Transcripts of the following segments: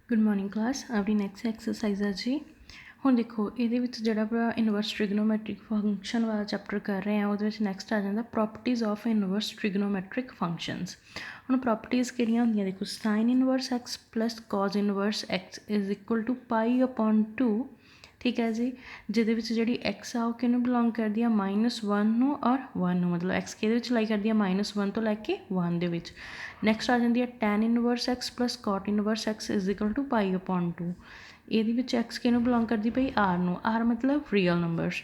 Good morning class. अपनी next exercise है जी। ਹੁਣ देखो ये जोड़ा आप इनवर्स ट्रिग्नोमैट्रिक फंक्शन वाला चैप्टर कर रहे हैं वो नैक्सट आ जाता properties of inverse trigonometric functions. हम प्रॉपर्टीज़ किहड़ियां होंदियां देखो sine inverse x plus cos inverse x is equal to pi upon 2। ठीक है जी, जिहदे विच जिहड़ी एक्स आ वो किहनूं बिलोंग करदी है -1 नूं और 1 नूं, मतलब एक्स किहदे विच लाई करदी है -1 तो लैके 1 दे विच। नैक्सट आ जाती है tan inverse x plus cot inverse x is equal to pi upon 2। ਇਹਦੇ ਵਿੱਚ एक्स किनू बिलोंग करती पई आर नूं, आर मतलब real numbers.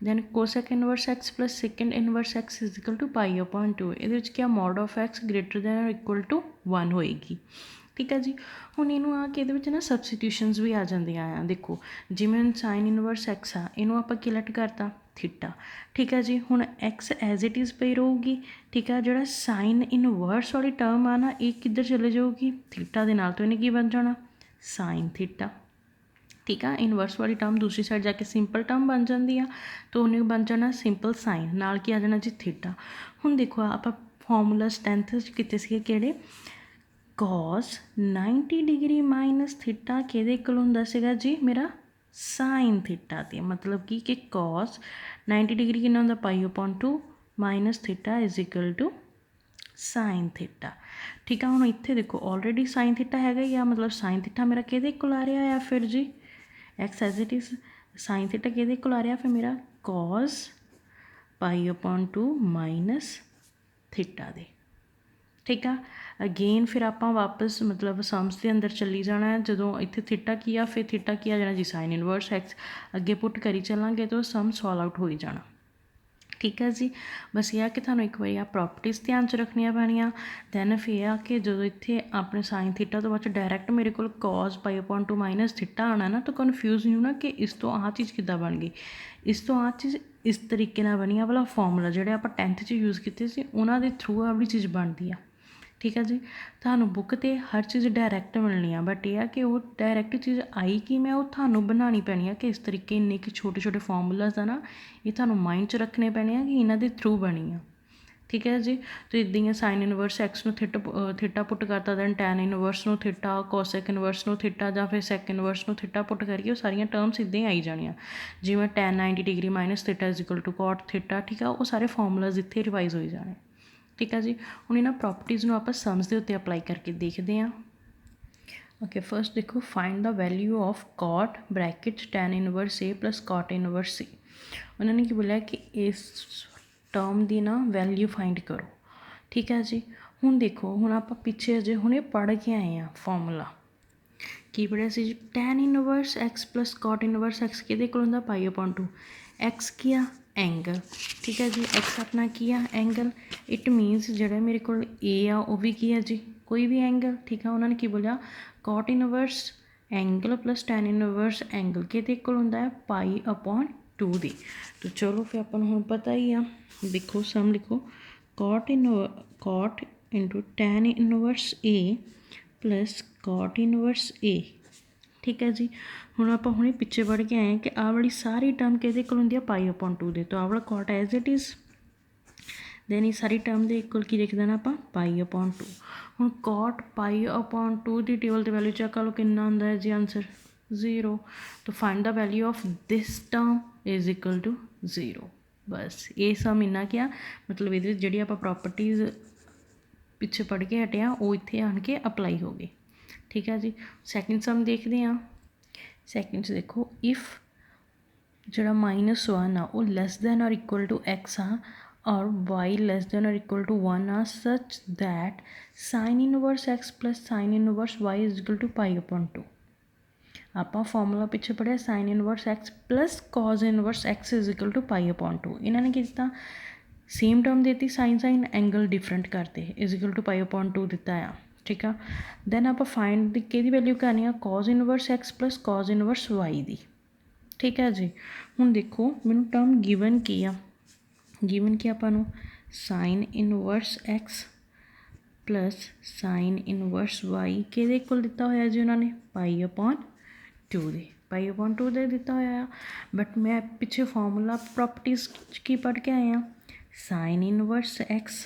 Then cosec inverse x plus secant inverse x is equal to pi upon 2। ये क्या mod of x greater than or equal to 1 होएगी। ठीक है जी। हुण इनू आ के इहदे ना सबस्टिट्यूशनस भी आ जांदियां आ। देखो जिवें साइन इनवर्स एक्स आ इनू आपां की लट करता थीटा। ठीक है जी। हुण एक्स एज इट इज़ पई रहूगी। ठीक है, जिहड़ा साइन इनवर्स वाली टर्म आ ना ये किधर चले जाऊगी थीटा दे नाल, तो इन्हें की बन जाना साइन थीटा। ठीक है, इनवर्स वाली टर्म दूसरी साइड जाके सिंपल टर्म बन जाती है, तो उन्हें बन जाना सिंपल साइन नाल की आ जाना जी थीटा। हुण देखो आप फॉर्मूलाज 10th किते सीगे किहड़े कॉस 90 डिग्री माइनस थीटा किहदे इक्वल हुंदा सीगा जी मेरा साइन थीटा ते, मतलब कि कॉस 90 डिग्री कितना हुंदा pi upon 2 minus theta is equal to sine theta. ठीक है, हुण इत्थे देखो ऑलरेडी साइन थीटा हैगा ही आ, मतलब साइन थीटा मेरा किहदे इक्वल आ रहा है फिर जी x as it is sine theta किहदे इक्वल आ रहा फिर मेरा cos pi upon 2 minus theta दे। ठीक है, अगेन फिर आप वापस मतलब सम्स के अंदर चली जाना है। जो इतने थीटा की आ फिर थीटा की आ जाना जी साइन इनवर्स एक्स, अगे पुट करी चलांगे तो सम सॉल्व आउट हो ही जाना। ठीक है जी, बस यह कि थानू एक बार आ प्रॉपर्टीज़ ध्यान च रखनिया पैनिया। दैन फिर आ कि जो इतने अपने साइन थीटा तो बाद डायरैक्ट मेरे को cos pi upon 2 minus theta आना ना, तो कन्फ्यूज नहीं होना कि इस तो आ चीज़ किद्दां बन गई। इस तो आ चीज़ इस तरीके नाल बनी आ वाला फॉर्मूला जोड़े आप 10th यूज़ किए सी उन्होंने थ्रू आ वाली चीज़ बनती है। ठीक है जी, थानू बुक ते हर चीज़ डायरैक्ट मिलनी है, बट यह कि वो डायरैक्ट चीज़ आई कि मैं वो थानू बनानी पैनी है कि इस तरीके इन्ने कि छोटे छोटे फॉर्मूलाज है ना ये थानू माइंड च रखने पैने हैं कि इन्हों के थ्रू बनी है। ठीक है जी, तो इदां ही साइन इनवर्स एक्स नू थीटा पुट करता, दैन टैन इनवर्स नू थीटा, कोसेक इनवर्स नू थीटा या फिर सैक इनवर्स नू थीटा पुट करके सारिया टर्म्स इदां ही आई जानिया। जिवें tan 90 degree minus theta is equal to cot theta. ठीक है, वो सारे फॉर्मूलाज इत्थे रिवाइज हो जाने। ठीक है जी, हुण इन्हां प्रॉपर्टीज़ नूं आपां सम्स दे उत्ते अप्लाई करके देखते हैं। ओके, फर्स्ट देखो find the value of cot bracket tan inverse a plus cot inverse c. उन्होंने की बोलिया कि इस टर्म की ना वैल्यू फाइंड करो। ठीक है जी, हुण देखो हुण आप पिछे अजे हुणे पढ़ के आए हैं फॉर्मूला की पढ़िया सी जी tan inverse x plus cot inverse x किहदे कोल हुंदा पाई अपॉन 2। एक्स की आ एंगल। ठीक है जी, एक्स अपना की आ एंगल। इट मीनस जोड़ा मेरे को ए आ वो भी की है जी कोई भी एंगल। ठीक है, उन्होंने की बोलिया cot inverse angle plus tan inverse angle किहदे कोल हुंदा है पाई अपॉन 2 दी। तो चलो फिर अपन हुण पता ही आ, देखो सम लिखो cot into tan inverse a plus cot inverse ए। ठीक है जी, हुण आप हुणे पिछे पढ़ के आए हैं कि आ वाली सारी टर्म किहदे कोल हुंदी है पाई अपॉन 2 दे, तो आ वाला cot as it is then ये सारी टर्म दे इक्वल की लिख देना आप पाई अपॉन 2। हुण कॉट पाई अपॉन 2 की टेबल की वैल्यू चेक कर लो कितना हुंदा है जी आंसर 0। तो find the value of this term is equal to 0। बस ये सम इन्ना क्या मतलब ये जी आप प्रॉपर्टीज़ पिछे पढ़ के हटे हैं वो इत्थे आन के अपलाई हो गई। ठीक है जी, सैकेंड सम देखते हैं। सैकेंड देखो इफ जोड़ा -1 आ वो less than or equal to x आ और y less than or equal to 1 आ such that sine inverse x plus sine inverse y is equal to pi upon 2। आप फॉर्मूला पिछे पढ़िया sine inverse x plus cos inverse x is equal to pi upon 2। इन्होंने किया same term देती sine sine angle different करते is equal to pi upon 2 दिता है। ठीक है, दैन आप फाइंड कि वैल्यू करनी है cos inverse x plus cos inverse y दी। ठीक है जी, हुण देखो मैनू टर्म गिवन की आ गिवन की आपां sine inverse x plus sine inverse y किहदे इक्वल दिता होया जी उन्होंने पाई अपॉन 2 दे, पाई अपॉन 2 दे दिता होया। बट मैं पिछे फॉर्मूला प्रॉपर्टीज़ की पढ़ के आए हैं sine inverse x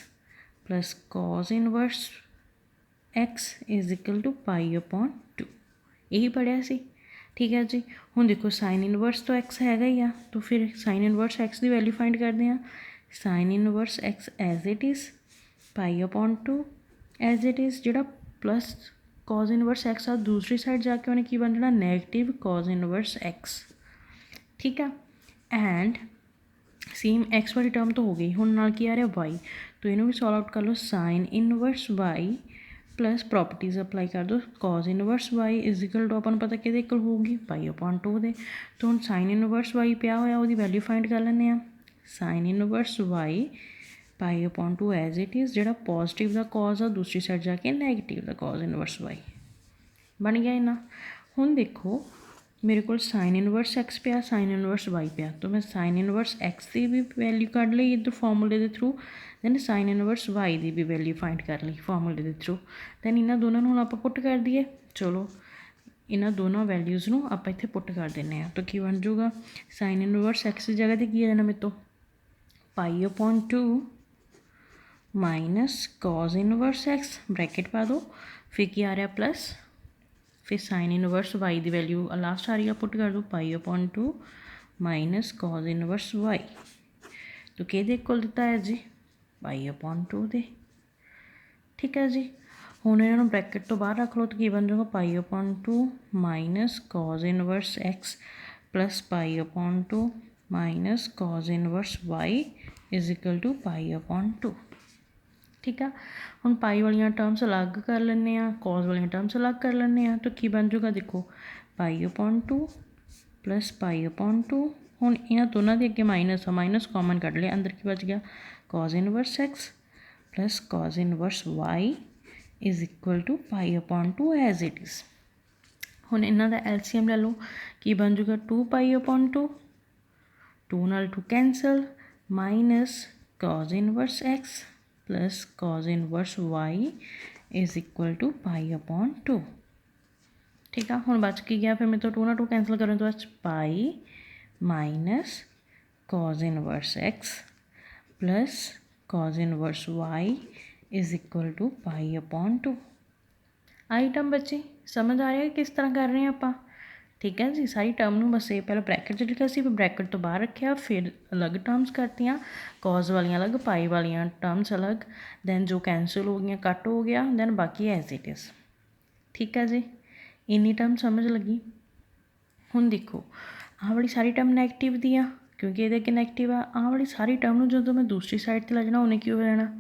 plus cos inverse x is equal to pi upon 2। यही पढ़िया सी। ठीक है जी। हुण देखो साइन इनवर्स तो एक्स हैगा ही आ, तो फिर साइन इनवर्स एक्स की वैल्यू फाइंड करते हैं। Sine inverse x as it is pi upon 2 as it is, जोड़ा प्लस कॉज इनवर्स एक्स आ दूसरी साइड जाके उन्हें की बन जाना नैगेटिव कॉज इनवर्स एक्स। ठीक है। एंड सेम एक्स वाली टर्म तो हो गई, हुण नाल की आ रहा वाई, तो इन्हों भी सॉल्व आउट कर लो। Sine inverse y plus properties apply कर दो, cos inverse y is equal to अपन पता कि होगी पाई अपॉन 2 दे। तो हम साइन इनवर्स वाई पिया होया वो वैल्यू फाइंड कर लें। Sine inverse y pi upon 2 as it is, जोड़ा पॉजिटिव का कॉज आ दूसरी साइड जाके नैगेटिव का कॉज इनवर्स वाई बन गया इन्ना। हुण देखो मेरे को साइन इनवर्स एक्स पिया साइन इनवर्स वाई पिया, तो मैं साइन इनवर्स एक्स की भी वैल्यू कढ़ ली इधर फॉर्मूले के through, then sine inverse y की भी वैल्यू फाइंड कर ली फॉर्मूले के थ्रू। दैन इन्होंने दोनों हूँ आप पुट कर दिए। चलो इन्होंने दोनों वैल्यूज़ को आप इतने पुट कर दें, तो की बन जाऊगा साइन इनवर्स एक्स की जगह पर की जाना मेरे तो pi upon 2 minus cos inverse x bracket पा दो, फिर की आ रहा प्लस, फिर साइन इनवर्स वाई की वैल्यू लास्ट आ रही है पुट कर दो pi upon 2 minus cos inverse y, तो कि इक्वल दिता है जी पाई अपॉन 2 दे। ठीक है जी। हुण इन्होंने ब्रैकेट तो बाहर रख लो, तो की बन जाऊगा pi upon 2 minus cos inverse x plus pi upon 2 minus cos inverse y is equal to pi upon 2। ठीक है। हम पाई वाली टर्म्स अलग कर लें, कॉज वाली टर्म्स अलग कर लें, तो की बन जाऊगा देखो pi upon 2 plus pi upon 2। हम इन्होंने दोनों के अगे माइनस आ, माइनस कॉमन कढ़ लिया, अंदर की बच गया cos inverse x plus cos inverse y is equal to pi upon 2 as it is. हम इन्हों का एलसीएम ले लो, की बन जाऊगा 2 पाई अपॉन 2, 2 नाल 2 cancel minus cos inverse x plus cos inverse y is equal to pi upon 2। ठीक है। हुण बच की गया, फिर मैं तो 2 ना 2 कैंसल करें तो बच pi minus cos inverse x plus cos inverse y is equal to pi upon 2। आई टर्म बच्चे समझ आ रहा है किस तरह कर रहे हैं आप। ठीक है जी। सारी टर्म में बस ये पहले ब्रैकेट च लिखा सी, ब्रैकेट तो बाहर रखा, फिर अलग टर्म्स करतियाँ, कॉज वाली अलग पाई वाली टर्म्स अलग, दैन जो कैंसल हो गई कट हो गया, दैन बाकी एज इट इज़। ठीक है जी। इन्नी टर्म समझ लगी। हुण देखो आह वाली सारी टर्म नैगेटिव दी आ, क्योंकि ये अगे नैगेटिव आ। आह वाली सारी टर्म जो मैं दूसरी साइड पर ले जाना उन्हें की हो जाना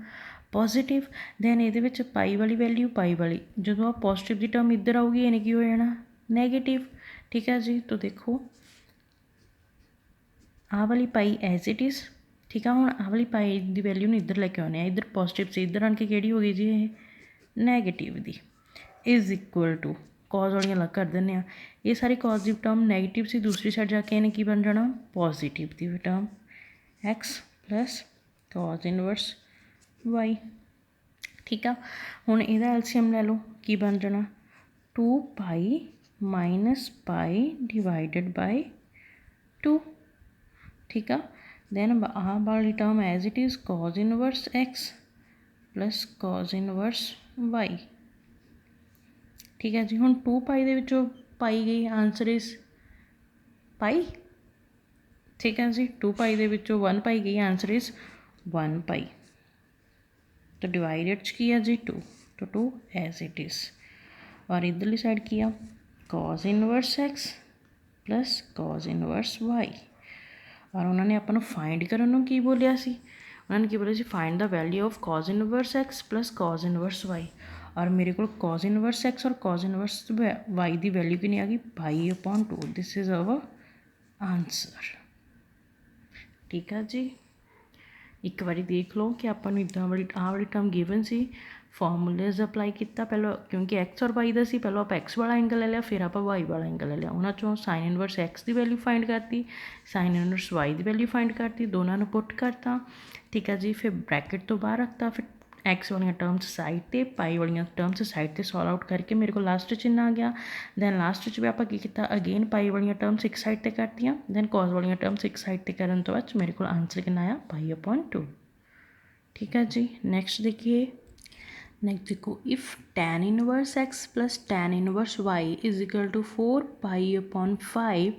पॉजिटिव, दैन ये पाई वाली वैल्यू पाई वाली जो आ पॉजिटिव की टर्म इधर आऊगी इन्हें की हो जाना नैगेटिव। ठीक है जी। तो देखो आह वाली पाई एज इट इज़। ठीक है। हुण आह वाली पाई की वैल्यू ने इधर लैके आने, इधर पॉजिटिव से इधर आन के कि हो गई जी ये नैगेटिव दी इज इक्वल टू कॉज वाली अलग कर दें। ये सारी कॉज की टर्म नैगेटिव से दूसरी साइड जाके इन्हें की बन जाना पॉजिटिव की term x plus cos inverse y. ठीक है। हुण इहदा एलसीएम ले लो, की बन जाना 2 pi minus pi divided by 2। ठीक है। दैन आह वाली term as it is cos inverse x plus cos inverse y. ठीक है जी। हुण 2 पाई दे विचों पाई गई आंसर इज़ पाई। ठीक है जी। 2 पाई दे विचों 1 पाई गई आंसर इज़ 1 पाई, तो डिवाइडेड की है जी 2, तो 2 एज इट इज़। और इधरली साइड किया cos inverse x plus cos inverse y, और उन्होंने अपन फाइंड करने की बोलिया सी, उन्होंने की बोलिया सी find the value of cos inverse x plus cos inverse y, और मेरे को कॉज इनवर्स एक्स और कॉज इनवर्स वाई की वैल्यू कितनी आ गई pi upon 2। This is our answer. ठीक है जी। एक बारी देख लो कि अपन इदा वाली आह वाली टर्म गिवन सी, फॉर्मूलेज अप्लाई किया पहले, क्योंकि एक्स और वाई का सी, पहले आप एक्स वाला एंगल ले लिया, फिर आप वाई वाला एंगल ले लिया। उन्होंने चों साइन इनवर्स एक्स की वैल्यू फाइंड करती, साइन इनवर्स वाई की वैल्यू फाइंड करती, दोनों ने पुट करता। ठीक है जी। फिर ब्रैकेट तो बाहर रखता, फिर एक्स वाली टर्म्स साइड पर, पाई वाली टर्म्स साइड पर सॉल्व आउट करके मेरे को लास्ट चिन्ह आ गया। दैन लास्ट भी आप किया अगेन पाई वाली टर्म्स एक साइड पर करतियाँ, दैन कॉज वाली टर्म्स एक साइड पर करने तो बाद मेरे को आंसर कितना आया पाई अपॉन 2। ठीक है जी। नैक्सट देखिए नेक्स्ट देखो, if tan inverse x plus tan inverse y is equal to 4π/5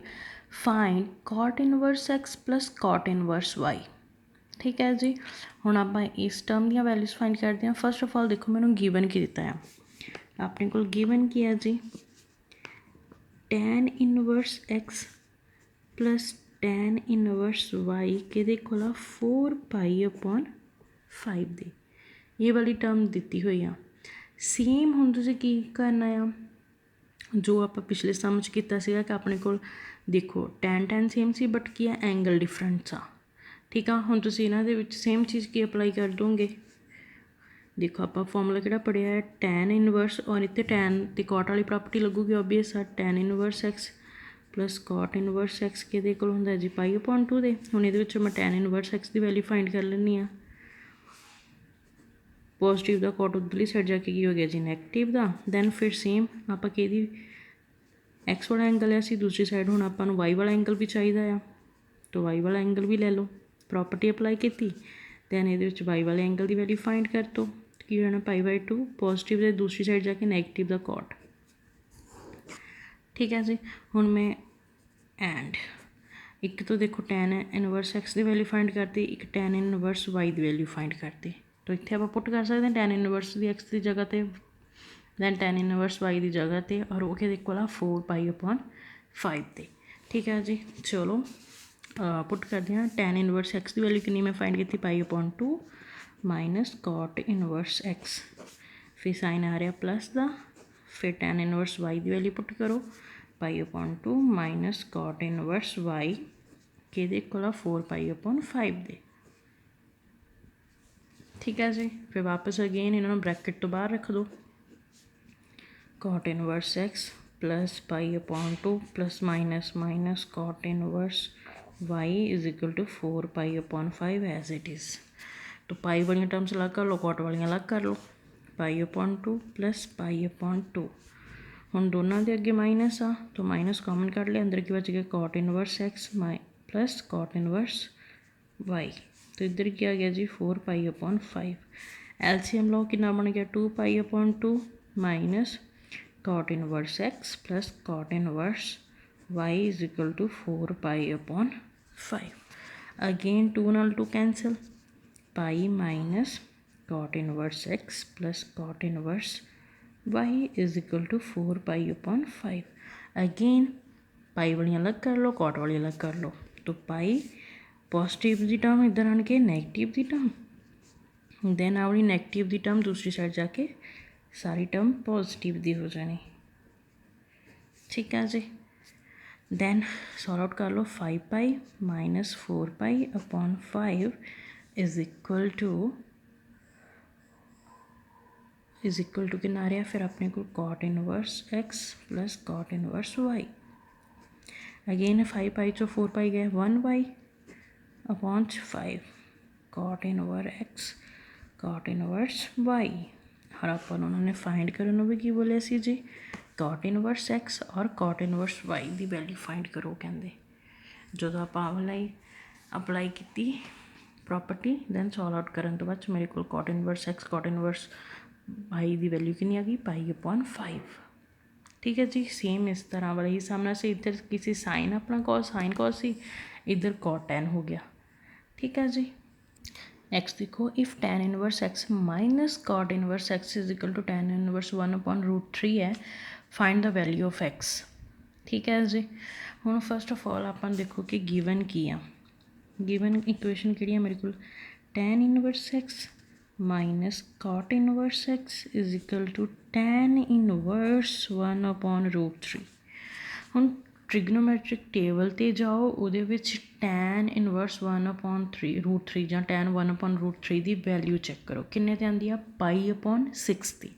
find cot inverse x plus cot inverse y। ठीक है जी, हुण आपां इस टर्म दी वैल्यूज फाइंड करते हैं। फर्स्ट ऑफ ऑल देखो मैंने गिवन की दिता है, अपने को गिवन की है जी tan inverse x plus tan inverse y किहदे कोल 4π/5 दे, ये वाली टर्म दी हुई आ। सेम हुण तुसीं की करना आ, जो आप पिछले सम च कीता सीगा कि अपने को देखो tan सेम सी बट की है एंगल डिफरेंस आ। ठीक आ, हुण तुसीं इन्हां दे विच सेम चीज़ की अप्लाई कर दोगे। देखो आप फॉर्मूला किहड़ा पढ़िया है, tan इनवर्स और इत्ते tan ते cot वाली प्रॉपर्टी लगूगी ऑबवियस आ, tan inverse x plus cot inverse x किहदे कोल हुंदा जी π/2 दे। हुण इहदे विच मैं tan इनवर्स x दी वैल्यू फाइंड कर लैनी आ। पॉजिटिव का cot उधरली साइड जाके की हो गया जी नैगेटिव का, दैन फिर सेम आप एक्स वाला एंगल है असी दूसरी साइड हुण आपां नूं वाई वाला एंगल भी चाहिए आ, तो वाई वाला एंगल भी ले लो, प्रॉपर्टी अप्लाई की, दैन ये वाई वाले एंगल की वैल्यू फाइंड कर दो, की होना π/2 पॉजिटिव के दूसरी साइड जाके नैगेटिव का cot। ठीक है जी, हुण मैं एंड एक तो देखो tan इनवर्स x की वैल्यू फाइंड करती, एक tan इनवर्स y की वैल्यू फाइंड करती, तो इत्थे आप पुट कर सकते हैं tan इनवर्स की x की जगह पर, दैन tan इनवर्स y की जगह पर, और वो कि 4π/5 दे। ठीक है जी, चलो पुट करते हैं। tan इनवर्स x की वैल्यू कितनी मैं फाइंड की π/2 माइनस cot इनवर्स x, फिर साइन आ रहा प्लस का, फिर tan इनवर्स y की वैल्यू पुट करो π/2 माइनस cot इनवर्स y कि 4π/5 दे। ठीक है जी, फिर वापस अगेन इन्होंने ब्रैकेट तो बाहर रख दो, cot inverse x plus π/2 plus minus minus cot inverse y is equal to 4π/5 as it is. तो पाई वाली टर्म्स अलग कर लो, cot वाली अलग कर लो, π/2 प्लस π/2। हुण दोनों के अगे माइनस आ, तो माइनस कॉमन कट लिया, अंदर की बच गया cot inverse x plus cot inverse y, तो इधर क्या आ गया जी 4π/5। एलसीएम लो कितना बन गया 2π/2 minus cot inverse x plus cot inverse y is equal to 4π/5। Again 2 नाल 2 cancel, pi minus cot inverse x plus cot inverse y is equal to 4π/5। Again pi वाली अलग कर लो, cot वाली अलग कर लो, तो पाई पॉजिटिव की टर्म इधर आन के नैगेटिव की टर्म, दैन आ वाली नैगेटिव की टर्म दूसरी साइड जाके सारी टर्म पॉजिटिव की हो जानी। ठीक है जी, दैन सॉल्व आउट कर लो, 5π माइनस 4π/5 इज इक्वल टू कितना आ रहा फिर अपने को cot inverse x plus cot inverse y। Again 5π चो 4π गए 1y/5 cot inverse x cot inverse y, और अपन उन्होंने फाइंड करने भी की बोलिया सी जी cot इनवर्स x और cot इनवर्स y की वैल्यू फाइंड करो कहते। जो आप अप्लाई की प्रॉपर्टी, दैन सॉल्व आउट करने तो बाद मेरे को cot inverse x cot inverse y की वैल्यू कितनी आ गई π/5। ठीक है जी, सेम इस तरह वाला ही सामना से इधर किसी साइन अपना कॉस साइन कॉस सी, इधर cot tan हो गया। ठीक है जी, नेक्स्ट देखो, if tan inverse x minus cot inverse x is equal to tan inverse 1/√3 है, find the value of x। ठीक है जी, हुण फर्स्ट ऑफ ऑल आप देखो कि गिवन की आ, गिवन इक्वेशन कि मेरे को tan inverse x minus cot inverse x is equal to tan inverse 1/√3। हुण ट्रिग्नोमैट्रिक टेबल ते जाओ, उहदे विच tan इनवर्स 1/√3 जां tan 1/√3 की वैल्यू चैक करो किन्ने ते आंदी आ π/6 दी।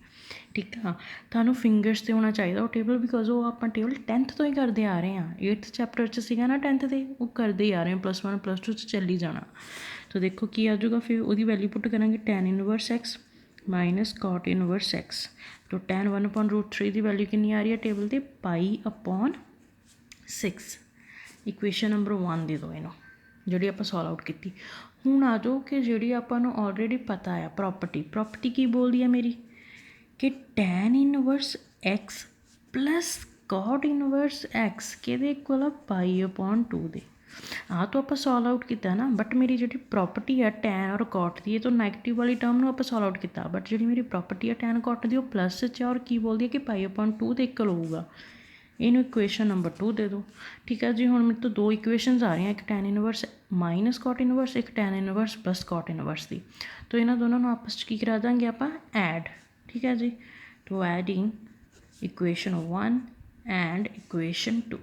ठीक है, थानू फिंगर्स से होना चाहिए वो टेबल, बिकॉज वो आप टेबल 10th तो ही करते आ रहे हैं, 8th चैप्टर च सीगा ना 10th के, वो करते ही आ रहे हैं, +1 +2 चली जाना। तो देखो की आ जाऊगा, फिर वो वैल्यू पुट करेंगे tan inverse x minus cot inverse x, तो tan 1/√3 की वैल्यू कितनी आ रही है टेबल से π/6। इक्वेशन नंबर 1 दे दो इनू जी आप सॉल्व आउट की। हुण आ जाओ कि जी आपां नूं ऑलरेडी पता है प्रॉपर्टी की बोलती है मेरी कि tan inverse x plus cot inverse x किहदे इक्वल आ पाई अपॉन 2 दे। आ तो आप सॉल्व आउट किया ना, बट मेरी जी प्रॉपर्टी है टैन और कॉट की, तो नैगेटिव वाली टर्म में आप सॉल्व आउट किया, बट जी मेरी प्रॉपर्टी है टैन कॉट की, प्लस च और की बोलती है कि पाई अपॉन 2 के इक्वल होगा। इनू इक्वेशन नंबर 2 दे दो। ठीक है जी, हुण मेरे तो दो इक्वेशनस आ रही हैं, एक tan inverse minus cot inverse, एक tan inverse plus cot inverse की। तो इन्होंने दोनों को आपस की करा देंगे आप ऐड। ठीक है जी, तो adding equation 1 and equation 2,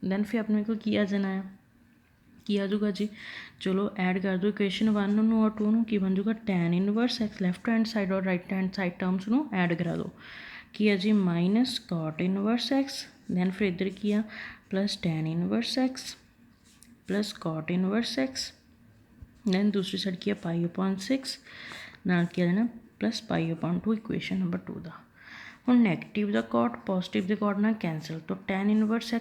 then फिर अपने को की आ जाना है, की आ जाऊगा जी, चलो ऐड कर दो इक्वेशन 1 और 2 की बन जाऊगा tan inverse x left hand side और राइट हैंड साइड टर्म्स को ऐड करा दो, की है जी minus cot inverse x, then फिर इधर की आ plus tan inverse x plus cot inverse x, then दूसरी साइड की पाई अपॉन 6 नाल की लेना plus pi upon 2 equation number 2 का। हुण नैगेटिव का कॉट पॉजिटिव के कॉट ना कैंसल, तो टैन इनवर्स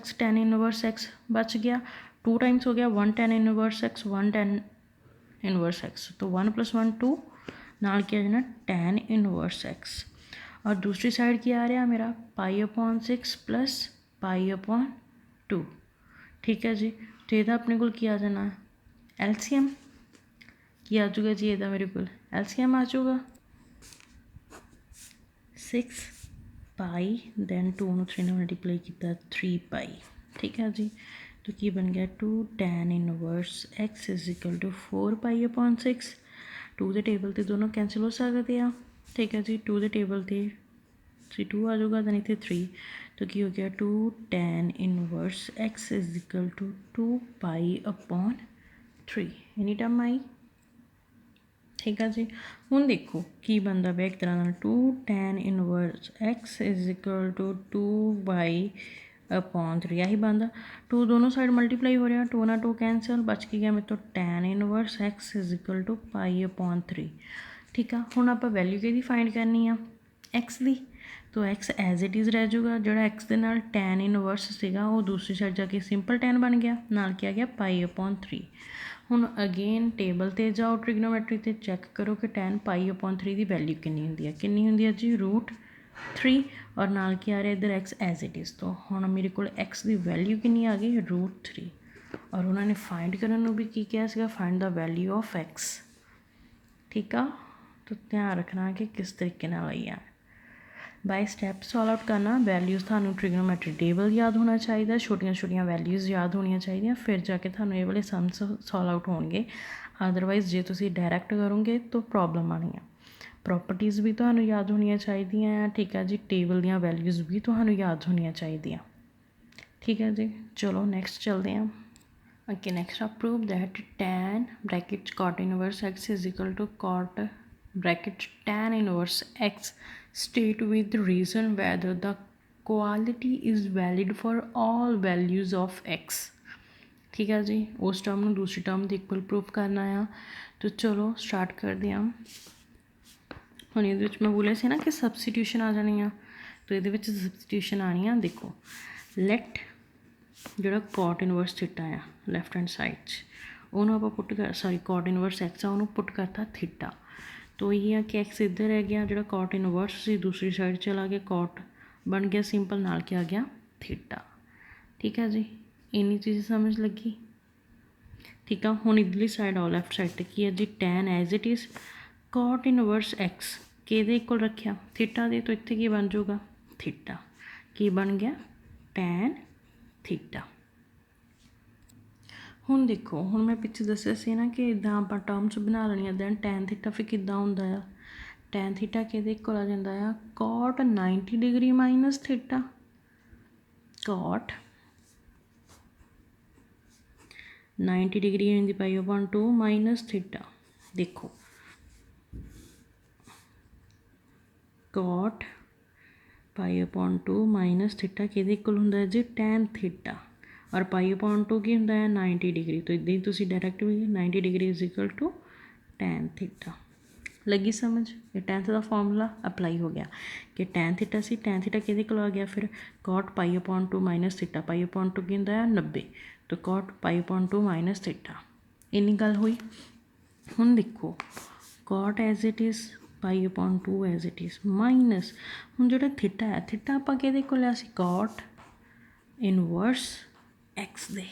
एक्स बच गया, 2 टाइम्स हो गया 1 tan inverse x 1 tan inverse x, तो 1 + 1 2 नाल क्या जाना टैन इनवर्स एक्स, और दूसरी साइड क्या आ रहा मेरा पाई अपॉन 6 प्लस पाई अपॉन 2। ठीक है जी, तो यदा अपने को आ जाना एलसीएम की आ जाऊगा जी, यदा मेरे को एलसीएम आ जाऊगा 6 पाई दैन 2 ਨੂੰ 3 ਨਾਲ ਮਲਟੀਪਲਾਈ ਕੀਤਾ 3 ਪਾਈ। ठीक है जी, तो की बन गया 2 tan inverse x is equal to 4 pi upon 6। 2 के टेबल से दोनों कैंसिल हो सकते हैं। ठीक है जी, 2 के टेबल से 2 आ जाऊगा, दैन इतने 3, तो की हो गया 2 tan inverse x is equal to 2 pi upon 3। Any term आई। ठीक है जी, हुण देखो की बनता पिया एक तरह नाल 2 tan inverse x is equal to 2 pi upon 3 यही बनता। 2 दोनों साइड मल्टीप्लाई हो रहा, 2 ना 2 कैंसल, बच के गया मेरे तो tan inverse x is equal to pi upon 3। ठीक है, हुण आपां वैल्यू किहदी फाइंड करनी आ एक्स की, तो एक्स एज इट इज़ रह जाऊगा, जोड़ा एक्स के नाल टैन इनवर्स सीगा वो दूसरी साइड जाके सिंपल टैन बन गया, नाल क्या गया पाई अपॉन 3। हुण अगेन टेबल ते जाओ ट्रिग्नोमैट्री ते चैक करो कि टैन पाई अपॉन 3 की वैल्यू कितनी होंदी है जी √3, और नाल क्या आ रहा इधर एक्स एज इट इज़, तो हुण मेरे को एक्स की वैल्यू कितनी आ गई √3, और उन्होंने फाइंड करने भी की किया सीगा find the value of x. ठीक है, तो ध्यान रखना कि किस तरीके नाल आई है, बाय स्टैप सॉल्व आउट करना। वैल्यूज़ थानू ट्रिग्नोमैट्री टेबल याद होना चाहिए, छोटिया छोटिया वैल्यूज़ याद होनी चाहिए, फिर जाके थानू ये वाले सम्स सॉल्व आउट होंगे। अदरवाइज जे तुसीं डायरैक्ट करोगे तो प्रॉब्लम आनी है। प्रॉपर्टीज़ भी थानू याद होनी चाहिए। ठीक है जी, टेबल दियाँ वैल्यूज़ भी थानू याद होनी चाहिए। ठीक है जी, चलो नैक्सट चलते हैं। ओके, नेक्स्ट आप prove that tan bracket cot inverse x is equal to cot bracket tan inverse x state with reason whether the quality is valid for all values of x। ठीक है जी, उस term में दूसरी term के equal proof करना है, तो चलो स्टार्ट करते हैं। हम ये मैं बोलिया से ना कि सबस्टिट्यूशन आ जानी है, तो ये सबस्टिट्यूशन आनी है। देखो लैट जोड़ा कॉट इनवर्स थीटा आ लैफ्ट हैंड साइड उन्होंने आप पुट कर सॉरी कॉट इनवर्स एक्स आ उन्होंने पुट करता थीटा, तो ये है कि एक्स इधर रह गया, जो कॉट इनवर्स से दूसरी साइड चला गया, कॉट बन गया सिंपल, नाल क्या आ गया थीटा। ठीक है जी, इन्नी चीज़ समझ लगी। ठीक है, हुण इधरली साइड आओ लैफ्ट साइड पर की है जी tan as it is cot inverse x कि इक्वल रखा थीटा दे, तो इत्थे की बन जाऊगा थीटा, की बन गया टैन थीटा। हुण देखो हुण मैं पिछे दस्सिया सी ना कि इदां आपां टर्म्स बना लैणियां, दैन टैन थीटा फिर किद्दां हुंदा आ, टैन थीटा किहदे इक्वल आ जांदा आ cot 90 degree minus theta, cot 90 degree होंदी पाई अपॉन 2 माइनस थीटा। देखो cot pi upon 2 minus theta किहदे इक्वल हुंदा है जी टैन थीटा, और पाई अपॉन 2 की होंदा है 90 डिग्री, तो इदां ही तुसीं डायरैक्ट भी 90 degree is equal to tan theta. लगी समझ, ये टेंथ का फॉर्मूला अप्लाई हो गया कि टैन थीटा सी टैन थीटा किहदे कोल आ गया फिर cot pi upon 2 minus theta, pi upon 2 की होंदा है 90, तो cot pi upon 2 minus theta. इन्नी गल हुई। हुण देखो cot as it is pi upon 2 as it is minus ਹੁਣ ਜਿਹੜਾ ਥੀਟਾ ਹੈ ਥੀਟਾ ਆਪਾਂ ਕਿਹਦੇ ਕੋਲ ਲਿਆ ਸੀ ਕਾਟ ਇਨਵਰਸ ਐਕਸ ਦੇ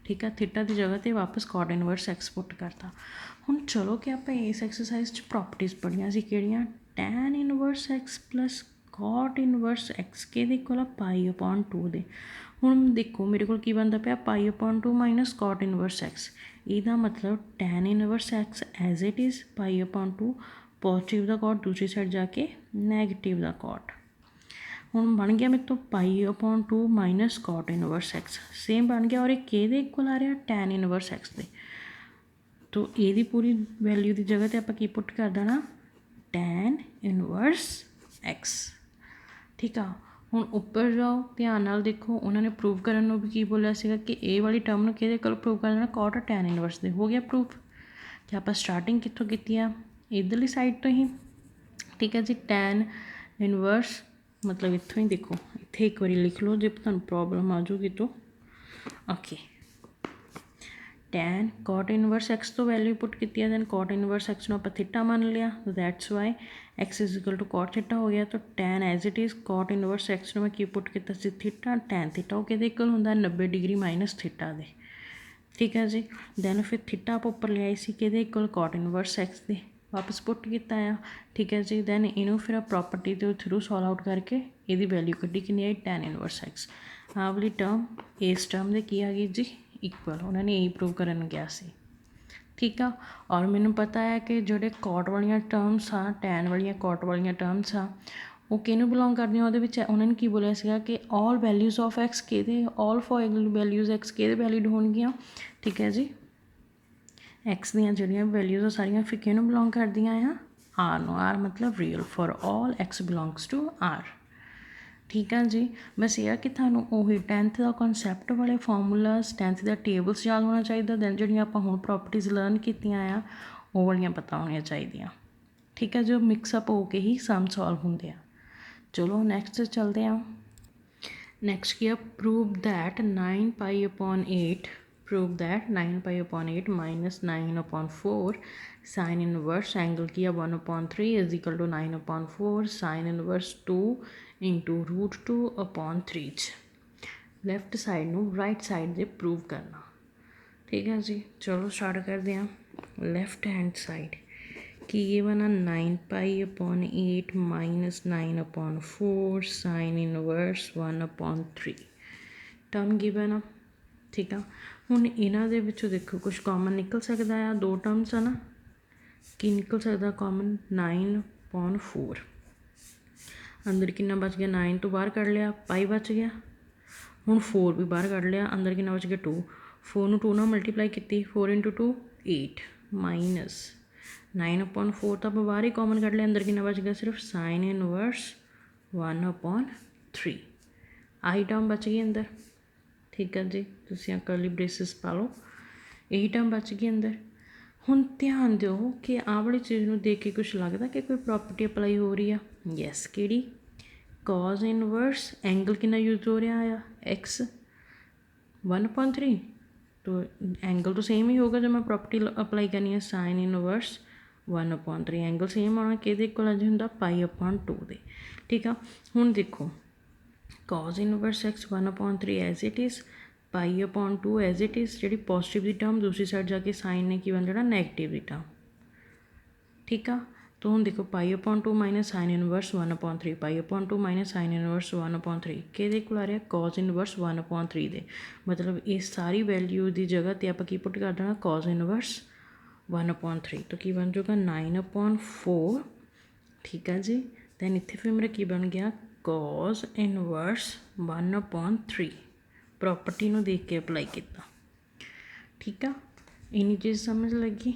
ਠੀਕ ਆ ਥੀਟਾ ਦੀ ਜਗ੍ਹਾ 'ਤੇ ਵਾਪਸ ਕਾਟ ਇਨਵਰਸ ਐਕਸ ਪੁੱਟ ਕਰਤਾ। ਹੁਣ ਚਲੋ ਕਿ ਆਪਾਂ ਇਸ ਐਕਸਰਸਾਈਜ਼ 'ਚ ਪ੍ਰੋਪਰਟੀਜ਼ ਪੜ੍ਹੀਆਂ ਸੀ ਕਿਹੜੀਆਂ ਟੈਨ ਇਨਵਰਸ ਐਕਸ ਪਲੱਸ ਕਾਟ ਇਨਵਰਸ ਐਕਸ ਕਿਹਦੇ ਕੋਲ ਆ ਪਾਈ ਅਪੋਨ 2 ਦੇ। ਹੁਣ ਦੇਖੋ ਮੇਰੇ ਕੋਲ ਕੀ ਬਣਦਾ ਪਿਆ pi upon 2 minus cot inverse x ਇਹਦਾ ਮਤਲਬ tan inverse x as it is pi upon 2 positive ਦਾ ਕਾਟ ਦੂਸਰੀ ਸਾਈਡ ਜਾ ਕੇ ਨੈਗੇਟਿਵ ਦਾ ਕਾਟ ਹੁਣ ਬਣ ਗਿਆ ਮੇਰੇ ਤੋਂ ਪਾਈ upon 2 minus cot inverse X same ਬਣ ਗਿਆ ਔਰ ਇਹ ਕਿਹਦੇ ਇਕੁਅਲ ਆ ਰਿਹਾ ਟੈਨ ਇਨਵਰਸ ਐਕਸ ਦੇ। ਤੋ ਇਹਦੀ ਪੂਰੀ ਵੈਲਿਊ ਦੀ ਜਗ੍ਹਾ 'ਤੇ ਆਪਾਂ ਕੀ ਪੁੱਟ ਕਰ ਦੇਣਾ ਟੈਨ ਇਨਵਰਸ ਐਕਸ ਠੀਕ ਆ। ਹੁਣ ਉੱਪਰ ਜਾਓ ਧਿਆਨ ਨਾਲ ਦੇਖੋ ਉਹਨਾਂ ਨੇ ਪ੍ਰੂਵ ਕਰਨ ਨੂੰ ਵੀ ਕੀ ਬੋਲਿਆ ਸੀਗਾ ਕਿ ਇਹ ਵਾਲੀ ਟਰਮ ਨੂੰ ਕਿਹਦੇ ਕੋਲ ਪ੍ਰੂਵ ਕਰ ਦੇਣਾ ਕਾਟ ਟੈਨ ਇਨਵਰਸ ਦੇ ਹੋ ਗਿਆ ਪ੍ਰੂਫ। ਅਤੇ ਆਪਾਂ ਸਟਾਰਟਿੰਗ ਕਿੱਥੋਂ ਕੀਤੀ ਆ ਇੱਧਰਲੀ ਸਾਈਡ ਤੋਂ ਹੀ ਠੀਕ ਹੈ ਜੀ ਟੈਨ ਇਨਵਰਸ ਮਤਲਬ ਇੱਥੋਂ ਹੀ ਦੇਖੋ ਇੱਥੇ ਇੱਕ ਵਾਰੀ ਲਿਖ ਲਓ ਜੇ ਤੁਹਾਨੂੰ ਪ੍ਰੋਬਲਮ ਆ ਜਾਊਗੀ ਤਾਂ ਓਕੇ ਟੈਨ ਕਾਟ ਇਨਵਰਸ ਐਕਸ ਤੋਂ ਵੈਲਿਊ ਪੁੱਟ ਕੀਤੀ ਹੈ ਦੈਨ ਕਾਟ ਇਨਵਰਸ ਐਕਸ ਨੂੰ ਆਪਾਂ ਥੀਟਾ ਮੰਨ ਲਿਆ that's why x is equal to cot theta ਹੋ ਗਿਆ ਤਾਂ tan as it is cot inverse x ਨੂੰ ਮੈਂ ਕੀ ਪੁੱਟ ਕੀਤਾ ਸੀ ਥੀਟਾ ਟੈਨ ਥੀਟਾ ਉਹ ਕਿਹਦੇ ਇਕੁਅਲ ਹੁੰਦਾ 90 ਡਿਗਰੀ ਮਾਈਨਸ ਥੀਟਾ ਦੇ ਠੀਕ ਹੈ ਜੀ। ਦੈਨ ਫਿਰ ਥੀਟਾ ਆਪਾਂ ਉੱਪਰ ਲਿਆਈ ਸੀ ਕਿਹਦੇ ਇਕੁਅਲ ਕਾਟ ਇਨਵਰਸ ਐਕਸ ਦੇ ਵਾਪਸ ਪੁੱਟ ਕੀਤਾ ਆ ਠੀਕ ਹੈ ਜੀ। ਦੈਨ ਇਹਨੂੰ ਫਿਰ ਪ੍ਰੋਪਰਟੀ ਦੇ ਥਰੂ ਸੋਲਵ ਆਊਟ ਕਰਕੇ ਇਹਦੀ ਵੈਲਿਊ ਕੱਢੀ ਕਿੰਨੀ ਆਈ ਟੈਨ ਇਨਵਰਸ ਐਕਸ ਆਹ ਵਾਲੀ ਟਰਮ ਇਸ ਟਰਮ ਦੇ ਕੀ ਆ ਗਈ ਜੀ ਇਕੁਅਲ ਉਹਨਾਂ ਨੇ ਇਹੀ ਪ੍ਰੂਵ ਕਰਨ ਨੂੰ ਕਿਹਾ ਸੀ ਠੀਕ ਆ। ਔਰ ਮੈਨੂੰ ਪਤਾ ਹੈ ਕਿ ਜਿਹੜੇ ਕਾਟ ਵਾਲੀਆਂ ਟਰਮਸ ਆ ਟੈਨ ਵਾਲੀਆਂ ਕਾਟ ਵਾਲੀਆਂ ਟਰਮਸ ਆ ਉਹ ਕਿਹਨੂੰ ਬਿਲੋਂਗ ਕਰਦੀਆਂ ਉਹਦੇ ਵਿੱਚ ਉਹਨਾਂ ਨੇ ਕੀ ਬੋਲਿਆ ਸੀਗਾ ਕਿ ਆਲ ਵੈਲਿਊਜ਼ ਆਫ ਐਕਸ ਕਿਹਦੇ ਆਲ ਫੋਰ ਵੈਲਿਊਜ਼ ਐਕਸ ਕਿਹਦੇ ਵੈਲਿਡ ਹੋਣਗੀਆਂ ਠੀਕ ਹੈ ਜੀ। ਐਕਸ ਦੀਆਂ ਜਿਹੜੀਆਂ ਵੈਲਿਊਜ਼ ਆ ਸਾਰੀਆਂ ਫਿਰ ਕਿਹਨੂੰ ਬਿਲੋਂਗ ਕਰਦੀਆਂ ਆ ਆਰ ਨੂੰ ਆਰ ਮਤਲਬ real for all x belongs to R ਠੀਕ ਆ ਜੀ। ਬਸ ਇਹ ਆ ਕਿ ਤੁਹਾਨੂੰ ਉਹੀ 10th ਦਾ ਕਨਸੈਪਟ ਵਾਲੇ ਫਾਰਮੂਲਾਜ਼ 10th ਦਾ ਟੇਬਲਸ ਯਾਦ ਹੋਣਾ ਚਾਹੀਦਾ ਦੈਨ ਜਿਹੜੀਆਂ ਆਪਾਂ ਹੁਣ ਪ੍ਰੋਪਰਟੀਜ਼ ਲਰਨ ਕੀਤੀਆਂ ਆ ਉਹ ਵਾਲੀਆਂ ਪਤਾ ਹੋਣੀਆਂ ਚਾਹੀਦੀਆਂ ਠੀਕ ਹੈ ਜੋ ਮਿਕਸਅਪ ਹੋ ਕੇ ਹੀ ਸਮ ਸੋਲਵ ਹੁੰਦੇ ਆ। ਚਲੋ ਨੈਕਸਟ ਚੱਲਦੇ ਆ ਨੈਕਸਟ ਕੀ ਆ prove that 9 pi upon 8 prove that 9 pi upon 8 minus 9 upon 4 sin inverse angle किया 1 upon 3 is equal to 9 upon 4 sin inverse 2 into root 2 upon 3 left side ਨੂੰ राइट साइड ਦੇ प्रूव करना ठीक है जी। चलो स्टार्ट करते हैं लेफ्ट हैंड साइड कि ये बना 9 pi upon 8 minus 9 upon 4 sine inverse 1 upon 3 term given आ ठीक है। ਹੁਣ ਇਹਨਾਂ ਦੇ ਵਿੱਚੋਂ ਦੇਖੋ ਕੁਛ ਕਾਮਨ ਨਿਕਲ ਸਕਦਾ ਆ ਦੋ ਟਰਮਸ ਆ ਨਾ ਕੀ ਨਿਕਲ ਸਕਦਾ ਕਾਮਨ 9/4 ਅੰਦਰ ਕਿੰਨਾ ਬਚ ਗਿਆ 9 ਤੋਂ ਬਾਹਰ ਕੱਢ ਲਿਆ ਪਾਈ ਬਚ ਗਿਆ ਹੁਣ 4 ਵੀ ਬਾਹਰ ਕੱਢ ਲਿਆ ਅੰਦਰ ਕਿੰਨਾ ਬਚ ਗਿਆ 2 4 ਨੂੰ 2 ਨਾਲ ਮਲਟੀਪਲਾਈ ਕੀਤੀ 4 × 2 8 ਮਾਈਨਸ 9/4 ਤਾਂ ਆਪਾਂ ਬਾਹਰ ਹੀ ਕਾਮਨ ਕੱਢ ਲਿਆ ਅੰਦਰ ਕਿੰਨਾ ਬਚ ਗਿਆ ਸਿਰਫ ਸਾਈਨ ਇਨਵਰਸ 1/3 ਆਹੀ ਟਰਮ ਬਚ ਗਈ ਅੰਦਰ ठीक है जी। तुम करली ब्रेसिस पा लो यही टर्म बच गई अंदर। हुण ध्यान दो कि आह वाली चीज़ में देख के कुछ लगता कि कोई प्रॉपर्टी अप्लाई हो रही है यस कि कॉज इनवर्स एंगल कितना यूज हो रहा है एक्स 1/3 तो एंगल तो सेम ही होगा जब मैं प्रॉपर्टी अप्लाई करनी है साइन इनवर्स 1/3 एंगल सेम आना कि अज होंगे π/2 दे ठीक है। हुण देखो cos inverse x 1/3 as it is π/2 as it is जी पॉजिटिव की टर्म दूसरी साइड जाके साइन ने की बन जाना नैगेटिव की टर्म ठीक है। तो हम देखो π/2 minus sine inverse 1/3 π/2 minus sine inverse 1/3 कि आ रहा cos इनवर्स 1/3 दे मतलब इस सारी वैल्यू की जगह पर आप पुट कर देना cos इनवर्स 1/3 तो की बन जाऊगा 9/4 ठीक है जी। दैन इतने फिर मेरा की बन गया cos इनवर्स 1/3 प्रॉपर्टी ਨੂੰ देख के अप्लाई किया ठीक है। इन्नी चीज़ समझ लगी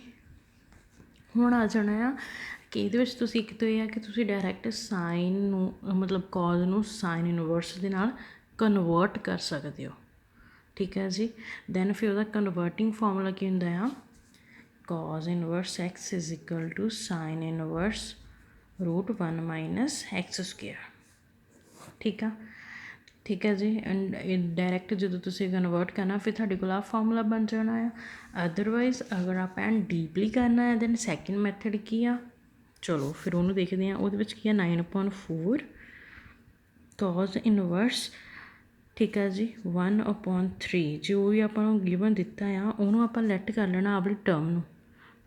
ਹੁਣ ਆ ਜਾਣਾ ਆ कि ਇਹਦੇ ਵਿੱਚ ਤੁਸੀਂ ਇੱਕ ਤਾਂ ਇਹ ਆ ਕਿ ਤੁਸੀਂ ਡਾਇਰੈਕਟ ਸਾਈਨ ਨੂੰ ਮਤਲਬ cos ਨੂੰ ਸਾਈਨ ਇਨਵਰਸ ਦੇ ਨਾਲ ਕਨਵਰਟ ਕਰ ਸਕਦੇ ਹੋ ਠੀਕ ਹੈ ਜੀ। ਦੈਨ ਫਿਰ ਉਹਦਾ ਕਨਵਰਟਿੰਗ ਫਾਰਮੂਲਾ ਕੀ ਹੁੰਦਾ ਆ cos inverse x is equal to sine inverse √1 minus x square ठीक है जी। एंड डायरैक्ट जो तुम कन्वर्ट करना फिर थोड़े को फार्मूला बन जाना है। अदरवाइज अगर आप एंड डीपली करना है दैन सैकेंड मैथड की आ ਚਲੋ ਫਿਰ ਉਹਨੂੰ ਦੇਖਦੇ ਹਾਂ। ਉਹਦੇ ਵਿੱਚ ਕੀ ਹੈ 9/4 cos ਇਨਵਰਸ, ਠੀਕ ਹੈ ਜੀ, 1/3। ਜੋ ਵੀ ਆਪਾਂ ਨੂੰ ਗਿਵਨ ਦਿੱਤਾ ਆ ਉਹਨੂੰ ਆਪਾਂ ਲੈਟ ਕਰ ਲੈਣਾ ਆਪਣੀ ਟਰਮ ਨੂੰ।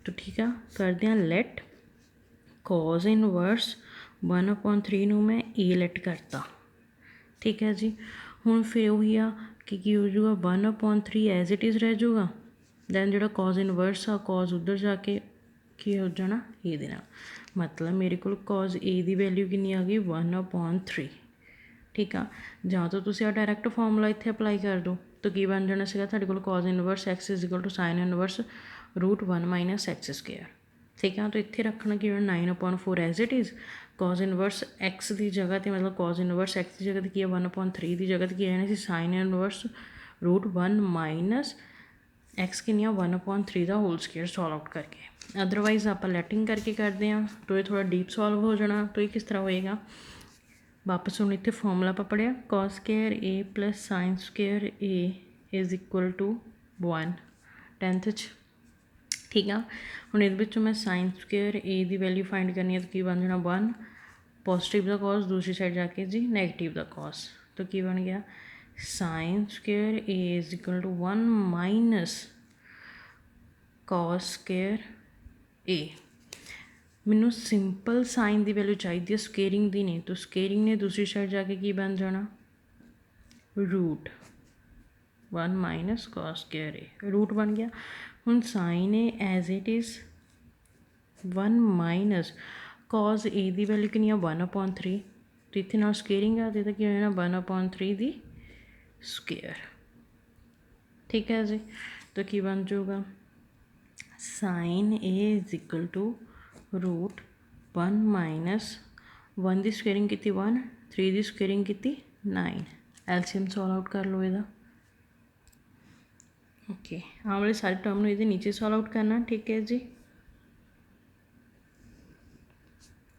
ਤਾਂ ਠੀਕ ਆ, ਕਰਦੇ ਹਾਂ ਲੈਟ cos ਇਨਵਰਸ 1/3 ਨੂੰ ਮੈਂ A ਲੈਟ ਕਰਤਾ, ਠੀਕ ਹੈ ਜੀ। ਹੁਣ ਫਿਰ ਉਹੀ ਆ ਕਿ ਕੀ ਹੋ ਜਾਊਗਾ 1/3 ਐਜ਼ ਇਟ ਇਜ਼ ਰਹਿ ਜਾਊਗਾ। ਦੈਨ ਜਿਹੜਾ cos ਇਨਵਰਸ ਆ cos ਉੱਧਰ ਜਾ ਕੇ ਕੀ ਹੋ ਜਾਣਾ A ਦੇ ਨਾਲ। ਮਤਲਬ ਮੇਰੇ ਕੋਲ cos A ਦੀ ਵੈਲਿਊ ਕਿੰਨੀ ਆ ਗਈ 1/3, ਠੀਕ ਆ। ਜਾਂ ਤਾਂ ਤੁਸੀਂ ਆ ਡਾਇਰੈਕਟ ਫਾਰਮੂਲਾ ਇੱਥੇ ਅਪਲਾਈ ਕਰ ਦਿਓ ਤਾਂ ਕੀ ਬਣ ਜਾਣਾ ਸੀਗਾ ਤੁਹਾਡੇ ਕੋਲ cos inverse x sin inverse √1 - x², ਠੀਕ ਆ। ਤਾਂ ਇੱਥੇ ਰੱਖਣਾ ਕੀ ਹੋਣਾ 9/4 as it is. cos inverse x ਦੀ ਜਗ੍ਹਾ 'ਤੇ ਮਤਲਬ cos ਇਨਵਰਸ x ਦੀ ਜਗ੍ਹਾ 'ਤੇ ਕੀ ਹੈ 1/3 ਦੀ ਜਗ੍ਹਾ 'ਤੇ ਕੀ ਆਣਾ ਸੀ sin ਇਨਵਰਸ √1 - x ਕਿੰਨੀ ਆ 1/3 ਦਾ ਹੋਲ ਸਕੁਏਅਰ ਸੋਲਵ ਆਊਟ ਕਰਕੇ। ਅਦਰਵਾਈਜ਼ ਆਪਾਂ ਲੈਟਿੰਗ ਕਰਕੇ ਕਰਦੇ ਹਾਂ ਤਾਂ ਇਹ ਥੋੜ੍ਹਾ ਡੀਪ ਸੋਲਵ ਹੋ ਜਾਣਾ। ਤਾਂ ਇਹ ਕਿਸ ਤਰ੍ਹਾਂ ਹੋਏਗਾ, ਵਾਪਸ ਹੁਣ ਇੱਥੇ ਫਾਰਮੂਲਾ ਆਪਾਂ ਪੜ੍ਹਿਆ cos square A + sin square A = 1 10th 'ਚ, ਠੀਕ ਆ। ਹੁਣ ਇਹਦੇ ਵਿੱਚੋਂ ਮੈਂ sin square A the value find ਕਰਨੀ ਹੈ ਤਾਂ ਕੀ ਬਣ ਜਾਣਾ 1, ਪੋਜ਼ੀਟਿਵ ਦਾ cos ਦੂਸਰੀ ਸਾਈਡ ਜਾ ਕੇ ਜੀ ਨੈਗੇਟਿਵ ਦਾ cos। ਤਾਂ ਕੀ ਬਣ ਗਿਆ sin square A = 1 - cos square A। ਮੈਨੂੰ ਸਿੰਪਲ ਸਾਈਨ ਦੀ ਵੈਲਿਊ ਚਾਹੀਦੀ ਹੈ, ਸਕੇਅਰਿੰਗ ਦੀ ਨਹੀਂ। ਤਾਂ ਸਕੇਅਰਿੰਗ ਨੇ ਦੂਸਰੀ ਸਾਈਡ ਜਾ ਕੇ ਕੀ ਬਣ ਜਾਣਾ √1 - cos ਸਕੁਏਅਰ A, ਰੂਟ ਬਣ ਗਿਆ। ਹੁਣ sign A as it is 1 - cos A the value ਕਿੰਨੀ ਆ 1/3, ਅਤੇ ਇੱਥੇ ਨਾਲ ਸਕੇਅਰਿੰਗ ਆ ਤੇ ਕੀ ਹੋ ਜਾਣਾ 1/3 ਦੀ ਸਕੁਏਅਰ, ਠੀਕ ਹੈ ਜੀ। ਤਾਂ ਕੀ ਬਣ ਜਾਊਗਾ sin A = √1 - 1 ਦੀ ਸਕੁਏਅਰਿੰਗ ਕੀਤੀ 1, 3 ਦੀ ਸਕੁਏਅਰਿੰਗ ਕੀਤੀ 9। ਐਲਸੀਐਮ ਸੋਲਵ ਆਊਟ ਕਰ ਲਓ ਇਹਦਾ। ਓਕੇ, ਆਹ ਵਾਲੇ ਸਾਰੇ ਟਰਮ ਨੂੰ ਇਹਦੇ ਨੀਚੇ ਸੋਲਵ ਆਊਟ ਕਰਨਾ, ਠੀਕ ਹੈ ਜੀ।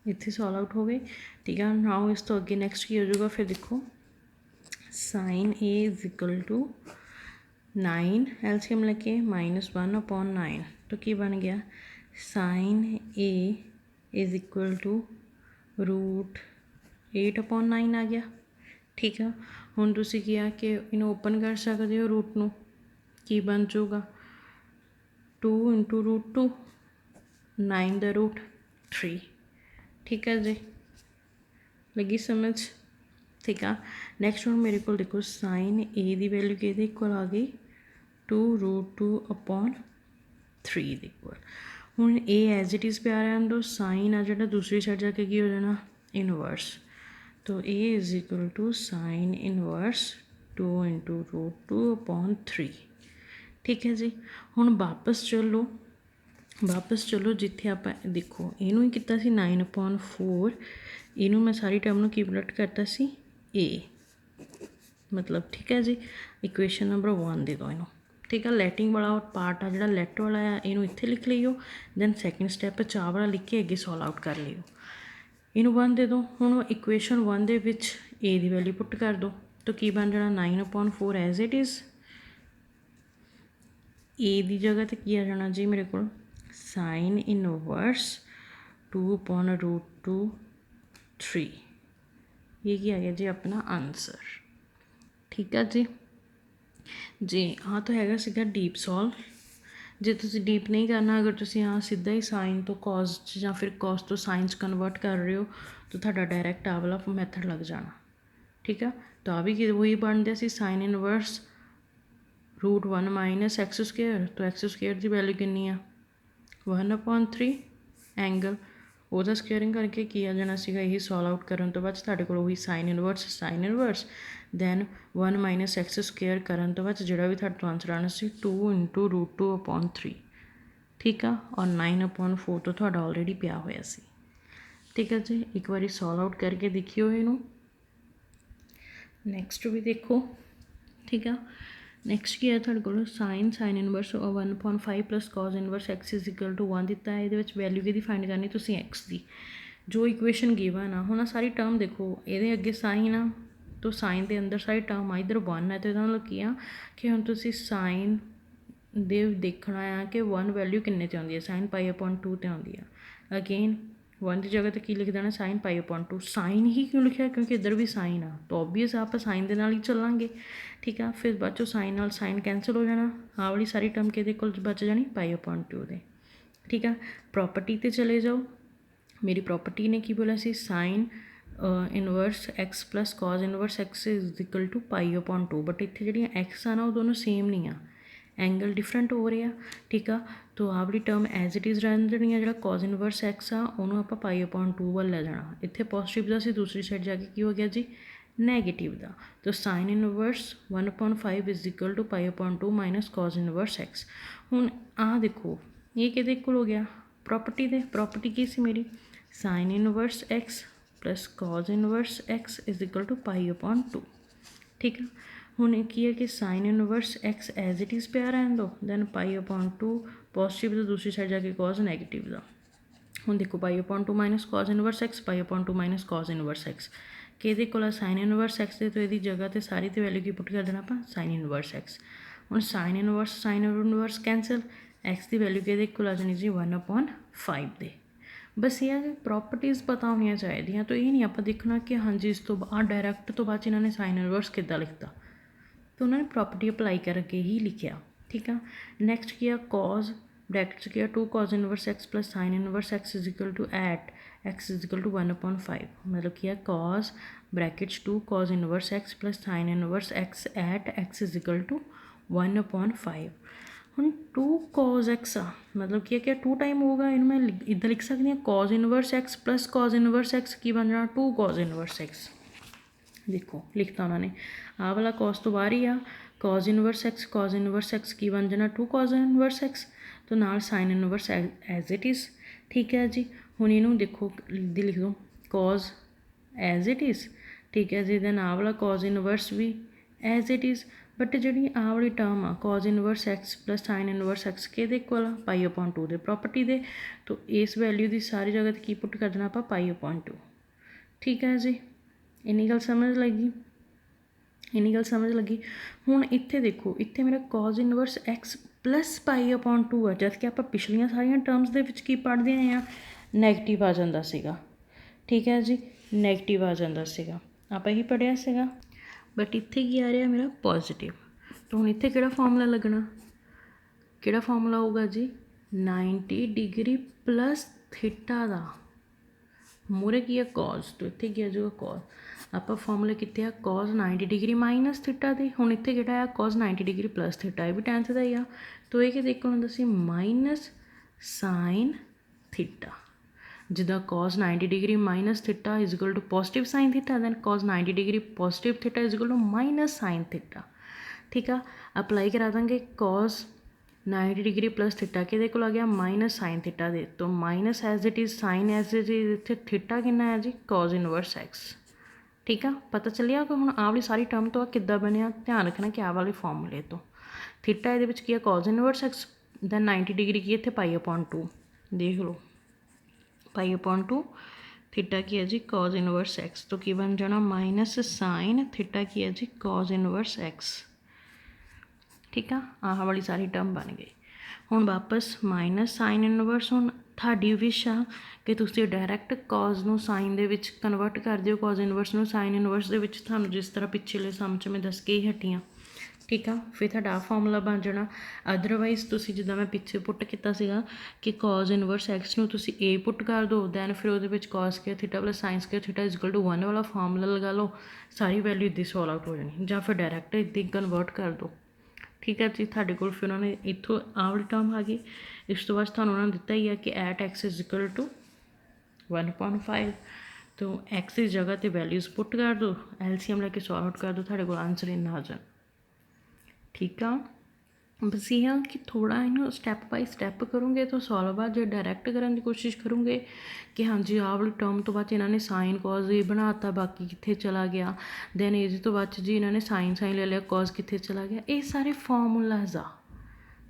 ਇੱਥੇ ਸੋਲਵ ਆਊਟ ਹੋ ਗਏ, ਠੀਕ ਆ। ਨਾਓ ਇਸ ਤੋਂ ਅੱਗੇ ਨੈਕਸਟ ਕੀ ਹੋ ਜਾਊਗਾ ਫਿਰ ਦੇਖੋ sin A = 9 ਐਲਸੀਐਮ ਲੈ ਕੇ -1/9। ਤਾਂ ਕੀ ਬਣ ਗਿਆ sin A = √8/9 ਆ ਗਿਆ, ਠੀਕ ਆ। ਹੁਣ ਤੁਸੀਂ ਕੀ ਆ ਕਿ ਇਹਨੂੰ ਓਪਨ ਕਰ ਸਕਦੇ ਹੋ ਰੂਟ ਨੂੰ, ਕੀ ਬਣ ਜਾਊਗਾ 2 × √2, 9 ਦਾ √3, ਠੀਕ ਹੈ ਜੀ। ਲੱਗੀ ਸਮਝ, ਠੀਕ ਆ। ਨੈਕਸਟ ਹੁਣ ਮੇਰੇ ਕੋਲ ਦੇਖੋ sin A ਦੀ ਵੈਲਿਊ ਕਿਹਦੇ ਇਕੁਅਲ ਆ ਗਈ 2√2/3 ਦੇ ਇਕੁਅਲ। ਹੁਣ A ਐਜ਼ ਇਟ ਇਜ਼ ਪਿਆ ਰਹਿਣ ਦਿਓ, ਸਾਈਨ ਆ ਜਿਹੜਾ ਦੂਸਰੀ ਸਾਈਡ ਜਾ ਕੇ ਕੀ ਹੋ ਜਾਣਾ ਇਨਵਰਸ। ਤਾਂ A = sin ਇਨਵਰਸ 2 × √2/3, ਠੀਕ ਹੈ ਜੀ। ਹੁਣ ਵਾਪਸ ਚਲੋ ਜਿੱਥੇ ਆਪਾਂ ਦੇਖੋ ਇਹਨੂੰ ਹੀ ਕੀਤਾ ਸੀ 9/4, ਇਹਨੂੰ ਮੈਂ ਸਾਰੀ ਟਰਮ ਨੂੰ ਕੀ ਪਲਟ ਕਰਤਾ ਸੀ A, ਮਤਲਬ ਠੀਕ ਹੈ ਜੀ। ਇਕੁਏਸ਼ਨ ਨੰਬਰ 1 ਦੇ ਦਿਓ ਇਹਨੂੰ, ਠੀਕ ਆ। ਲੈਟਿੰਗ ਵਾਲਾ ਪਾਰਟ ਆ ਜਿਹੜਾ ਲੈਟ ਵਾਲਾ ਆ ਇਹਨੂੰ ਇੱਥੇ ਲਿਖ ਲਈਓ, ਦੈਨ ਸੈਕਿੰਡ ਸਟੈਪ ਚਾਹ ਵਾਲਾ ਲਿਖ ਕੇ ਅੱਗੇ ਸੋਲਵ ਆਊਟ ਕਰ ਲਿਓ। ਇਹਨੂੰ 1 ਦੇ ਦਿਓ। ਹੁਣ ਇਕੁਏਸ਼ਨ 1 ਦੇ ਵਿੱਚ A ਦੀ ਵੈਲਿਊ ਪੁੱਟ ਕਰ ਦਿਓ ਤਾਂ ਕੀ ਬਣ ਜਾਣਾ 9/4 ਐਜ਼ ਇਟ ਇਜ਼। A ਦੀ ਜਗ੍ਹਾ 'ਤੇ ਕੀ ਆ ਜਾਣਾ ਜੀ ਮੇਰੇ ਕੋਲ sin ਇਨਵਰਸ 2/√2/3। ਇਹ ਕੀ ਆ ਗਿਆ ਜੀ ਆਪਣਾ ਆਨਸਰ, ਠੀਕ ਆ ਜੀ। ਆਹ ਤਾਂ ਹੈਗਾ ਸੀਗਾ ਡੀਪ ਸੋਲਵ। ਜੇ ਤੁਸੀਂ ਡੀਪ ਨਹੀਂ ਕਰਨਾ, ਅਗਰ ਤੁਸੀਂ ਸਿੱਧਾ ਹੀ ਸਾਈਨ ਤੋਂ cos 'ਚ ਜਾਂ ਫਿਰ cos ਤੋਂ ਸਾਈਨ 'ਚ ਕਨਵਰਟ ਕਰ ਰਹੇ ਹੋ ਤਾਂ ਤੁਹਾਡਾ ਡਾਇਰੈਕਟ ਆਹ ਵਾਲਾ ਮੈਥਡ ਲੱਗ ਜਾਣਾ, ਠੀਕ ਆ। ਤਾਂ ਆ ਵੀ ਉਹੀ ਬਣਦੇ ਸੀ sin ਇਨਵਰਸ √1 - x²। ਤਾਂ x² ਦੀ ਵੈਲਿਊ ਕਿੰਨੀ ਆ 1/3 ਐਂਗਲ, ਉਹਦਾ ਸਕੁਏਅਰਿੰਗ ਕਰਕੇ ਕੀ ਆ ਜਾਣਾ ਸੀਗਾ ਇਹੀ ਸੋਲਵ ਆਊਟ ਕਰਨ ਤੋਂ ਬਾਅਦ ਤੁਹਾਡੇ ਕੋਲ ਉਹੀ sin ਇਨਵਰਸ ਦੈਨ 1 - x² ਕਰਨ ਤੋਂ ਬਾਅਦ ਜਿਹੜਾ ਵੀ ਤੁਹਾਡੇ ਤੋਂ ਆਨਸਰ ਆਉਣਾ ਸੀ 2 × √2/3, ਠੀਕ ਆ। ਔਰ 9/4 ਤੋਂ ਤੁਹਾਡਾ ਆਲਰੇਡੀ ਪਿਆ ਹੋਇਆ ਸੀ, ਠੀਕ ਹੈ ਜੀ। ਇੱਕ ਵਾਰੀ ਸੋਲਵ ਆਊਟ ਕਰਕੇ ਦੇਖਿਓ ਇਹਨੂੰ। ਨੈਕਸਟ ਵੀ ਦੇਖੋ, ਠੀਕ ਆ। ਨੈਕਸਟ ਕੀ ਹੈ ਤੁਹਾਡੇ ਕੋਲ sin inverse 1/5 + cos inverse x = 1 ਦਿੱਤਾ ਹੈ। ਇਹਦੇ ਵਿੱਚ ਵੈਲਿਊ ਕਿਹਦੀ ਫਾਈਂਡ ਕਰਨੀ ਤੁਸੀਂ x ਦੀ, ਜੋ ਇਕੁਏਸ਼ਨ ਗਿਵਨ ਆ। ਹੁਣ ਸਾਰੀ ਟਰਮ ਦੇਖੋ, ਇਹਦੇ ਅੱਗੇ ਸਾਈਨ ਆ ਤਾਂ ਸਾਈਨ ਦੇ ਅੰਦਰ ਸਾਰੀ ਟਰਮ ਆ ਇੱਧਰ 1 ਹੈ, ਅਤੇ ਇਹਦਾ ਮਤਲਬ ਕੀ ਆ ਕਿ ਹੁਣ ਤੁਸੀਂ ਸਾਈਨ ਦੇ ਦੇਖਣਾ ਆ ਕਿ 1 ਵੈਲਿਊ ਕਿੰਨੇ 'ਤੇ ਆਉਂਦੀ ਹੈ, sin π/2 'ਤੇ ਆਉਂਦੀ ਆ। ਅਗੇਨ वन की जगह तो की लिख देना sine pi upon two. Sine ही क्यों लिखा क्योंकि इधर भी साइन आ, तो ओबीअस आप साइन के नाल ही चलांगे। ठीक है, फिर बाद चो साइन नाल साइन कैंसल हो जाना, आ वाली सारी टर्म किहदे कोल बच जानी पाई अपॉन टू दे। ठीक है, प्रॉपर्टी ते चले जाओ। मेरी प्रॉपर्टी ने की बोला सी sine inverse x plus cos inverse x is equal to pi upon two, but इत्थे जिहड़ियां एक्स आ ना वो दोनों सेम नहीं आ, एंगल डिफरेंट हो रहा। ठीक है, तो आ वाली टर्म एज इट इज़ रहन देनी है, जो कॉज इनवर्स एक्स आ उन्होंने आप पाई अपॉन टू वाल लै जाना। इत्थे पॉजिटिव का सी, दूसरी साइड जाके की हो गया जी नैगेटिव का। तो sine inverse 1/5 is equal to pi upon two minus cos inverse x. हुण आ देखो ये किहदे कोल हो गया प्रॉपर्टी दे, प्रॉपर्टी की सी मेरी sine inverse x plus cos inverse x is equal to pi upon two. ठीक है, हुण की है कि sine inverse x as it is पिया रहन दो, then pi upon two positive तो दूसरी साइड जाके कॉज नैगेटिव का। हुण देखो pi upon two minus cos inverse x, pi upon two minus cos inverse x, कि ये कोल साइन इनवर्स एक्स दे, तो यदी जगह तो सारी तो वैल्यू की पुट कर देना आप साइन इनवर्स एक्स। हुण साइन इनवर्स कैंसल, एक्स की वैल्यू कि कोल आ जानी जी 1/5 दे। बस ये है कि प्रॉपर्टीज़ पता होनी चाहिए, तो ये नहीं आप देखना कि हाँ जी इस तो डायरैक्ट तो बाद इन्होंने साइन इनवर्स किद्दां लिखता, तो उन्होंने प्रॉपर्टी अप्लाई करके ही लिखा। ठीक है, नैक्सट किया कॉज ब्रैकेट किया two cos inverse x plus sine inverse x is equal to at x is equal to 1/5, मतलब किया cos brackets two cos inverse x plus sine inverse x at x is equal to 1/5। हम to cos x आ मतलब कि क्या to time होगा, इन मैं इधर लिख सकती हूँ cause inverse x plus cos inverse x की बन जाना टू कॉज इनवर्स एक्स। देखो लिखता उन्होंने आ वाला कॉज तो बाहर ही आ, कॉज इनवर्स एक्स की बन जाना टू कॉज इनवर्स एक्स, तो नाल sine inverse as it is. ठीक है जी, हुण इनू देखो लिख दो कॉज एज इट इज़। ठीक है जी, दैन आ वाला कॉज इनवर्स भी एज इट इज़, बट जी आ वाली टर्म आ cos inverse x plus sine inverse x के इक्वल आ पाई अपॉन टू दे प्रॉपर्टी दे, तो इस वैल्यू की सारी जगह की पुट कर देना आप पाई अपॉन टू। ठीक है जी, इन्नी गल समझ लगी। हुण इत्थे देखो इत्थे मेरा cause inverse x plus pi upon to है, जबकि आप पिछलियां सारियां टर्म्स दे विच की पढ़दे आए हैं नैगेटिव आ जांदा सीगा। ठीक है जी, नैगेटिव आ जांदा सीगा, आपां ही पढ़िया सीगा, बट इत्थे की आ रहा मेरा पॉजिटिव। तो हुण इत्थे किहड़ा फॉर्मूला लगना, किहड़ा फॉर्मूला होगा जी 90 डिग्री प्लस थीटा का मूहरे की है कॉज, तो इत्थे की आ जाऊगा कॉज। आप फॉर्मूले कितने आ कॉज 90 डिग्री माइनस थीटा दे, हुण इत्थे किहड़ा आ कॉज 90 डिग्री प्लस थीटा, ये भी टेन थीटा ही आ, तो ये देखो हुंदा सी माइनस साइन थीटा। जिदा cos 90 degree minus theta is equal to positive sine theta, then cos 90 degree positive theta is equal to minus sine theta. ठीक है, अप्लाई करा देंगे कॉज 90 डिग्री प्लस थीटा कि को आ गया माइनस साइन थीटा दे, तो minus as it is sine as it is, इतने थीटा कितना है जी कॉज इनवर्स एक्स। ठीक है, पता चलिया कि हम आ वाली सारी टर्म तो किद्दां बनिया, ध्यान रखना कि आ वाले फॉर्मूले तो थीटा ये की है cos inverse x, then 90 degree की इतने पाई अपॉन टू, देख लो पाई अपॉन टू, थीटा की है जी कॉज इनवर्स एक्स, तो की बन जाना माइनस साइन थीटा की है जी कॉज इनवर्स एक्स। ठीक है, आह वाली सारी टर्म बन गई। हुण वापस माइनस साइन इनवर्स, हुण तुहाडी विश आ कि तुसीं डायरैक्ट कॉज नूं साइन दे विच कन्वर्ट कर दिओ, कॉज इनवर्स नूं साइन इनवर्स दे विच, तुहानूं जिस तरह पिछले सम च मैं दस के ही हटी हाँ। ठीक है, फिर तुहाडा आ फॉर्मूला बन जाना। अदरवाइज तुसीं जिद्दां मैं पिछे पुट कीता सीगा कि कॉज इनवर्स एक्स नूं तुसीं ए पुट कर दो, दैन फिर उहदे विच cos square theta plus sine square theta is equal to 1 वाला फॉर्मूला लगा लो, सारी वैल्यू इद्दां सॉल्व आउट हो जानी, जां फिर डायरैक्ट इद्दां कन्वर्ट कर दो। ठीक है जी, तुहाडे कोल फिर उन्होंने इत्थों आ वाली टर्म आ गई, इस तो बाद तुहानूं उन्होंने दिता ही है कि at x is equal to 1/5, तो एक्स की जगह तो वैल्यूज़ पुट कर दो, एलसीएम लैके सॉल्व आउट कर दो, तुहाडे कोल आंसर इन्ना आ जाए। ठीक है, बस ये है कि थोड़ा इन्हूं स्टैप बाय स्टैप करोगे तो सॉल्व आ, जो डायरैक्ट करने की कोशिश करोगे कि हाँ जी आ वाली टर्म तो बाद इन्होंने साइन कॉज ये बनाता, बाकी कितने चला गया, दैन ये तो बाद जी इन्होंने साइन ले लिया, कॉज कितने चला गया, ये सारे फॉर्मूलाज आ।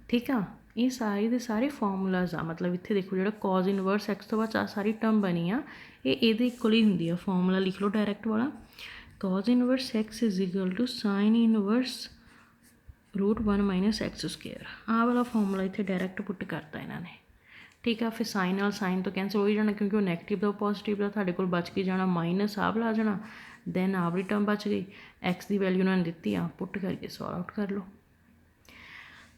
ठीक है, ये सारे के सारे फॉर्मूलाज आ, मतलब इतने देखो जो कॉज इनवर्स एक्स तो बाद आ सारी टर्म बनी आ, ये इक्वल ही होंगी, फॉर्मूला लिख लो डायरैक्ट वाला, cos inverse x is equal to sine inverse √1 - x² आ वाला फॉर्मूला इतने डायरैक्ट पुट करता इन्होंने। ठीक है। फिर साइन नाल साइन तो कैंसल हो ही जाना क्योंकि वो नैगेटिव दा पॉजिटिव दा तुहाडे कोल बच के जाना माइनस आ वाला आ जाना, दैन आ वाली टर्म बच गई। एक्स की वैल्यू उन्होंने दिती आ, पुट करके सॉल्व आउट कर लो।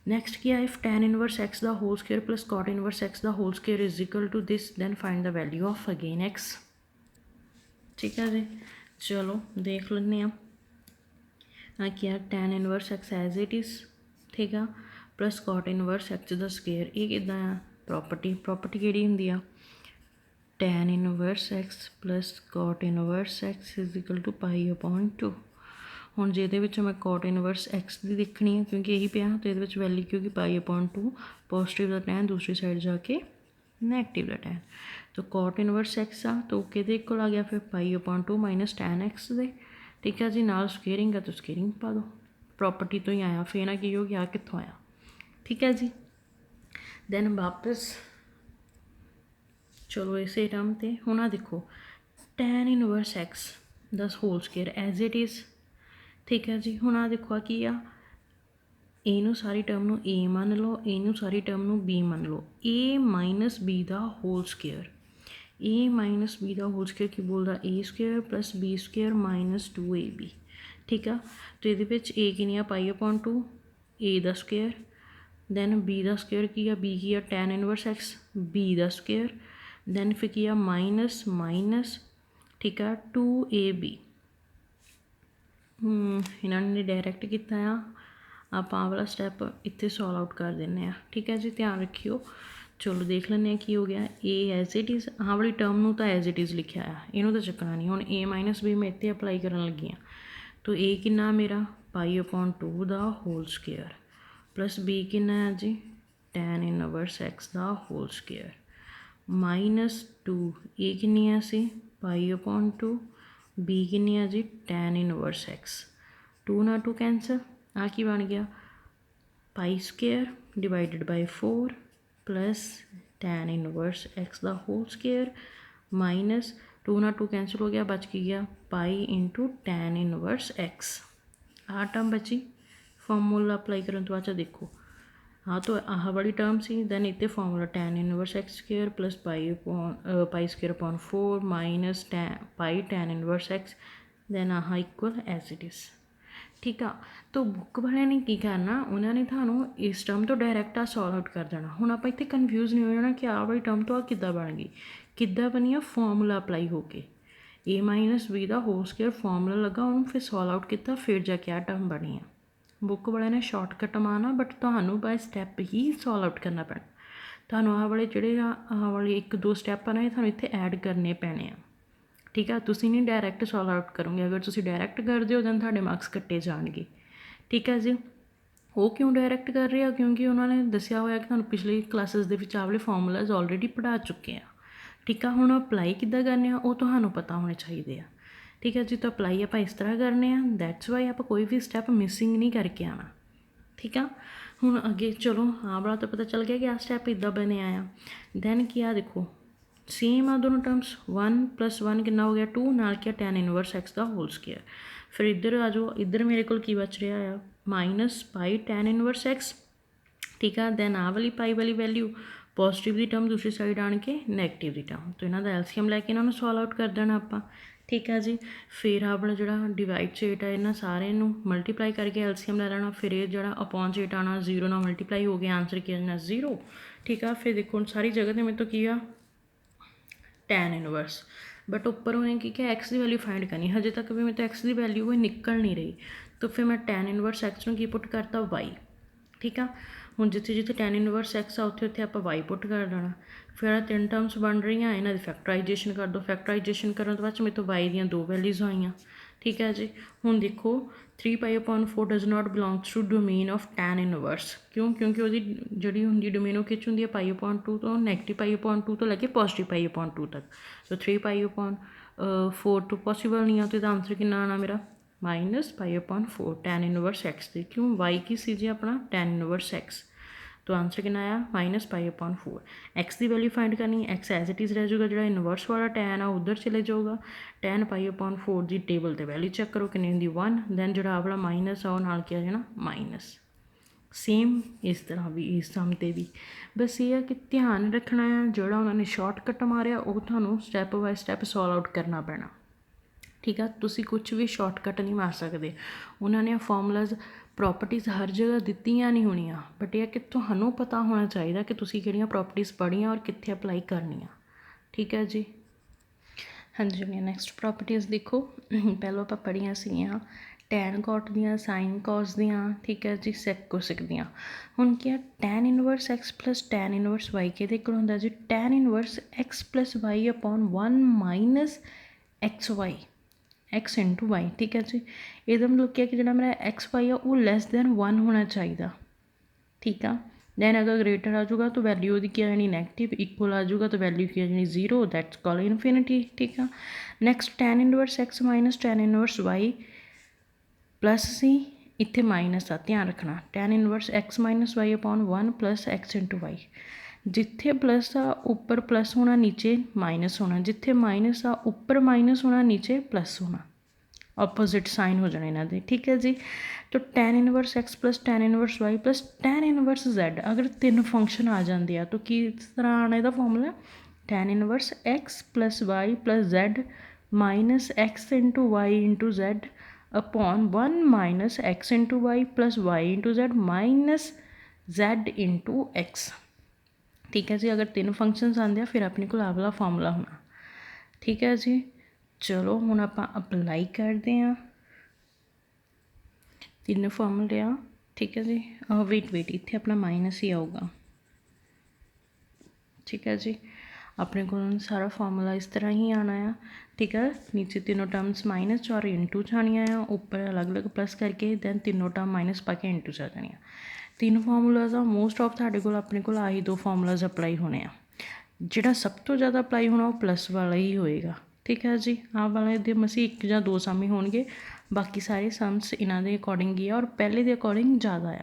नैक्सट क्या, if tan inverse x the whole square plus cot inverse x the whole square is equal to this then find the value of again x. ठीक है जी, चलो देख लें। क्या tan inverse x as it is, ठीक है, plus cot inverse x the square. ये किदा आ प्रॉपर्टी किहड़ी हुंदी आ, tan inverse x plus cot inverse x is equal to pi upon 2। हुण जे मैं कॉट इनवर्स एक्स की देखनी है क्योंकि यही पिया, तो ये वैल्यू क्योंकि पाई अपॉन 2 पॉजिटिव का टैन, दूसरी साइड जाके नैगेटिव का टैन। तो कॉट इनवर्स एक्स आ तो कि इक्वल आ गया फिर pi upon 2 minus tan x दे। ठीक है जी, नाल स्केयरिंग है तो स्केयरिंग पा दो, प्रॉपर्टी तो ही आया, फिर ना की हो गया कितों आया। ठीक है जी, दैन वापस चलो इसे टर्म ते हुण आ देखो tan inverse x the whole square as it is. ठीक है जी, हुण आ देखो की आ, ए सारी टर्म नूं ए मान लो, ए सारी टर्म नूं बी मान लो, ए माइनस बी दा whole square. A minus b दा होल स्केयर की बोलदा a square plus b square minus 2ab। ठीक है, तो ये ए किनी आ पाई अपॉन 2 ए दा स्केयर, दैन बी दा स्केयर की आ, बी की आ टैन इनवर्स एक्स बी दा स्केयर, दैन फिर की आ माइनस माइनस, ठीक है 2ab। इन्होंने डायरैक्ट किया आ, आप वाला स्टैप इतने सॉल्व आउट कर दें। ठीक है जी, ध्यान रखियो। चलो देख लें की हो गया, ए एज इट इज़ हाँ वाली टर्म नूं तो एज इट इज़ लिखा आ, इनू तो चकना नहीं। हुण ए माइनस बी मैं इतने अप्लाई करन लगी हाँ, तो ए कितना मेरा पाई अपॉन 2 दा होल स्केयर प्लस बी कितना है जी टैन इनवर्स एक्स दा होल स्केयर माइनस 2 ए कितनी है सी पाई अपॉन 2 बी कितनी है जी टैन इनवर्स एक्स 2 ना 2 कैंसल, आ की बन गया pi square divided by 4 plus tan inverse x दा होल स्केयर माइनस 2 ना 2 कैंसल हो गया, बच के गया pi into tan inverse x. आ टर्म बची, फॉर्मूला अप्लाई करने तो बाद देखो हाँ, तो आह वाली टर्म सी, दैन इतने formula tan inverse x square plus pi square upon 4 minus pi tan inverse x, then आह इक्वल एज इट इज़। ठीक आ, तो बुक वाले ने की करना, उन्होंने थानू इस टर्म तो डायरैक्ट आ सॉल्व आउट कर देना। हुण आप इत्थे कन्फ्यूज़ नहीं हो जाना कि आ वाली टर्म तो आ किद्दां बन गई, किद्दां बनी आ फॉर्मूला अप्लाई हो के ए माइनस बी दा होल स्केयर फॉर्मूला लगा, उन्होंने फिर सॉल्व आउट किया, फिर जाके आ टर्म बनी आ। बुक वाले ने शॉर्टकट मारना, बट तुहानू बाय स्टैप ही सॉल्व आउट करना पैना। तुहानू आ वाले जिहड़े आ वाले 1-2 स्टैप आ ना, तुहानू इत्थे ऐड करने पैने आ। ठीक है, तुसी नहीं डायरैक्ट सॉल्व आउट करोगे, अगर तुसी डायरैक्ट करदे हो दैन तुहाडे मार्क्स कट्टे जाणगे। ठीक है जी, वो क्यों डायरैक्ट कर रहे हैं, क्योंकि उन्होंने दसिया होया कि तुहानू पिछली क्लासेस दे विच आ वाले फॉर्मूलाज ऑलरेडी पढ़ा चुके हैं। ठीक है, हुण अप्लाई किद्दां करने आ वो तुहानू पता होने चाहिए आ। ठीक है जी, तो अप्लाई आप इस तरह करने आ, दैट्स वाई आप कोई भी स्टैप मिसिंग नहीं करके आना। ठीक है, हुण अगे चलो हाँ वाला तो पता चल गया कि आ स्टैप इद्दां बने आया। दैन की आ देखो सेम आ दोनों टर्म्स, 1 + 1 कितना हो गया 2, नाल क्या टैन इनवर्स एक्स दा होल स्केयर। फिर इधर आ जाओ, इधर मेरे को की बच रहा है minus pi tan inverse x. ठीक है, दैन आ वाली पाई वाली वैल्यू पॉजिटिव की टर्म दूसरी साइड आन के नैगेटिव की टर्म, तो इन्हों का एलसीएम लैके इन्होंने सॉल्व आउट कर देना आप। ठीक है जी, फिर अपना जो डिवाइड सेट है इन्होंने सारे मल्टीप्लाई करके एलसीएम ले लेना, फिर ये जो अपॉन सेट आना 0 ना मल्टीप्लाई हो गया, आंसर किया जाना 0। ठीक है, फिर देखो सारी जगह तो मेरे तो किया टैन इनवर्स, बट ऊपर उन्हें की क्या एक्स की वैल्यू फाइंड करनी, हजे तक भी मैं तो एक्स की वैल्यू कोई निकल नहीं रही, तो फिर मैं टैन इनवर्स एक्स में की पुट करता वाई। ठीक है, हुण जिथे जिथे टैन इनवर्स एक्स आ उत्थे उत्थे आपां वाई पुट कर देना। फिर 3 टर्म्स बन रही हैं, इन्हां दी फैक्टराइजेशन कर दो, फैक्टराइजेशन करने तो बाद मेरे तो वाई दियाँ 2 वैल्यूज़ आईयां। ठीक है जी, हुण देखो 3π/4 does not belongs to domain of tan inverse, क्यों, क्योंकि वो जी होंगी डोमेन वो किच होंगी π/2 तो नैगेटिव π/2 तो लैके पॉजिटिव π/2 तक, तो 3π/4 तो पॉसीबल नहीं है, तो इसका आंसर कितना आना मेरा -π/4 टैन इनवर्स एक्स दे, क्यों वाई की सी जी अपना टैन इनवर्स एक्स, तो आंसर कितना आया -π/4। एक्स की वैल्यू फाइंड करनी, एक्स एज इट इज़ रह जाएगा, जो इनवर्स वाला टैन आ उधर चले जाऊगा, टैन π/4 की टेबल पर वैल्यू चैक करो कितनी होंगी 1, दैन जो वाला माइनस आ नाल क्या जाना माइनस। सेम इस तरह भी इस सम ते भी। बस ये है कि ध्यान रखना है जोड़ा उन्होंने शॉर्टकट मारिया वो थानू step by step solve out करना पैना। ठीक है, तुसी कुछ भी शॉर्टकट नहीं मार सकते। उन्होंने फॉर्मूलाज प्रॉपर्टीज़ हर जगह दित्तियां नहीं होनियां, बट यह कि तुहानू पता होना चाहिए कि तुसी किहड़ियां प्रॉपर्टीज़ पढ़ियां और कित्थे अप्लाई करनियां। ठीक है जी। हाँ जी, नैक्सट प्रॉपर्टीज़ देखो। पहलों आप पढ़िया सीगियां टैन कॉट दियाँ, साइन कॉस दियाँ, ठीक है जी, सैक कोसिक दियाँ। हुण क्या tan inverse x plus tan inverse y किहदे कोल हुंदा जी? Tan inverse x plus y upon 1 minus x y, x into y. ठीक है जी। ਇਹਦਾ मतलब क्या कि जो मेरा एक्स वाई है वो लैस दैन 1 होना चाहिए। ठीक है, दैन अगर ग्रेटर आ जाऊगा तो वैल्यू की क्या जानी नैगेटिव, इक्वल आ जाऊगा तो वैल्यू क्या जानी जीरो, दैट्स कॉल इनफिनिटी। ठीक है, next tan inverse x minus tan inverse y plus c, इत्थे माइनस आ, ध्यान रखना। Tan inverse x minus y upon 1 plus x into y. जिथे प्लस आ उपर प्लस होना, नीचे माइनस होना, जिथे माइनस आ उपर माइनस होना, नीचे प्लस होना, ऑपोजिट साइन हो जाने इन्हों के। ठीक है जी। तो tan inverse x plus tan inverse y plus tan inverse z, अगर तीन फंक्शन आ जाते हैं तो किस तरह आना इसका formula? Tan inverse x plus y plus z minus x into y into z upon 1 minus x into y plus y into z minus z into x. ठीक है जी, अगर तीन फंक्शनस आते हैं फिर अपने को आ वाला फॉर्मूला होना। ठीक है जी। चलो हुण आपां अपलाई करते हैं तीनों फॉर्मूले आ। ठीक है जी। वेट इत्थे अपना माइनस ही आऊगा। ठीक है जी, अपने को सारा फॉर्मूला इस तरह ही आना है। ठीक है, नीचे तीनों टर्म्स माइनस और इंटू च आनियाँ आ, ऊपर अलग अलग प्लस करके दैन तीनों टर्म माइनस पा के इंटू च आ जानियाँ। तीन फॉर्मूलाज आ, मोस्ट ऑफ तुहाडे कोल अपने कोल आही दो फॉर्मूलाज अप्लाई होने आ। जिहड़ा सब तो ज़्यादा अप्लाई होना वो प्लस वाला ही होएगा। ठीक है जी, आ वाले दे मसी एक या दो सम ही होणगे, बाकी सारे सम्स इन्हां दे अकॉर्डिंग ही आ और पहले दे अकॉर्डिंग ज़्यादा आ।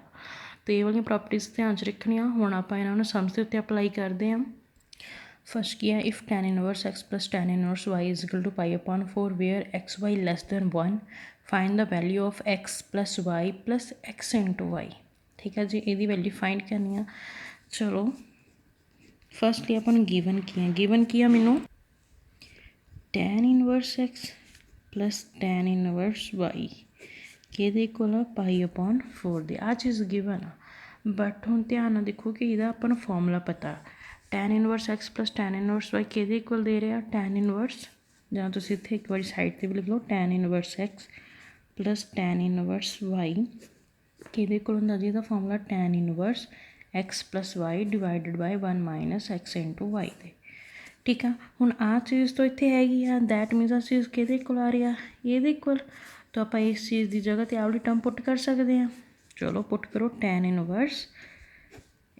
तो ये वाली प्रॉपर्टीज़ ध्यान च रखनियां। हुण आपां इन्हां नूं सम्स दे उत्ते अप्लाई करते हैं। फर्स्ट की है if tan inverse x plus tan inverse y is equal to pi upon 4 where x y less than 1 find the value of x plus y plus x into y. ठीक है जी, ये value find करनी है। चलो firstly अपन given किया मैनू tan inverse x plus tan inverse y कि कोल पाई अपॉन 4 दे आ चीज़ गिवन आ। बट हुण ध्यान नाल देखो कि इहदा अपन फॉर्मूला पता tan inverse x plus tan inverse y कि इक्वल दे रहा टैन इनवर्स, जां तुसीं इत्थे एक बार साइड पर भी लिख लो tan inverse x plus tan inverse y कि इक्वल हुंदा जी इहदा formula tan inverse x plus y divided by 1 minus x into y दे। ठीक है, हुण आ चीज़ तो इत्थे हैगी आ, दैट मीनस आ चीज़ किहदे इक्वल आ रही है? ये इक्वल। तो आप इस चीज़ की जगह तो वाली टर्म पुट कर सकते हैं। चलो पुट करो tan inverse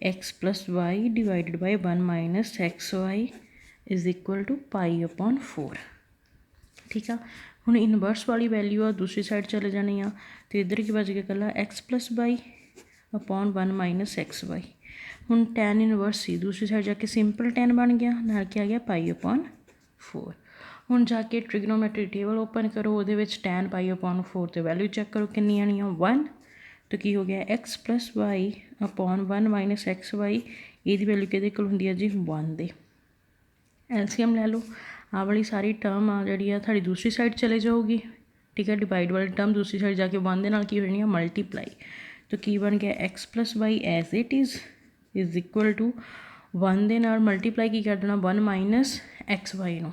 x plus y divided by 1 minus x y is equal to pi upon 4। ठीक है, हुण इनवर्स वाली वैल्यू आ दूसरी साइड चले जानी आ, तो इधर की बच गया कला x plus y upon 1 minus x y. हुण टैन इनवर्स सी दूसरी साइड जाके सिंपल टैन बन गया, नाल क्या आ गया पाई अपॉन 4। हुण जाके ट्रिग्नोमैट्रिक टेबल ओपन करो, वो टैन पाई अपॉन 4 तो वैल्यू चैक करो कितनी आनी आ 1। तो की हो गया x plus y upon 1 minus x y, ये वैल्यू किहदे कोल हुंदी है जी 1 दे। एलसीएम लै लो, आ वाली सारी टर्म आ जी थोड़ी दूसरी साइड चले जाऊगी। ठीक है, डिवाइड वाली टर्म दूसरी साइड जाके 1 दे नाल की होनी है मल्टीप्लाई। तो की बन गया x plus y as it is equal to 1 दे नाल मल्टीप्लाई की कर देना 1 माइनस एक्स वाई नूं,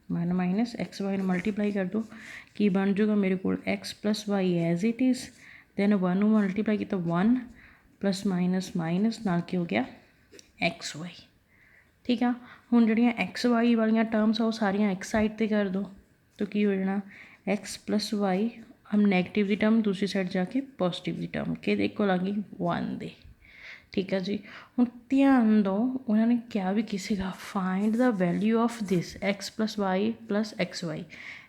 1 माइनस एक्स वाई नूं मल्टीप्लाई कर दो की बन जाऊगा मेरे को x plus y as it is than 1 नूं मल्टीप्लाई किया 1 प्लस माइनस माइनस नाल की हो गया एक्स वाई। ठीक है, हुण जिहड़ियां एक्स वाई वाली टर्म्स आ वो सारियां एक साइड पर कर दो, तो की हो जाना एक्स प्लस वाई हम नैगेटिव की टर्म दूसरी साइड जाके पॉजिटिव की टर्म कि इक्वल आ गई 1 दे। ठीक है जी, हुण ध्यान दो उन्होंने क्या भी किसी का find the value of this x plus y plus x y,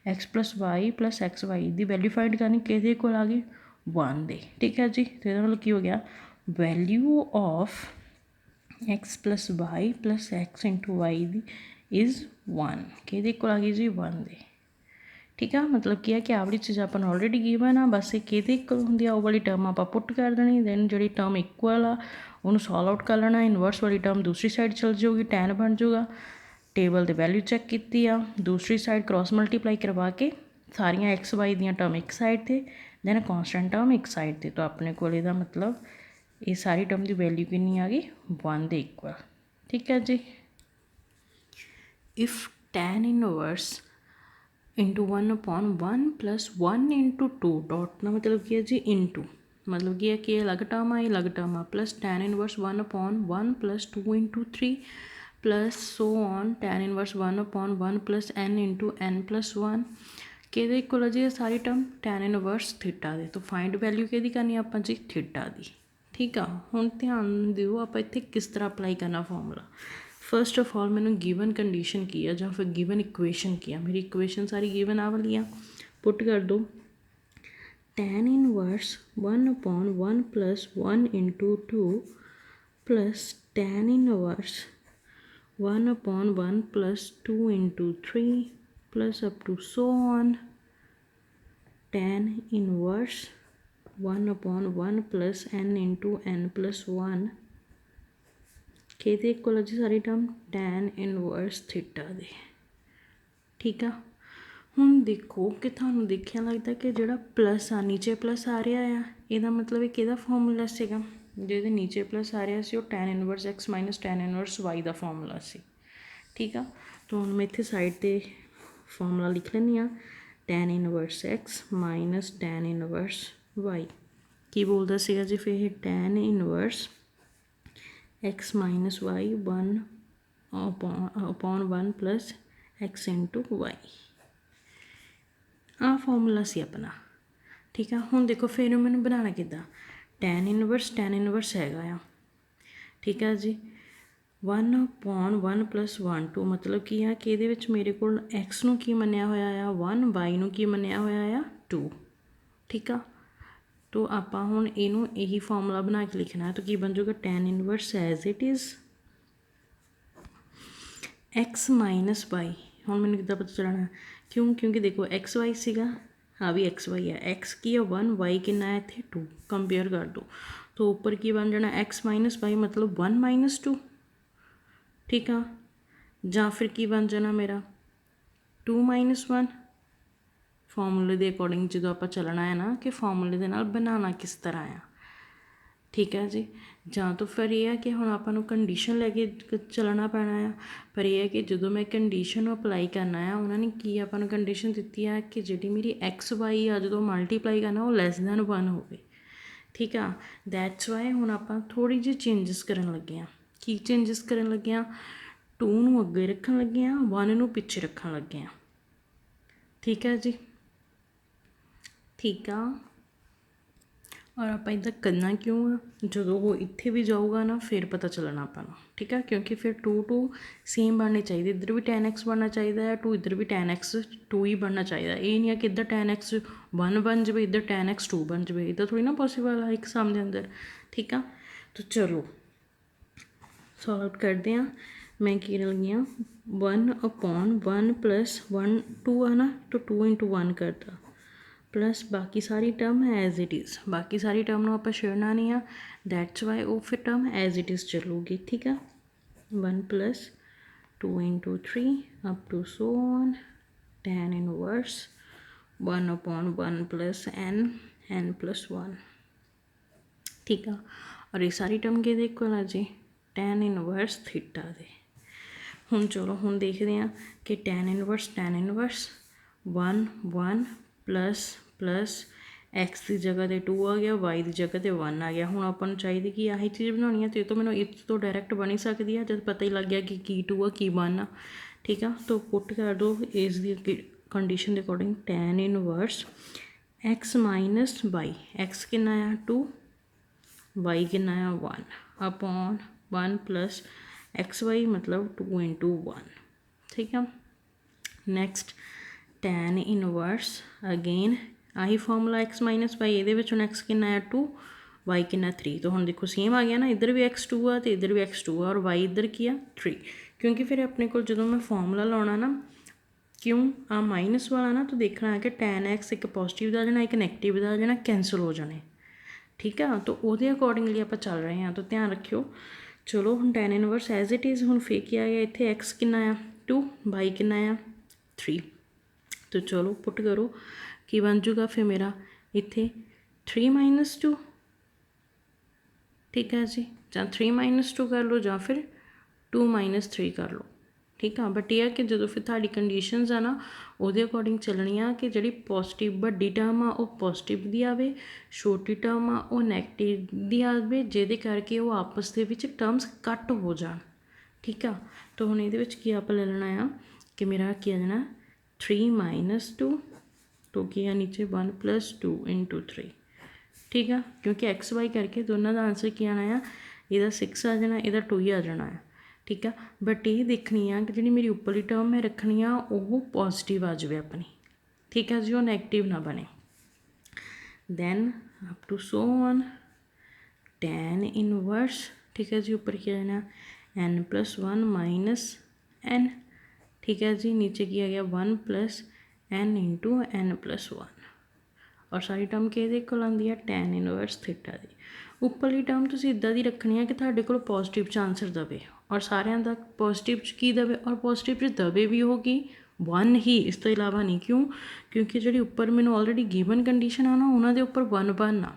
x plus y plus x y की वैल्यू फाइंड करनी कि इक्वल आ गई 1 दे। ठीक है जी, तो मतलब की हो गया value of x plus y plus x into y दी इज़ 1 कि इक्वल आ गई जी 1 दे। ठीक है, मतलब की है कि आ वाली चीज़ अपन ऑलरेडी गिवन आ, बस एक ਇਹਦੇ इक्वल ਹੁੰਦੀ ਆ, ਉਹ वाली टर्म आप पुट कर देनी, दैन जी टर्म इक्वल आ ਉਹਨੂੰ सॉल्व आउट कर लेना, इनवर्स वाली टर्म दूसरी साइड चल जाऊगी, टैन बन जाऊगा, टेबल की वैल्यू चैक की आ, दूसरी साइड क्रॉस मल्टीप्लाई करवा के सारिया एक्स वाई दियाँ टर्म एक साइड पर, दैन कॉन्सटेंट टर्म एक साइड पर, तो अपने को मतलब ये सारी टर्म की वैल्यू कितनी आ गई 1 के इक्वल। ठीक है जी, if tan inverse into 1/1 plus 1 into 2 dot का मतलब की है जी इंटू, मतलब की है कि अलग टर्म आ, अलग टर्म आ, plus tan inverse 1/1 plus 2 into 3 plus so on tan inverse 1/1 plus n into n plus 1 कि इक्वल जी सारी टर्म टैन इनवर्स थीटा दे। तो फाइंड वैल्यू कि करनी आप जी थीटा की। ठीक है, हुण ध्यान दिओ आप इत्थे किस तरह अप्लाई करना फॉर्मूला। फर्स्ट ऑफ ऑल मैंने गिवन कंडीशन की है, फिर गिवन इक्वेशन की है, मेरी इक्वेशन सारी गिवन आ वाली आ, पुट कर दो tan inverse 1/1 plus 1 into 2 plus tan inverse 1/1 plus 2 into 3 plus up to so on tan inverse 1/1 plus n into n plus 1 कि इक्वल जी सारी टर्म टैन इनवर्स थीटा दे। ठीक है, हुण देखो कि थानू देखिया लगता कि जोड़ा प्लस आ नीचे प्लस आ रहा है, यदा मतलब एक किहदा फॉर्मूला सीगा, जिहदे नीचे प्लस आ रहा सी वो tan inverse x minus tan inverse y का फॉर्मूला सी। ठीक है, तो हुण मैं इत्थे साइड ते फॉर्मूला लिख लैनी आ, tan inverse x minus tan inverse y की बोलदा सीगा जी फिर tan inverse x minus y 1/1 plus x into y, आ फॉर्मूला सी अपना। ठीक है, हुण देखो फिर मैंने बनाना किद्दां, टैन इनवर्स हैगा आ। ठीक है जी, 1/1 प्लस 1 2 मतलब की है कि इहदे विच मेरे को x नूं की मन्निया होया आ 1, y नूं की मन्निया होया आ 2। ठीक है, तो आप हुण इहनूं यही फॉर्मूला बना के लिखना है, तो की बन जाऊगा tan inverse as it is x minus y. हुण मैनूं किद्दां पता चलना, क्यों, क्योंकि देखो एक्स वाई सीगा, हाँ भी एक्स वाई है, एक्स की है 1, वाई कितना है इत्थे 2, कंपेयर कर दो, तो ऊपर की बन जाना एक्स माइनस वाई मतलब 1 माइनस 2। ठीक है, जां फिर की बन जाना मेरा 2 माइनस 1, फॉर्मूले के अकॉर्डिंग जो आप चलना है ना कि फॉर्मूले के नाल बनाना किस तरह आ। ठीक है जी, जां तो फिर यह है कि हुण आपां नूं कंडीशन लैके चलना पैना आ, पर यह है कि जो मैं कंडीशन अप्लाई करना है उन्होंने की आपां नूं कंडीशन दी है कि जी मेरी एक्स वाई आ जो मल्टीप्लाई करना वो लैस दैन 1 हो। ठीक है, दैट्स वाई हुण आपां थोड़ी जी चेंजिस करन लगे आ। की चेंजिस करन लगे आ, 2 नूं अगे रखन लगे आ, 1 नूं पिछे रखन लगे आ। ठीक है जी, ठीक है, और आप इधर करना क्यों है, जो वो इत्थे भी जाऊगा ना फिर पता चलना अपन। ठीक है, क्योंकि फिर 2 सेम बनने चाहिए, इधर भी tan x बनना चाहिए है 2, इधर भी tan x 2 ही बनना चाहिए। ये नहीं है कि इधर tan x 1 बन जाए, इधर tan x 2 बन जाए, इधर थोड़ी ना पॉसिबल है एक सामने अंदर। ठीक है, तो चलो सॉल्व आउट करते हैं। मैं की लगी हाँ 1/1 प्लस 1 2 है ना, तो 2 इंटू 1 करता प्लस बाकी सारी टर्म एज इट इज़, बाकी सारी टर्म आप छेड़ना नहीं है, दैट्स वाई वो फिर टर्म एज इट इज़ चलूगी। ठीक है, 1 plus 2 into 3 up to so on tan inverse 1/1 plus n plus 1। ठीक है, और ये सारी टर्म के इक्वल है जी टैन इनवर्स थीटा दे। हुण चलो हुण देखते हैं कि टैन इनवर्स 1/1 प्लस एक्स की जगह पर 2 आ गया, वाई की जगह पर 1 आ गया। हुण आपां नूं चाहिए कि आही चीज़ बनानी है, तो ये तो मैंने इस तो डायरैक्ट बन ही सकती है जब पता ही लग गया कि 2 आ की 1 आ। ठीक है, तो पुट कर दो इस दी कंडीशन के according tan inverse x minus y, x कितना आ 2, वाई कितना आ 1 अपॉन 1 प्लस एक्स वाई मतलब 2 इंटू 1। ठीक है, नैक्सट टैन इनवर्स अगेन आही फॉर्मूला एक्स माइनस वाई, ये एक्स कितना है 2, वाई कितना 3, तो हम देखो सेम आ गया ना, इधर भी एक्स 2 आ तो इधर भी एक्स 2 आ और वाई इधर की आ 3, क्योंकि फिर अपने को जो मैं फॉर्मूला लाना ना क्यों आ माइनस वाला ना तो देखना है कि tan x एक पॉजिटिव का आ जाना, एक नैगेटिव का आ जाना, कैंसल हो जाने। ठीक है, तो वो अकॉर्डिंगली आप चल रहे हैं, तो ध्यान रखियो। चलो हम tan inverse as it is हम फिर क्या है इतने x कितना आ 2, y कितना आ 3। तो चलो पुट करो कि बन जूगा फिर मेरा इत्थे 3 - 2। ठीक है जी, ਜਾਂ 3 - 2 कर लो ਜਾਂ फिर 2 - 3 कर लो। ठीक है, बट यह है कि जो फिर ਤੁਹਾਡੀ ਕੰਡੀਸ਼ਨਸ ਆ ਨਾ ਉਹਦੇ ਅਕੋਰਡਿੰਗ ਚੱਲਣੀ ਆ ਕਿ ਜਿਹੜੀ ਪੋਜ਼ਿਟਿਵ ਵੱਡੀ ਟਰਮ ਆ ਉਹ ਪੋਜ਼ਿਟਿਵ ਦੀ ਆਵੇ, ਛੋਟੀ ਟਰਮ ਆ ਉਹ ਨੈਗੇਟਿਵ ਦੀ ਆਵੇ, ਜਿਹਦੇ ਕਰਕੇ ਉਹ ਆਪਸ ਦੇ ਵਿੱਚ ਟਰਮਸ ਕੱਟ ਹੋ ਜਾਣ। ਠੀਕ ਆ, ਤਾਂ ਹੁਣ ਇਹਦੇ ਵਿੱਚ ਕੀ ਆਪਾਂ ਲੈ ਲੈਣਾ ਆ ਕਿ ਮੇਰਾ ਕੀ ਆ ਜਾਣਾ 3 - 2 तो ਕੀ ਆ ਨੀਚੇ 1 + 2 × 3। ठीक है, क्योंकि एक्स वाई करके दोनों का आंसर की आना आ, यदा 6 आ जाना, यदा 2 ही आ जाना है। ठीक है, बट ये देखनी आ कि जी मेरी उपरली टर्म मैं रखनी आ वो पॉजिटिव आ जाए अपनी। ठीक है जी, वो नैगेटिव ना बने। Than up to so on tan inverse. ठीक है जी, ऊपर क्या जाना n + 1 - n। ठीक है जी, नीचे किया गया 1 + n × n + 1 और सारी टर्म कि कोल आती है tan इनवर्स थीटा की। उपरली टर्म तुसीं इदां दी रखनी है कि तुहाडे कोल पॉजिटिव च आंसर दवे और सारिਆਂ ਦਾ पॉजिटिव च की दवे और पॉजिटिव च दवे भी होगी 1 ही, इस तो इलावा नहीं। क्यों? क्योंकि जिहड़ी उपर मैनूं ऑलरेडी गिवन कंडीशन आ ना उन्हां दे उपर 1 बनना।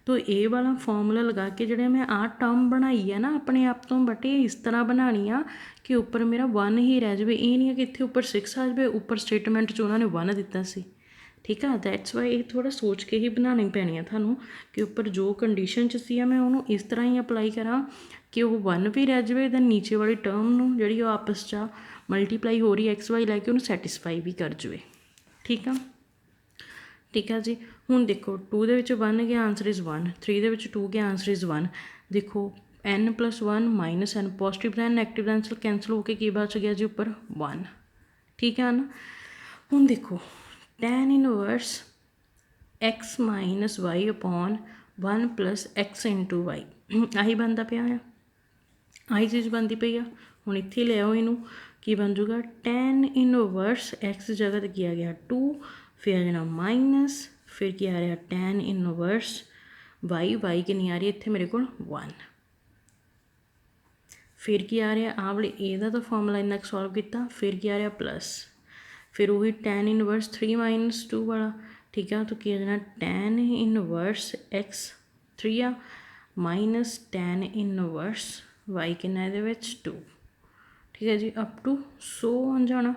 तो ये वाला फॉर्मूला लगा के जिहड़े मैं आ टर्म बनाई है ना अपने आप तो, बट ये इस तरह बनानी आ कि उपर मेरा 1 ही रह जाए। ये नहीं है कि इत्थे उपर 6 आ जाए, उपर स्टेटमेंट च उन्होंने 1 दिता सी। ठीक है, दैट्स वाई ये थोड़ा सोच के ही बनानी पैनी है थानू कि उपर जो कंडीशन च सी मैं उन्होंने इस तरह ही अपलाई करा कि वो 1 भी रह जाए, दैन नीचे वाली टर्म नूं जिहड़ी आपस च मल्टीप्लाई हो रही एक्स वाई लैके उन्होंने सैटिस्फाई भी कर जाए। ठीक है, ठीक है जी। हुण देखो 2 दे विच 1 गया आंसर इज़ 1, 3 दे विच 2 गया आंसर इज़ 1। देखो n + 1 - n पॉजिटिव का नैगेटिव का आंसर कैंसल होकर की बच गया जी उपर 1। ठीक है ना, हुण देखो tan inverse x - y upon 1 + x × y आही बनता पिया है, आही चीज़ बनती पई आ। हुण इत्थे ले आओ इनू की बन जूगा tan इनवर्स x जगह ते किया गया 2, फिर आ जाना माइनस, फिर क्या आ रहा tan इनवर्स y कितनी आ रही है इत्थे मेरे को 1, फिर की आ रहा आ वाले ए दा फॉर्मूला इन्ना सॉल्व किया, फिर क्या आ रहा प्लस, फिर वही tan इनवर्स 3 - 2 वाला। ठीक है, तो क्या जाना tan इनवर्स x 3 आ माइनस tan इनवर्स y कितना ये 2। ठीक है जी, अप टू सो ऑन जाना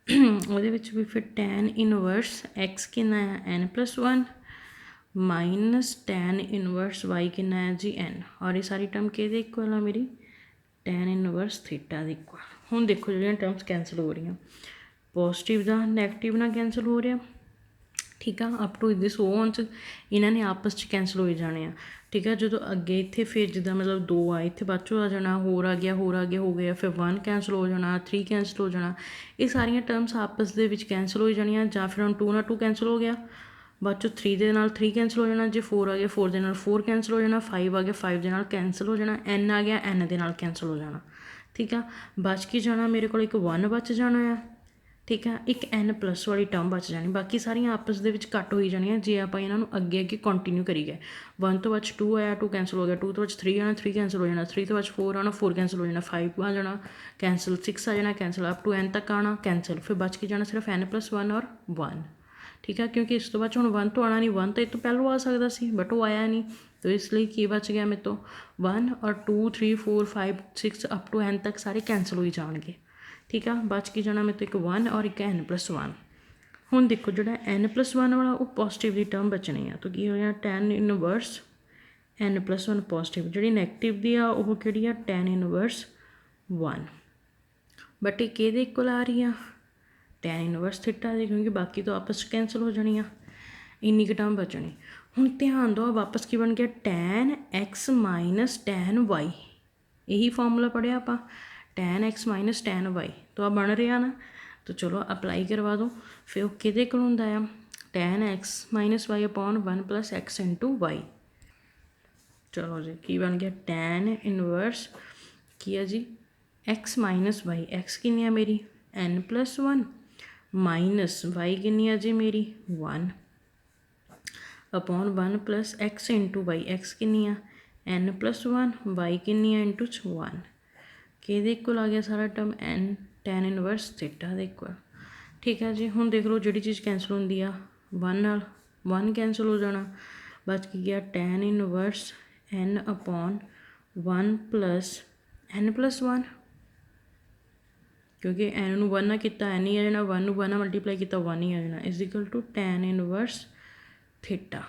ਉਹਦੇ ਵਿੱਚ भी फिर tan इनवर्स x कितना है n + 1 minus tan inverse y कितना है जी n, और ये सारी टर्म कि इक्वल आ मेरी tan इनवर्स थीटा के इक्वल। हुण देखो जो टर्म्स कैंसल हो रही, पॉजिटिव का नैगेटिव ना कैंसल हो रहा। ठीक है, अप टू दिस ओ ऑन च इन्होंने आपस च कैंसल हो जाने आ। ठीक है, जो अगे इतने फिर जिदा मतलब 2 आ इतने बाद चो आ जाना, होर आ गया हो गया, फिर 1 कैंसल हो जाना, 3 कैंसल हो जाना, ये सारिया टर्म्स आपस के कैंसल हो जानिया। जां फिर हम 2 ਨਾਲ 2 कैंसल हो गया, बाद चो 3 ਦੇ ਨਾਲ 3 कैंसल हो जाना, जे 4 आ गया 4 ਦੇ ਨਾਲ 4 कैंसल हो जाना, 5 आ गया 5 ਦੇ ਨਾਲ कैंसल हो जाना, n आ गया n ਦੇ ਨਾਲ कैंसल हो जाना। ठीक है, बच की जाना मेरे को एक 1 बच जाना है। ठीक है, एक n प्लस वाली टर्म बच जानी, बाकी सारिया आपस के घट हो जानिया जे आप इन्हों अगे अगे कंटिन्यू करी गए। 1 तो बच 2 आया 2 कैंसल हो गया, 2 तो बच 3 आना 3 कैंसल हो जाना, 3 तो बच 4 आना 4 कैंसल हो जाना, 5 आ जाना कैंसल, 6 आ जाना कैंसल, अप टू n तक आना कैंसल, फिर बच के जाना सिर्फ n + 1 और 1। ठीक है, क्योंकि इस तो बाद हूँ 1 तो आना नहीं, 1 तो इस तो पहलों आ सकता सी बट वो आया नहीं, तो इसलिए की बच गया मेरे तो 1 और 2 3 4 5 6 अप टू n तक सारे कैंसल हो जाएंगे। ठीक है, बच के जाना मेरे तो एक 1 और एक n + 1। हुण देखो जो n + 1 वाला वो पॉजिटिव की टर्म बचनी है, तो की हो जाना tan इनवर्स n + 1 पॉजिटिव, जी नैगेटिव की आ वो कि tan इनवर्स 1, बट ये कि इक्वल आ रही है tan इनवर्स थीटा की, क्योंकि बाकी तो आपस कैंसल हो जानी, इन्नी क टर्म बचनी। हुण ध्यान दो वापस की बन गया tan x - tan y, यही फॉर्मूला पढ़िया आप tan x - tan y, तो आ बन रहा ना, तो चलो अप्लाई करवा दो। फिर वो कि होंदा आ tan x - y upon 1 + x × y। चलो जी की बन गया tan इनवर्स की है जी x - y, x कितनी है मेरी n + 1 माइनस वाई कितनी है जी मेरी 1 upon 1 plus x into y x कितनी है एन प्लस 1 वाई कितनी है इंटू 1 कि इक्वल आ गया सारा term n tan inverse theta दे इक्वल। ठीक है जी, हुण देख लो जिहड़ी चीज़ कैंसल होंदी आ 1 नाल 1 कैंसल हो जाना, बच की गया tan inverse n upon 1 plus n plus 1 क्योंकि एन नूं 1 ना किता एन ही आ जाना, 1 नूं 1 नाल मल्टीप्लाई किया 1 ही आ जाना is equal to tan inverse theta.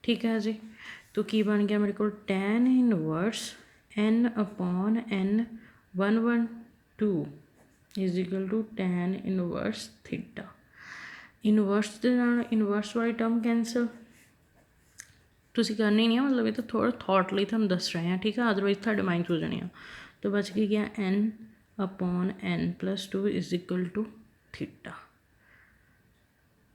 ठीक है जी, तो की बन गया मेरे को tan inverse n upon n 112 is equal to tan inverse theta. Inverse ਦੇ ਨਾਲ ਇਨਵਰਸ ਵਾਲੀ ਟਰਮ ਕੈਂਸਲ ਤੁਸੀਂ ਕਰਨੀ ਨਹੀਂ ਆ, ਮਤਲਬ ਇਹ ਤਾਂ ਥੋੜਾ ਥਾਟ ਲਈ ਤੁਹਾਨੂੰ ਦੱਸ ਰਹੇ ਆ, ਠੀਕ ਆ, ਅਦਰਵਾਈਜ਼ ਤੁਹਾਡੇ ਮਾਈਂਡ 'ਚ ਹੋ ਜਾਣੀ ਆ। ਤਾਂ ਬਚ ਕੀ ਗਿਆ n upon n plus 2 is equal to theta.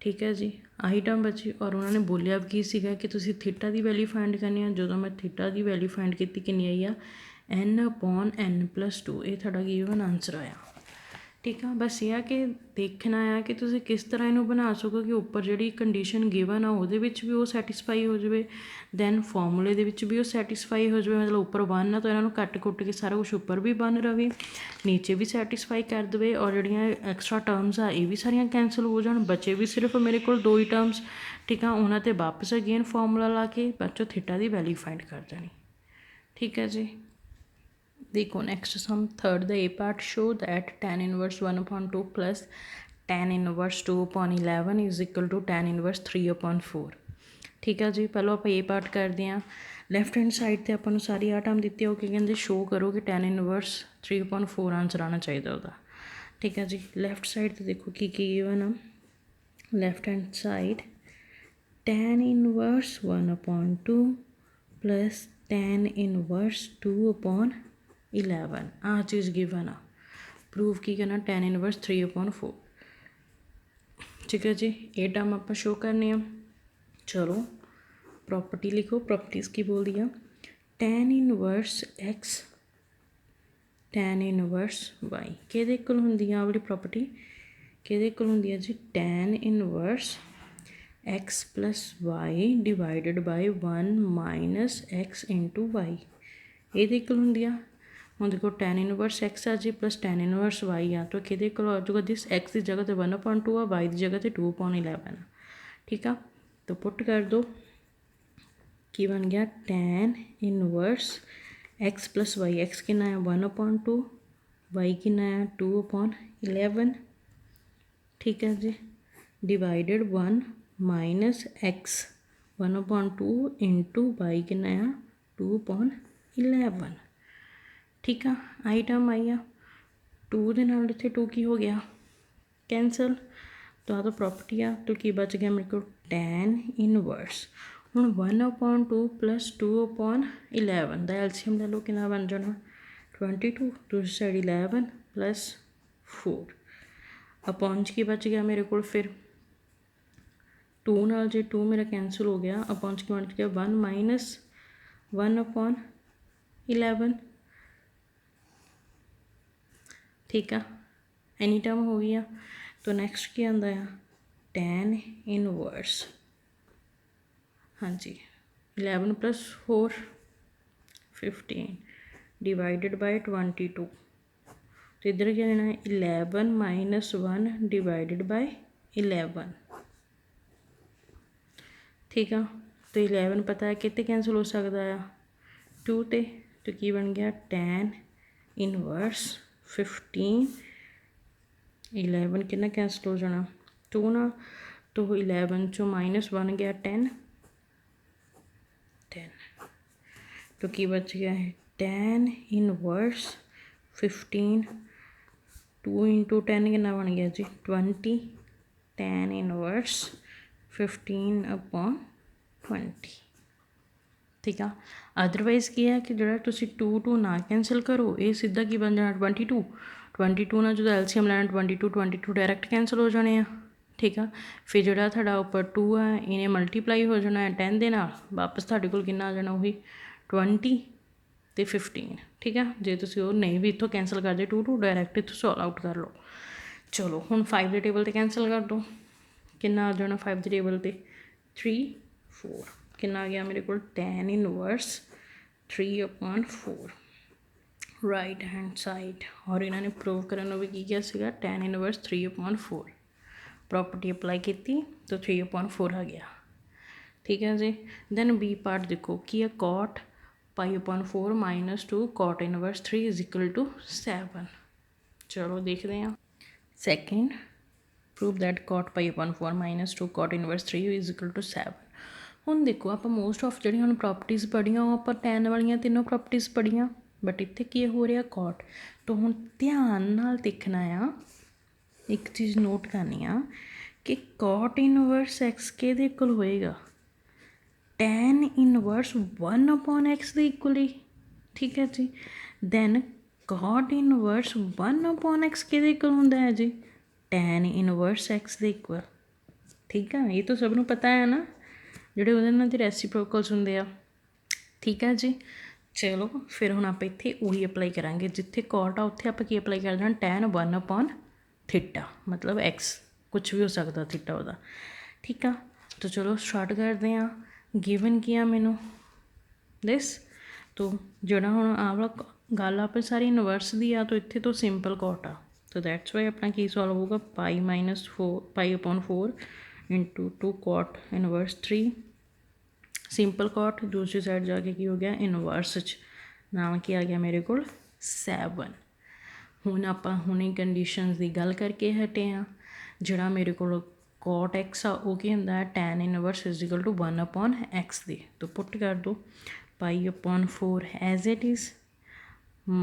ठीक है जी, आही टर्म बची और उन्होंने बोलिया की सीगा कि तुसी थीटा की वैल्यू फाइंड करनी है। जो मैं थीटा की वैल्यू फाइंड की कितनी आई आ n अपॉन n प्लस 2, ये थोड़ा गिवन आंसर आया। ठीक है, बस ये कि देखना है कि तुसी किस तरह इनू बना सको कि उपर जी कंडीशन गिवन आ उहदे विच भी वो सैटिस्फाई हो जाए, दैन फॉर्मूले दे विच भी वो सैटिस्फाई हो जाए, मतलब उपर 1 आ तो इन्हों कट कुट के सारा कुछ उपर भी बन रहे, नीचे भी सैटिस्फाई कर दे और जड़ियाँ एक्सट्रा टर्म्स आ ये भी सारियाँ कैंसल हो जाए, बचे भी सिर्फ मेरे को 2 ही टर्म्स। ठीक है, उन्होंने वापस अगेन फॉर्मूला ला के बाद चो थीटा की वैल्यू फाइंड कर देनी। ठीक है जी, देखो next sum third the a part show that tan inverse 1/2 plus tan inverse 2/11 is equal to tan inverse 3/4। ठीक है जी, पहलों आप ए पार्ट करते हैं। लैफ्ट हैंड साइड पर आपको सारी आ टर्म दी हो कि कहते शो करो कि tan इनवर्स 3/4 आंसर आना चाहिए वह। ठीक है जी, लैफ्ट साइड तो देखो की गिवन आ, left hand side tan inverse 1/2 plus tan inverse 2/11 आ चीज़ गिवन आ। प्रूव की करना tan इनवर्स 3/4। ठीक है जी, ये टर्म आप शो करने आ। चलो प्रॉपर्टी लिखो, प्रॉपर्टीज की बोल दिया tan inverse x tan inverse y कि होंगी आ वाली प्रॉपर्टी कि होंगी जी tan inverse x plus y divided by 1 minus x into y, ये होंगी आ। हम देखो tan इनवर्स x आ जी प्लस tan इनवर्स y आ, तो कि आ जाऊगा दिस x की जगह तो 1/2 आ, y की जगह तो 2/11। ठीक है, तो पुट कर दो की बन गया tan inverse x plus y, x कितना है 1/2, y कितना है 2/11। ठीक है जी, divided 1 minus x 1/2 into y कितना है 2/11। ठीक है, आई टर्म आई आ 2 के नाल इत्थे 2 की हो गया कैंसल, तो आ तो प्रॉपर्टी आ, तो की बच गया मेरे को tan इनवर्स। हुण 1/2 प्लस 2/11 का एलसीएम ले लो कि बन जाना 22, दूसरी साइड 11 प्लस 4 अपॉन की बच गया मेरे को फिर 2 नाल जे 2 मेरा कैंसल हो गया, अपॉन की बन गया 1 माइनस 1/11। ठीक है, एनी टर्म हो गया। तो नैक्सट क्या आता है tan इनवर्स, हाँ जी 11 प्लस 4 15 डिवाइडेड बाय 22, तो इधर क्या लेना है 11 माइनस 1 डिवाइडेड बाय 11। ठीक है, तो 11 पता है कितने कैंसल हो सकता है 2 ते, तो की बन गया tan इनवर्स 15 11 कितना कैंसल हो जाना 2 ना, तो 11 चो माइनस 1 गया 10, तो की बच गया है tan इनवर्स 15 2 इंटू 10 कितना बन गया जी 20, tan इनवर्स 15/20। ठीक है, अदरवाइज़ क्या है कि जो तुसी 2 ना कैंसल करो ये सीधा की बन जाना 22 ना जो एलसीएम लेना 22 डायरैक्ट कैंसल हो जाने हैं। ठीक है, फिर जो थोड़ा उपर 2 है इन्हें मल्टीप्लाई हो जाना है 10 के नाल, वापस थोड़े को कितना आ जाना वही 20 तो 15। ठीक है, जे तुसी वो नहीं भी इतों कैंसल करते 2 डायरैक्ट इतों सॉल्व आउट कर लो। चलो हुण 5 के टेबल ते कैंसल कर दो, कितना आ जाना 5 के टेबल ते 3 4, कितना आ गया मेरे को tan inverse 3/4 right hand side. और इन्होंने प्रूव करने भी की किया tan इनवर्स 3/4 प्रॉपर्टी अप्लाई की तो 3/4 आ गया। ठीक है जी। दैन बी पार्ट देखो की है cot π/4 -2 cot inverse 3 is equal to 7। चलो देखते हैं। Second prove that cot π/4 -2 cot inverse 3 is equal to 7। हुण देखो आप मोस्ट ऑफ जी हम प्रॉपर्टीज़ पढ़िया आप टैन वाली तीनों प्रॉपर्टीज़ पढ़िया, बट इत्थे की हो रहा कॉट। तो हुण ध्यान नाल देखना आ, एक चीज़ नोट करनी आ कि cot इनवर्स x किहदे इक्वल होएगा, tan इनवर्स 1/x दे इक्वली। ठीक है जी। दैन cot इनवर्स 1/x किहदे इक्वल हुंदा है जी, tan इनवर्स x दे इक्वल। ठीक है, ये तो सबनों पता है ना, ਜਿਹੜੇ ਉਹਦੇ ਨਾਲ ਦੇ ਰੈਸੀਪ੍ਰੋਕਲਸ ਹੁੰਦੇ ਆ। ਠੀਕ ਹੈ ਜੀ। ਚਲੋ ਫਿਰ ਹੁਣ ਆਪਾਂ ਇੱਥੇ ਉਹੀ ਅਪਲਾਈ ਕਰਾਂਗੇ, ਜਿੱਥੇ ਕੋਟ ਆ ਉੱਥੇ ਆਪਾਂ ਕੀ ਅਪਲਾਈ ਕਰ ਦੇਣਾ tan 1/θ, मतलब x ਕੁਛ ਵੀ ਹੋ ਸਕਦਾ ਥੀਟਾ ਉਹਦਾ। ਠੀਕ ਆ, ਤਾਂ ਚਲੋ ਸਟਾਰਟ ਕਰਦੇ ਹਾਂ। ਗਿਵਨ ਕੀ ਆ ਮੈਨੂੰ ਦਿਸ, तो ਜਿਹੜਾ ਹੁਣ ਆਹ ਵਾਲਾ ਗੱਲ ਆਪਾਂ ਸਾਰੀ ਇਨਵਰਸ ਦੀ ਆ, ਤਾਂ ਇੱਥੇ ਤੋਂ ਸਿੰਪਲ ਕੋਟ ਆ, तो दैट्स वाई अपना की सॉल्व होगा π-4 into 2 cot inverse 3 simple cot. दूसरी साइड जाके की हो गया इनवर्स च नाम की आ गया मेरे को 7। हुण आपां हुणे कंडीशनस की गल करके हटे हाँ, जिहड़ा मेरे को cot x आ वो की हुंदा है tan inverse is equal to 1/x दे। तो पुट कर दो π/4 as it is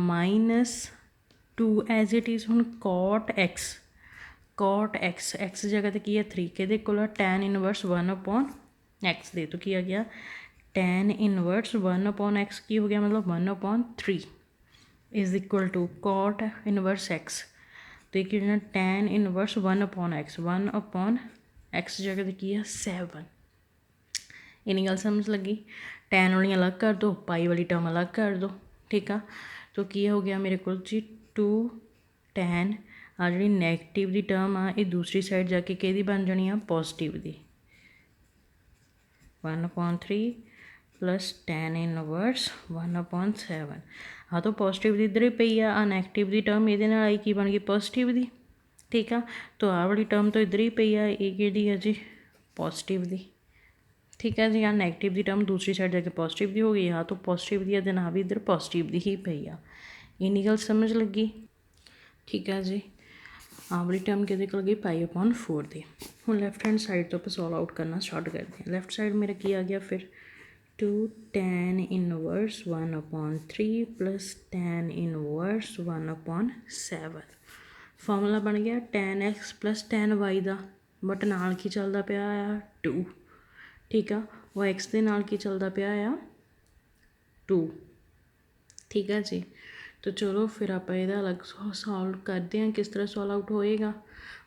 -2 as it is. हुण cot x जगह तो की है 3 के tan इनवर्स 1/x दे, तो की आ गया tan इनवर्स 1/x की हो गया, मतलब 1/3 is equal to cot inverse x, तो ये tan इनवर्स 1/x 1/x जगह तो की है 7। इन्नी गल समझ लगी। tan वाली अलग कर दो, पाई वाली टर्म अलग कर दो। ठीक है, तो की हो गया मेरे को जी 2 tan आ जी नैगेटिव की टर्म आ ये दूसरी साइड जाके कि बन जानी आ पॉजिटिव की 1/3 प्लस tan इनवर्स 1/7। हाँ तो पॉजिटिव की इधर ही पई आ नैगेटिव की टर्म ये आई की बन गई पॉजिटिव की। ठीक है, तो आ वाली टर्म तो इधर ही पई आ ये कि है जी पॉजिटिव की। ठीक है जी, हाँ नैगेटिव की टर्म दूसरी साइड जाके पॉजिटिव की हो गई, हाँ तो पॉजिटिव की है, ना भी इधर पॉजिटिव की ही पई आ। इन्नी गल समझ लगी। ठीक है जी, आह वाली टर्म कि गई π/4 दी। हुण लैफ्ट हैंड साइड तो आप सॉल्व आउट करना स्टार्ट करते हैं। लैफ्ट साइड मेरा की आ गया फिर 2 tan inverse 1/3 plus tan inverse 1/7। Formula बन गया tan x plus tan y का, बट नाल की चलता पिया आ 2। ठीक है, वो x के नाल की चलता पिया आ 2। ठीक है जी, तो चलो फिर आप ये अलग सॉल्व करते हैं, किस तरह सॉल्व आउट होएगा।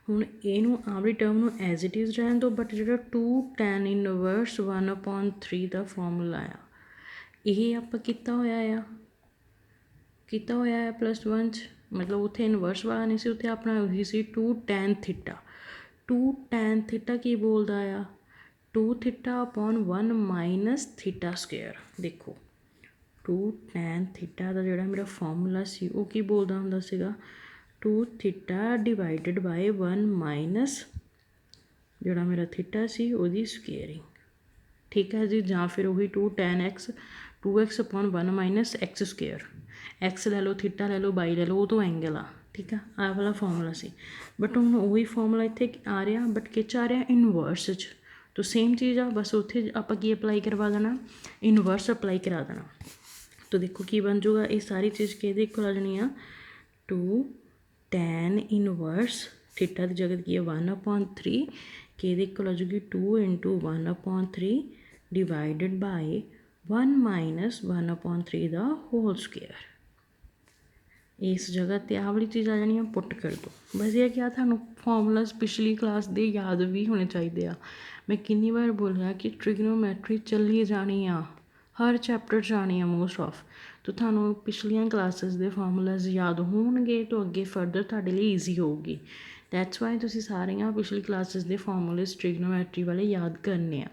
हुण इनू आवली टर्म नू एज इट इज़ रहन दो, बट जो 2 tan इनवर्स 1/3 का फॉर्मूला आ ये आप किया होया +1 च, मतलब उत्थे इनवर्स वाला नहीं सी, उत्थे अपना उही सी 2 tan थीटा। 2 tan थीटा की बोलता आ 2 θ/1 -θ स्क्वेयर। देखो 2 tan थीटा का जोड़ा मेरा फॉर्मूला सी वो की बोलता हुंदा सीगा 2 θ डिवाइडेड बाय 1 - जोड़ा मेरा थीटा सी उसकी स्क्वेयरिंग। ठीक है जी, जां फिर वही 2 tan x 2x/1 - x square. X लै लो, थीटा लै लो, बाई लै लो, वो तो एंगल आ। ठीक है, आ वाला फॉर्मूला सी, बट हुण वही फॉर्मूला इत्थे आ रहा, बट किच आ रहा इनवर्स च। तो सेम चीज़ आ, बस उत्थे आपां की अप्लाई करवा देना, इनवर्स अप्लाई करा देना। तो देखो की बन जूगा, ये सारी चीज़ कि इक्वल आ जानी आ 2 tan इनवर्स थीटा की जगह की है 1/3 कि इक्वल आ जूगी 2 × 1/3 डिवाइडेड बाय 1 - 1/3 का होल स्क्वेयर। इस जगह ते आ वाली चीज़ आ जानी है, पुट कर दो। बस ये क्या थानू फॉर्मूलाज पिछली क्लास दे याद भी होने चाहिए आ। मैं कितनी बार बोलिया कि ट्रिग्नोमैट्री चली जानी आ, हर चैप्टर च आनी है मोस्ट ऑफ, तो थानू पिछलियां क्लासेस दे फॉर्मूलाज याद होणगे तो अगे फर्दर तुहाडे लिए ईजी होगी। दैट्स वाई तुसीं सारियां पिछली क्लासिस दे फॉर्मूलेस ट्रिग्नोमैट्री वाले याद करने आ।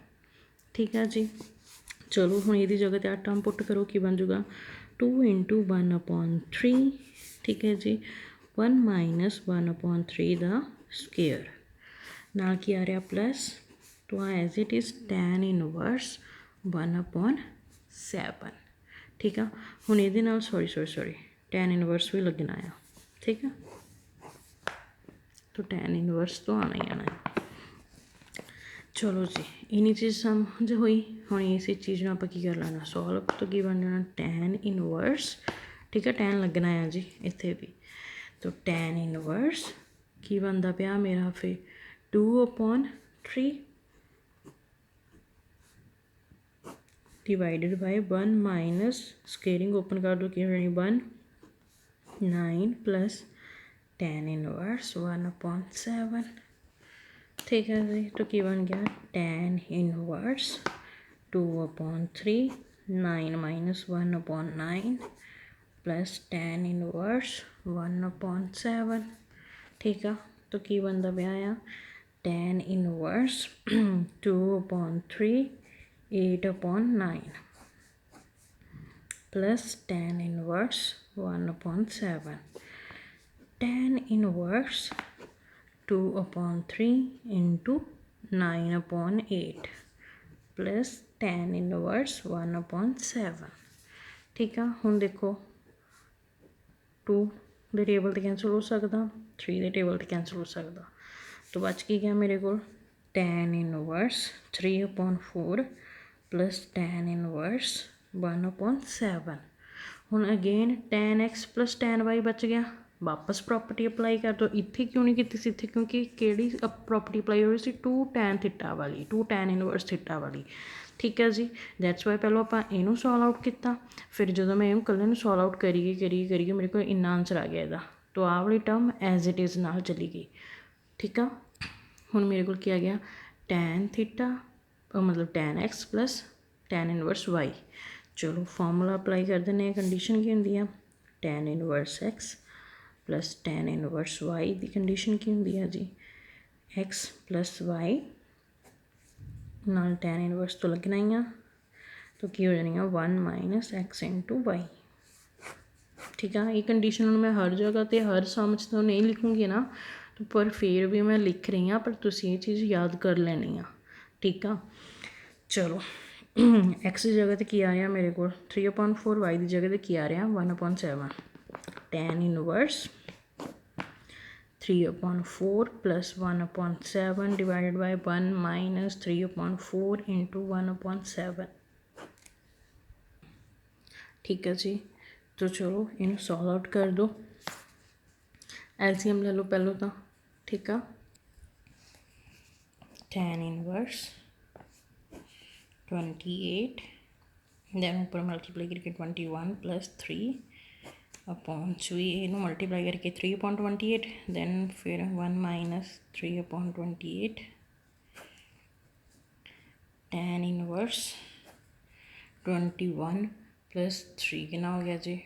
ठीक है जी, चलो हुण इहदी जगह ते आ टर्म पुट करो, की बन जूगा 2 × 1/3। ठीक है जी, 1 - 1/3 दा स्केयर नाल की आ रहा प्लस, तो as it is tan inverse 1/7। ठीक है, हुण इहदे नाल सॉरी tan इनवर्स भी लगना आ। ठीक है, तो tan इनवर्स तो आना ही आना है। चलो जी, इन्नी चीज़ समझ हुई। हुण इस चीज़ में आप की कर लेना सॉल्व, तो की बन जाना tan इनवर्स। ठीक है, tan लगना है जी इत्थे भी, तो tan इनवर्स की बनता पाया मेरा फिर 2/3 divided by 1 minus squaring open कर दो, की होनी 1 9 प्लस tan इनवर्स 1/7। ठीक है जी, तो की बन गया tan inverse 2/3 9 - 1/9 plus tan inverse 1/7। ठीक है, तो की बनता पाया आ tan inverse 2/3 8/9 plus tan inverse 1/7। tan inverse 2/3 × 9/8 plus tan inverse 1/7। ठीक है, हुण देखो 2 दे टेबल ते कैंसल हो सकता, 3 दे टेबल ते कैंसल हो सकता, तो बच की गया मेरे को tan inverse 3/4 plus tan inverse 1/7। हुण again tan x plus tan y बच गया, वापस प्रॉपर्टी अप्लाई कर दो। इत्थे क्यों नहीं की सी इत्थे, क्योंकि किहड़ी प्रॉपर्टी अप्लाई हो रही सी 2 tan थीटा वाली, 2 tan इनवर्स थीटा वाली। ठीक है जी, दैट्स वाई पहलों आप इनू सॉल्व आउट किया, फिर जो मैं इनू कल्ले सॉल्व आउट करिए मेरे को इन्ना आंसर आ गया इहदा, तो आह वाली टर्म एज इट इज़ नाल चली गई। ठीक है, हुण मेरे को क्या आ गया tan थीटा मतलब tan x plus tan inverse y। चलो फॉर्मूला अप्लाई कर दें, कंडीशन की होंगी है tan inverse x plus tan inverse y की कंडीशन की होंगी है जी x प्लस y नाल tan इनवर्स तो लगना ही आ, तो की हो जानी है 1 - x × y। ठीक है, ये कंडीशन मैं हर जगह पर हर सम च तो नहीं लिखूँगी ना, तो पर फिर भी मैं लिख रही हाँ, पर तुसीं ये चीज़ याद कर लेनी आ। ठीक है, चलो x की जगह तो की आ रहा मेरे को 3/4, y की जगह तो की आ रहा 1/7। tan inverse 3/4 plus 1/7 divided by 1 minus 3/4 × 1/7। ठीक है जी, तो चलो इन सॉल्व आउट कर दो, एलसीएम ले लो पहलों तो। ठीक है, tan इनवर्स 28 दैन ऊपर मल्टीप्लाई करके 21 प्लस 3/2 इनू मल्टीप्लाई करके 3/28 दैन फिर 1 माइनस 3/28 tan इनवर्स 21 प्लस 3 कितना हो गया जी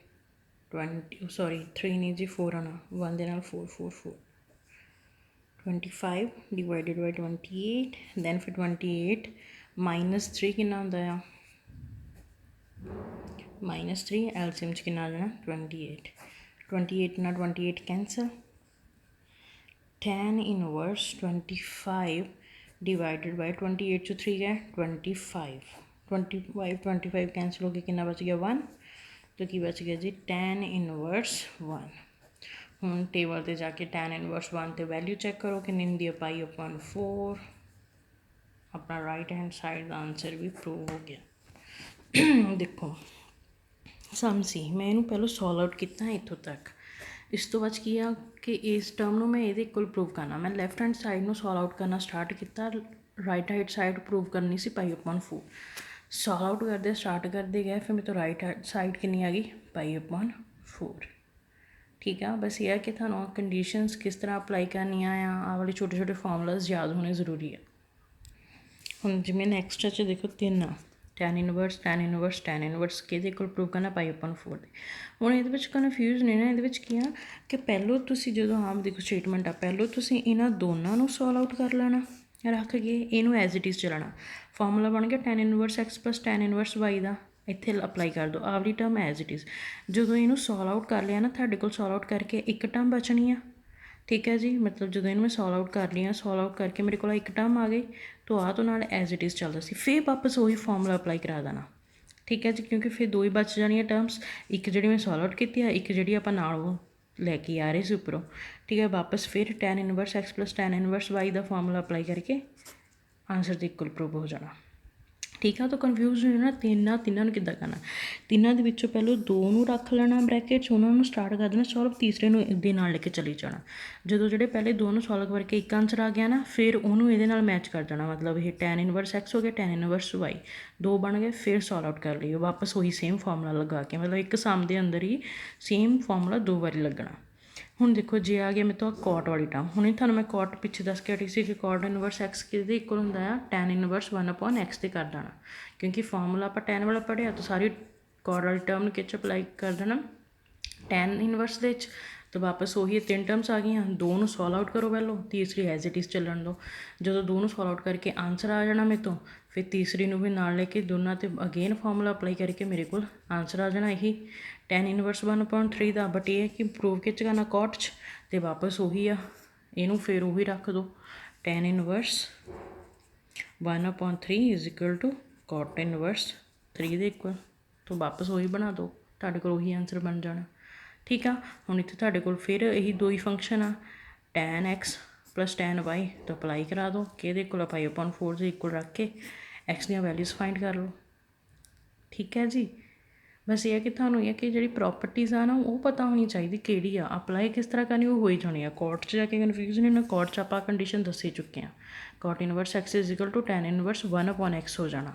3 नहीं जी 4 आना, 1 दे नाल 4 4 4 25 डिवाइडेड बाय 28 दैन फिर 28 माइनस 3 कितना होंदा है -3 एलसीएम च कितना आ जाना 28 28 ना 28 cancel tan inverse 25 divided by 28 चो 3 गया 25 कैंसल हो गया कितना बच गया 1, तो की बच गया जी tan इनवर्स 1। हुण टेबल ते जाके tan इनवर्स 1 ते वैल्यू चैक करो कि दी π/4, अपना राइट हैंड साइड का आंसर भी प्रूव हो गया। देखो सम सी मैं इनू पहलों सॉल्व आउट किया इत्थों तक, इस तो बाद की आ कि इस टर्म में मैं ये इक्वल प्रूव करना, मैं लैफ्ट हैंड साइड में सॉल्व आउट करना स्टार्ट किया, राइट हैंड साइड प्रूव करनी सी π/4। सॉल्व आउट करते स्टार्ट करते गए, फिर मेरे तो राइट हैंड साइड कितनी आ गई π/4। ठीक है, बस यह है कि थानू कंडीशनस किस तरह अप्लाई करनिया आ वाले छोटे छोटे फॉर्मूलाज याद होने जरूरी है। हुण जिवें नैक्सट च देखो 3 आ, tan ਇਨਵਰਸ tan ਇਨਵਰਸ ਕਿਹਦੇ ਕੋਲ ਪ੍ਰੂਵ ਕਰਨਾ π/4 ਦੇ। ਹੁਣ ਇਹਦੇ ਵਿੱਚ ਕਨਫਿਊਜ਼ ਨਹੀਂ ਨਾ, ਇਹਦੇ ਵਿੱਚ ਕੀ ਆ ਕਿ ਪਹਿਲੋਂ ਤੁਸੀਂ ਜਦੋਂ ਆਮ ਦੇਖੋ ਸਟੇਟਮੈਂਟ ਆ, ਪਹਿਲੋਂ ਤੁਸੀਂ ਇਹਨਾਂ ਦੋਨਾਂ ਨੂੰ ਸੋਲਵ ਆਊਟ ਕਰ ਲੈਣਾ, ਰੱਖ ਕੇ ਇਹਨੂੰ ਐਜ਼ ਇਟ ਇਜ਼ ਚੱਲਣਾ। ਫਾਰਮੂਲਾ ਬਣ ਗਿਆ tan inverse x + tan inverse y ਦਾ, ਇੱਥੇ ਅਪਲਾਈ ਕਰ ਦਿਓ ਆਵਲੀ ਟਰਮ ਐਜ਼ ਇਟ ਇਜ਼। ਜਦੋਂ ਇਹਨੂੰ ਸੋਲਵ ਆਊਟ ਕਰ ਲਿਆ ਨਾ, ਤੁਹਾਡੇ ਕੋਲ ਸੋਲਵ ਆਊਟ ਕਰਕੇ ਇੱਕ ਟਰਮ ਬਚਣੀ ਆ, ਠੀਕ ਹੈ ਜੀ। ਮਤਲਬ ਜਦੋਂ ਇਹਨੂੰ ਮੈਂ ਸੋਲਵ ਆਊਟ ਕਰ ਲਈ ਆ, ਸੋਲਵ ਆਊਟ ਕਰਕੇ ਮੇਰੇ ਕੋਲ ਇੱਕ ਟਰਮ ਆ ਗਈ, ਤਾਂ ਆਹ ਤੋਂ ਨਾਲ ਐਜ਼ ਇਟ ਇਜ਼ ਚੱਲਦਾ ਸੀ, ਫਿਰ ਵਾਪਸ ਉਹੀ ਫਾਰਮੂਲਾ ਅਪਲਾਈ ਕਰਾ ਦੇਣਾ, ਠੀਕ ਹੈ ਜੀ। ਕਿਉਂਕਿ ਫਿਰ ਦੋ ਹੀ ਬਚ ਜਾਣੀਆਂ ਟਰਮਸ, ਇੱਕ ਜਿਹੜੀ ਮੈਂ ਸੋਲਵ ਆਊਟ ਕੀਤੀ ਆ, ਇੱਕ ਜਿਹੜੀ ਆਪਾਂ ਨਾਲ ਲੈ ਕੇ ਆ ਰਹੇ ਸੀ ਉੱਪਰੋਂ, ਠੀਕ ਹੈ। ਵਾਪਸ ਫਿਰ tan inverse x + tan inverse y ਦਾ ਫਾਰਮੂਲਾ ਅਪਲਾਈ ਕਰਕੇ ਆਨਸਰ ਦੇ ਇਕੁਅਲ ਪ੍ਰੂਵ ਹੋ ਜਾਣਾ, ਠੀਕ ਆ। ਤਾਂ ਕਨਫਿਊਜ਼ ਹੋਈ ਨਾ ਤਿੰਨਾਂ ਨੂੰ ਕਿੱਦਾਂ ਕਰਨਾ। ਤਿੰਨਾਂ ਦੇ ਵਿੱਚੋਂ ਪਹਿਲਾਂ ਦੋ ਨੂੰ ਰੱਖ ਲੈਣਾ ਬ੍ਰੈਕਟ 'ਚ, ਉਹਨਾਂ ਨੂੰ ਸਟਾਰਟ ਕਰ ਦੇਣਾ ਸੋਲਵ, ਤੀਸਰੇ ਨੂੰ ਇਹਦੇ ਨਾਲ ਲੈ ਕੇ ਚਲੀ ਜਾਣਾ। ਜਦੋਂ ਜਿਹੜੇ ਪਹਿਲੇ ਦੋ ਨੂੰ ਸੋਲਵ ਕਰਕੇ ਇੱਕ ਆਨਸਰ ਆ ਗਿਆ ਨਾ, ਫਿਰ ਉਹਨੂੰ ਇਹਦੇ ਨਾਲ ਮੈਚ ਕਰ ਜਾਣਾ। ਮਤਲਬ ਇਹ tan ਇਨਵਰਸ x ਹੋ ਗਿਆ, tan ਇਨਵਰਸ y, ਦੋ ਬਣ ਗਏ, ਫਿਰ ਸੋਲਵ ਆਊਟ ਕਰ ਲਈਓ ਵਾਪਸ ਉਹੀ ਸੇਮ ਫਾਰਮੂਲਾ ਲਗਾ ਕੇ। ਮਤਲਬ ਇੱਕ ਸਮ ਦੇ ਅੰਦਰ ਹੀ ਸੇਮ ਫਾਰਮੂਲਾ ਦੋ ਵਾਰੀ ਲੱਗਣਾ। ਹੁਣ ਦੇਖੋ ਜੇ ਆ ਗਿਆ ਮੇਰੇ ਤੋਂ ਕੋਟ ਵਾਲੀ ਟਰਮ, ਹੁਣੇ ਤੁਹਾਨੂੰ ਮੈਂ ਕੋਟ ਪਿੱਛੇ ਦੱਸ ਕੇ ਹਟੀ ਸੀ ਕਿ ਕੋਟ ਇਨਵਰਸ x ਕਿਹਦੇ ਇਕੁਅਲ ਹੁੰਦਾ ਆ, tan ਇਨਵਰਸ 1/x 'ਤੇ ਕਰ ਦੇਣਾ। ਕਿਉਂਕਿ ਫਾਰਮੂਲਾ ਆਪਾਂ tan ਵਾਲਾ ਪੜ੍ਹਿਆ, ਤਾਂ ਸਾਰੀ ਕੋਟ ਵਾਲੀ ਟਰਮ ਨੂੰ ਕਿਹ ਅਪਲਾਈ ਕਰ ਦੇਣਾ tan ਇਨਵਰਸ ਦੇ ਵਿੱਚ। ਤਾਂ ਵਾਪਸ ਉਹੀ ਤਿੰਨ ਟਰਮਸ ਆ ਗਈਆਂ, ਦੋ ਨੂੰ ਸੋਲਵ ਆਊਟ ਕਰੋ ਪਹਿਲੋਂ, ਤੀਸਰੀ ਐਜ਼ ਇਟ ਇਜ਼ ਚੱਲਣ ਦਿਓ। ਜਦੋਂ ਦੋ ਨੂੰ ਸੋਲਵ ਆਊਟ ਕਰਕੇ ਆਨਸਰ ਆ ਜਾਣਾ ਮੇਰੇ ਤੋਂ, ਫਿਰ ਤੀਸਰੀ ਨੂੰ ਵੀ ਨਾਲ ਲੈ ਕੇ ਦੋਨਾਂ 'ਤੇ ਅਗੇਨ ਫਾਰਮੂਲਾ ਅਪਲਾਈ ਕਰਕੇ ਮੇਰੇ ਕੋਲ ਆਨਸਰ ਆ ਜਾਣਾ ਇਹੀ tan ਇਨਵਰਸ 1/3 ਦਾ। ਬਟ ਇਹ ਹੈ ਕਿ ਪ੍ਰੂਵ ਕਿਹ 'ਚ ਕਰਨਾ ਕੋਟ 'ਚ, ਅਤੇ ਵਾਪਸ ਉਹੀ ਆ, ਇਹਨੂੰ ਫਿਰ ਉਹੀ ਰੱਖ ਦਿਓ tan ਇਨਵਰਸ 1/3 = ਕੋਟ ਇਨਵਰਸ 3 ਦੇ ਇਕੁਅਲ, ਤੋਂ ਵਾਪਸ ਉਹੀ ਬਣਾ ਦਿਓ, ਤੁਹਾਡੇ ਕੋਲ ਉਹੀ ਆਨਸਰ ਬਣ ਜਾਣਾ, ਠੀਕ ਆ। ਹੁਣ ਇੱਥੇ ਤੁਹਾਡੇ ਕੋਲ ਫਿਰ ਇਹੀ ਦੋ ਹੀ ਫੰਕਸ਼ਨ ਆ, tan x + tan y ਤੋਂ ਅਪਲਾਈ ਕਰਾ ਦਿਓ, ਕਿਹਦੇ ਕੋਲ π/4 ਦੇ ਇਕੁਅਲ ਰੱਖ ਕੇ x ਦੀਆਂ ਵੈਲਿਊਜ਼ ਫਾਈਂਡ ਕਰ ਲਓ, ਠੀਕ ਹੈ ਜੀ। ਬਸ ਇਹ ਹੈ ਕਿ ਤੁਹਾਨੂੰ ਇਹ ਕਿ ਜਿਹੜੀ ਪ੍ਰੋਪਰਟੀਜ਼ ਆ ਨਾ, ਉਹ ਪਤਾ ਹੋਣੀ ਚਾਹੀਦੀ ਕਿਹੜੀ ਆ, ਅਪਲਾਈ ਕਿਸ ਤਰ੍ਹਾਂ ਕਰਨੀ ਉਹ ਹੋਈ ਜਾਣੀ ਆ। ਕੋਰਟ 'ਚ ਜਾ ਕੇ ਕਨਫਿਊਜ਼ ਨਹੀਂ ਹੋਣਾ, ਕੋਰਟ 'ਚ ਆਪਾਂ ਕੰਡੀਸ਼ਨ ਦੱਸ ਹੀ ਚੁੱਕੇ ਹਾਂ, cot inverse x = tan inverse 1/x ਹੋ ਜਾਣਾ।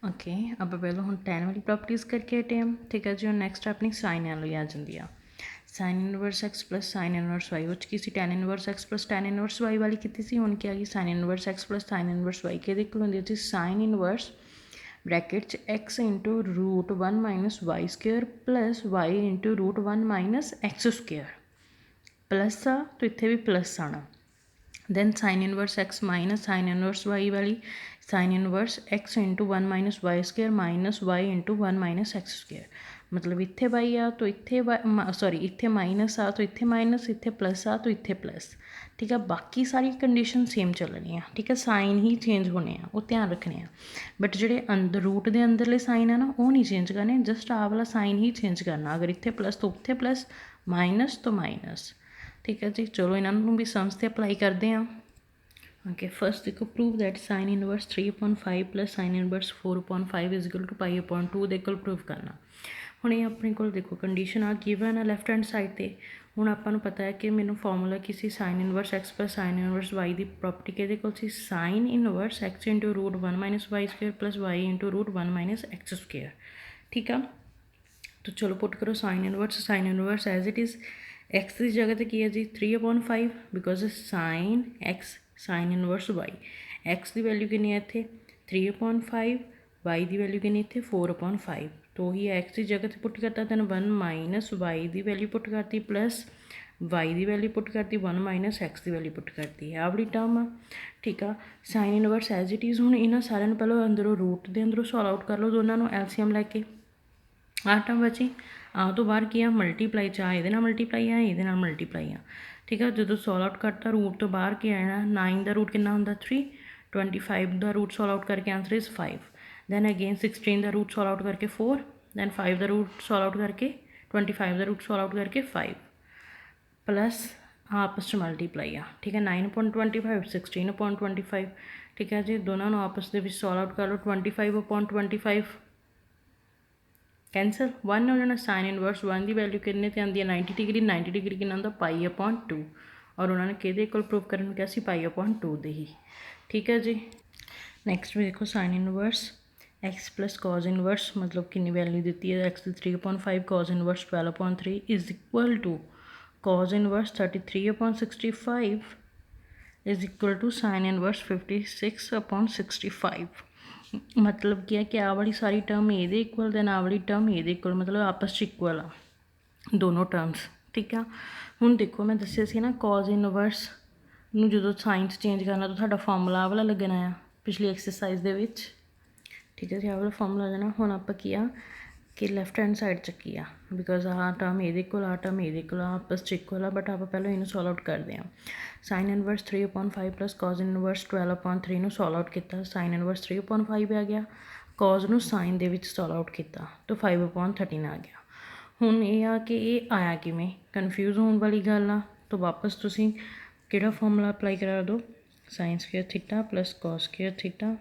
ਓਕੇ, ਆਪਾਂ ਪਹਿਲਾਂ ਹੁਣ tan ਵਾਲੀ ਪ੍ਰੋਪਰਟੀਜ਼ ਕਰਕੇ ਹਟੇ ਹਾਂ, ਠੀਕ ਹੈ ਜੀ। ਹੁਣ ਨੈਕਸਟ ਆਪਣੀ ਸਾਈਨ ਵਾਲੀ ਆ ਜਾਂਦੀ ਆ, sign inverse x + sine inverse y। ਉਹ 'ਚ ਕੀ ਸੀ, tan inverse x + tan inverse y ਵਾਲੀ ਕੀਤੀ ਸੀ। ਹੁਣ ਕੀ ਆ ਗਈ, sign inverse x + sine inverse y। ਕਿਹਦੇ ਕੋਲ ਹੁੰਦੀ ਸੀ, ਸਾਈਨ ਇਨਵਰਸ ब्रैकेट च x × √1 - y² + y × √1 - x² plus आ, तो इत्थे भी प्लस आना। Than sine inverse x minus sine inverse y वाली, sine inverse x × 1 - y² - y × 1 - x²। मतलब इत्थे y आ तो इत्थे सॉरी इत्थे माइनस आ तो इत्थे माइनस, इत्थे प्लस आ तो इत्थे प्लस, ठीक है। बाकी सारी कंडीशन सेम चलनी है, ठीक है। साइन ही चेंज होने हैं, वो ध्यान रखने हैं। बट जोड़े अंदर रूट के अंदरले साइन है ना, वो नहीं चेंज करने, जस्ट आ वाला साइन ही चेंज करना। अगर इत्थे प्लस तो उत्थे प्लस, माइनस तो माइनस, ठीक है जी। चलो इन्होंने भी सम्स ते अप्लाई करते हैं। ओके, फर्स्ट देखो prove that sine inverse 3/5 + sine inverse 4/5 = π/2 ਦੇ ਕੋਲ ਪ੍ਰੂਵ ਕਰਨਾ। ਹੁਣ ਇਹ ਆਪਣੇ ਕੋਲ ਦੇਖੋ ਕੰਡੀਸ਼ਨ ਆ ਗਿਵਨ ਆ ਲੈਫਟ ਹੈਂਡ ਸਾਈਡ 'ਤੇ। ਹੁਣ ਆਪਾਂ ਨੂੰ ਪਤਾ ਹੈ ਕਿ ਮੈਨੂੰ ਫਾਰਮੂਲਾ ਕੀ ਸੀ, sine inverse x + sine inverse y ਦੀ ਪ੍ਰੋਪਰਟੀ ਕਿਹਦੇ ਕੋਲ ਸੀ, sine inverse x × √1 - y² + y × √1 - x², ਠੀਕ ਆ। तो चलो पुट करो sine inverse as it is. X की जगह तो की है जी 3/5 because sine x sine inverse y. X की वैल्यू कितनी है इतने 3/5, वाई की वैल्यू कितनी इतने 4/5। तो ही एक्स की जगह पुट करता तेन 1 - वाई की वैल्यू पुट करती प्लस वाई की वैल्यू पुट करती 1 - एक्स की वैल्यू पुट करती है। आ बड़ी टर्म आ, ठीक आ। Sine inverse as it is हूँ इन्होंने सारे पहले अंदरों रूट के अंदरों सॉल्व आउट कर लो दोनों एलसीएम लैके। आ टर्म बची, आ तो बाहर की मल्टीप्लाई चाह ये मल्टीप्लाई आ ये मल्टीप्लाई आ, ठीक है। जो सॉल्व आउट करता रूट तो बाहर की आना 9 का रूट कितना होंगे 3, 25 का रूट सॉल्व आउट करके आंसर इज़ 5। दैन अगेन 16 का रूट सॉल्व आउट करके 4, दैन 5 का रूट सॉल्व आउट करके 25 का रूट सॉल्व आउट करके 5 प्लस आपस में मल्टीप्लाई आ, ठीक है। 9/25 16/25, ठीक है जी। दोनों आपस के सॉल्व आउट कर लो 25/25 कैंसल 1 हो जाना। साइन इनवर्स 1 की वैल्यू कितने ते आती है 90 डिग्री, 90 डिग्री कितना होंगे π/2 और उन्होंने कि प्रूव करने क्या π/2 दे ही, ठीक है जी। नैक्सट भी देखो sine inverse x + cause inverse मतलब कितनी वैल्यू दी है x की 3/5, cause inverse 12/3 = cause inverse 33/65 = sine inverse 56/65, मतलब ਕੀ ਹੈ ਕਿ ਆਹ ਵਾਲੀ ਸਾਰੀ ਟਰਮ ਇਹਦੇ ਇਕੁਅਲ ਦੈਨ ਆਹ ਵਾਲੀ ਟਰਮ ਇਹਦੇ ਇਕੁਅਲ, ਮਤਲਬ ਆਪਸ 'ਚ ਇਕੁਅਲ ਆ ਦੋਨੋਂ ਟਰਮਸ। ਠੀਕ ਆ, ਹੁਣ ਦੇਖੋ ਮੈਂ ਦੱਸਿਆ ਸੀ ਨਾ ਕੋਜ਼ ਇਨਵਰਸ ਨੂੰ ਜਦੋਂ ਸਾਇੰਸ ਚੇਂਜ ਕਰਨਾ ਤਾਂ ਤੁਹਾਡਾ ਫਾਰਮੂਲਾ ਆਹ ਵਾਲਾ ਲੱਗਣਾ ਆ ਪਿਛਲੀ ਐਕਸਰਸਾਈਜ਼ ਦੇ ਵਿੱਚ। ਠੀਕ ਹੈ ਜੀ, ਆਹ ਵਾਲਾ ਫਾਰਮੂਲਾ ਜਾਣਾ। ਹੁਣ ਆਪਾਂ ਕੀ ਆ ਕਿ ਲੈਫਟ ਹੈਂਡ ਸਾਈਡ ਚੱਕੀ ਆ, ਬਿਕੋਜ਼ ਆਹ ਟਰਮ ਇਹਦੇ ਕੋਲ, ਆਹ ਟਰਮ ਇਹਦੇ ਕੋਲ, ਆਪਸ 'ਚ ਇਕੁਅਲ ਆ। ਬਟ ਆਪਾਂ ਪਹਿਲਾਂ ਇਹਨੂੰ ਸੋਲਵ ਆਊਟ ਕਰਦੇ ਹਾਂ। Sine inverse 3/5 plus cos inverse 12/3 ਨੂੰ ਸੋਲਵ ਆਊਟ ਕੀਤਾ। ਸਾਈਨ ਇਨਵਰਸ 3/5 ਆ ਗਿਆ, ਕੋਜ਼ ਨੂੰ ਸਾਈਨ ਦੇ ਵਿੱਚ ਸੋਲਵ ਆਊਟ ਕੀਤਾ ਤਾਂ 5/13 ਆ ਗਿਆ। ਹੁਣ ਇਹ ਆ ਕਿ ਇਹ ਆਇਆ ਕਿਵੇਂ, ਕਨਫਿਊਜ਼ ਹੋਣ ਵਾਲੀ ਗੱਲ ਆ। ਤਾਂ ਵਾਪਸ ਤੁਸੀਂ ਕਿਹੜਾ ਫਾਰਮੂਲਾ ਅਪਲਾਈ ਕਰਾ ਦਿਓ, sine square theta plus cos square theta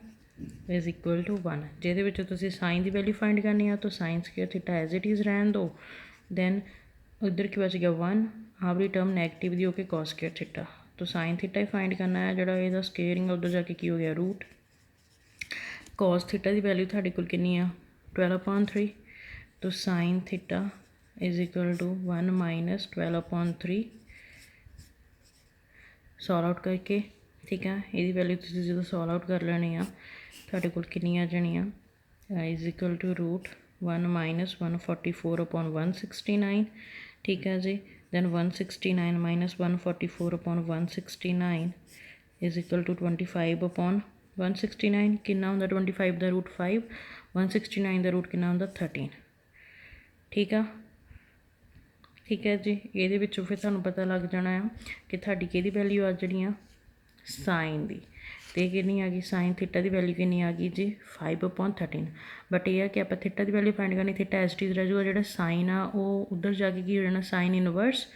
is equal to 1। ਜਿਹਦੇ ਵਿੱਚ ਤੁਸੀਂ ਸਾਈਨ ਦੀ ਵੈਲਿਊ ਫਾਈਂਡ ਕਰਨੀ ਆ ਤਾਂ sign square theta as it is ਰਹਿਣ ਦਿਓ। ਦੈਨ ਉੱਧਰ ਕੀ ਬਚ ਗਿਆ 1, ਆਹ ਵਾਲੀ ਟਰਮ ਨੈਗੇਟਿਵ ਦੀ ਹੋ ਕੇ ਕੋਸ ਸਕੁਏਅਰ ਥੀਟਾ, ਤਾਂ ਸਾਈਨ ਥੀਟਾ ਹੀ ਫਾਈਂਡ ਕਰਨਾ ਹੈ। ਜਿਹੜਾ ਇਹਦਾ ਸਕੇਅਰਿੰਗ ਆ ਉੱਧਰ ਜਾ ਕੇ ਕੀ ਹੋ ਗਿਆ ਰੂਟ। ਕੋਸ ਥੀਟਾ ਦੀ ਵੈਲਿਊ ਤੁਹਾਡੇ ਕੋਲ ਕਿੰਨੀ ਆ 12/3, ਤਾਂ sine theta is equal to 1 minus 12/3 solve out ਕਰਕੇ। ਠੀਕ ਆ, ਇਹਦੀ ਵੈਲਿਊ ਤੁਸੀਂ ਜਦੋਂ ਸੋਲਵ ਆਊਟ ਕਰ ਲੈਣੀ ਆ ਤੁਹਾਡੇ ਕੋਲ ਕਿੰਨੀ ਆ ਜਾਣੀ ਆ is equal to root 1 minus 144/169। ਠੀਕ ਹੈ ਜੀ, than 169 minus 144/169 is equal to 25/169। ਕਿੰਨਾ ਹੁੰਦਾ 25 ਦਾ ਰੂਟ 5, 169 ਦਾ ਰੂਟ ਕਿੰਨਾ ਹੁੰਦਾ 13। ਠੀਕ ਆ, ਠੀਕ ਹੈ ਜੀ। ਇਹਦੇ ਵਿੱਚੋਂ ਫਿਰ ਤੁਹਾਨੂੰ ਪਤਾ ਲੱਗ ਜਾਣਾ ਆ ਕਿ ਤੁਹਾਡੀ ਕਿਹਦੀ ਵੈਲਿਊ ਆ ਜਿਹੜੀ ਆ ਸਾਈਨ ਦੀ, ਅਤੇ ਕਿੰਨੀ ਆ ਗਈ ਸਾਈਨ ਥੀਟਾ ਦੀ ਵੈਲਿਊ ਕਿੰਨੀ ਆ ਗਈ ਜੀ 5/13। ਬਟ ਇਹ ਆ ਕਿ ਆਪਾਂ ਥੀਟਾ ਦੀ ਵੈਲਿਊ ਫਾਈਂਡ ਕਰਨੀ, ਥੀਟਾ ਐਸ ਟੀ ਰਹਿ ਜਾਊਗਾ। ਜਿਹੜਾ ਸਾਈਨ ਆ ਉਹ ਉੱਧਰ ਜਾ ਕੇ ਕੀ ਹੋ ਜਾਣਾ ਸਾਈਨ ਇਨਵਰਸ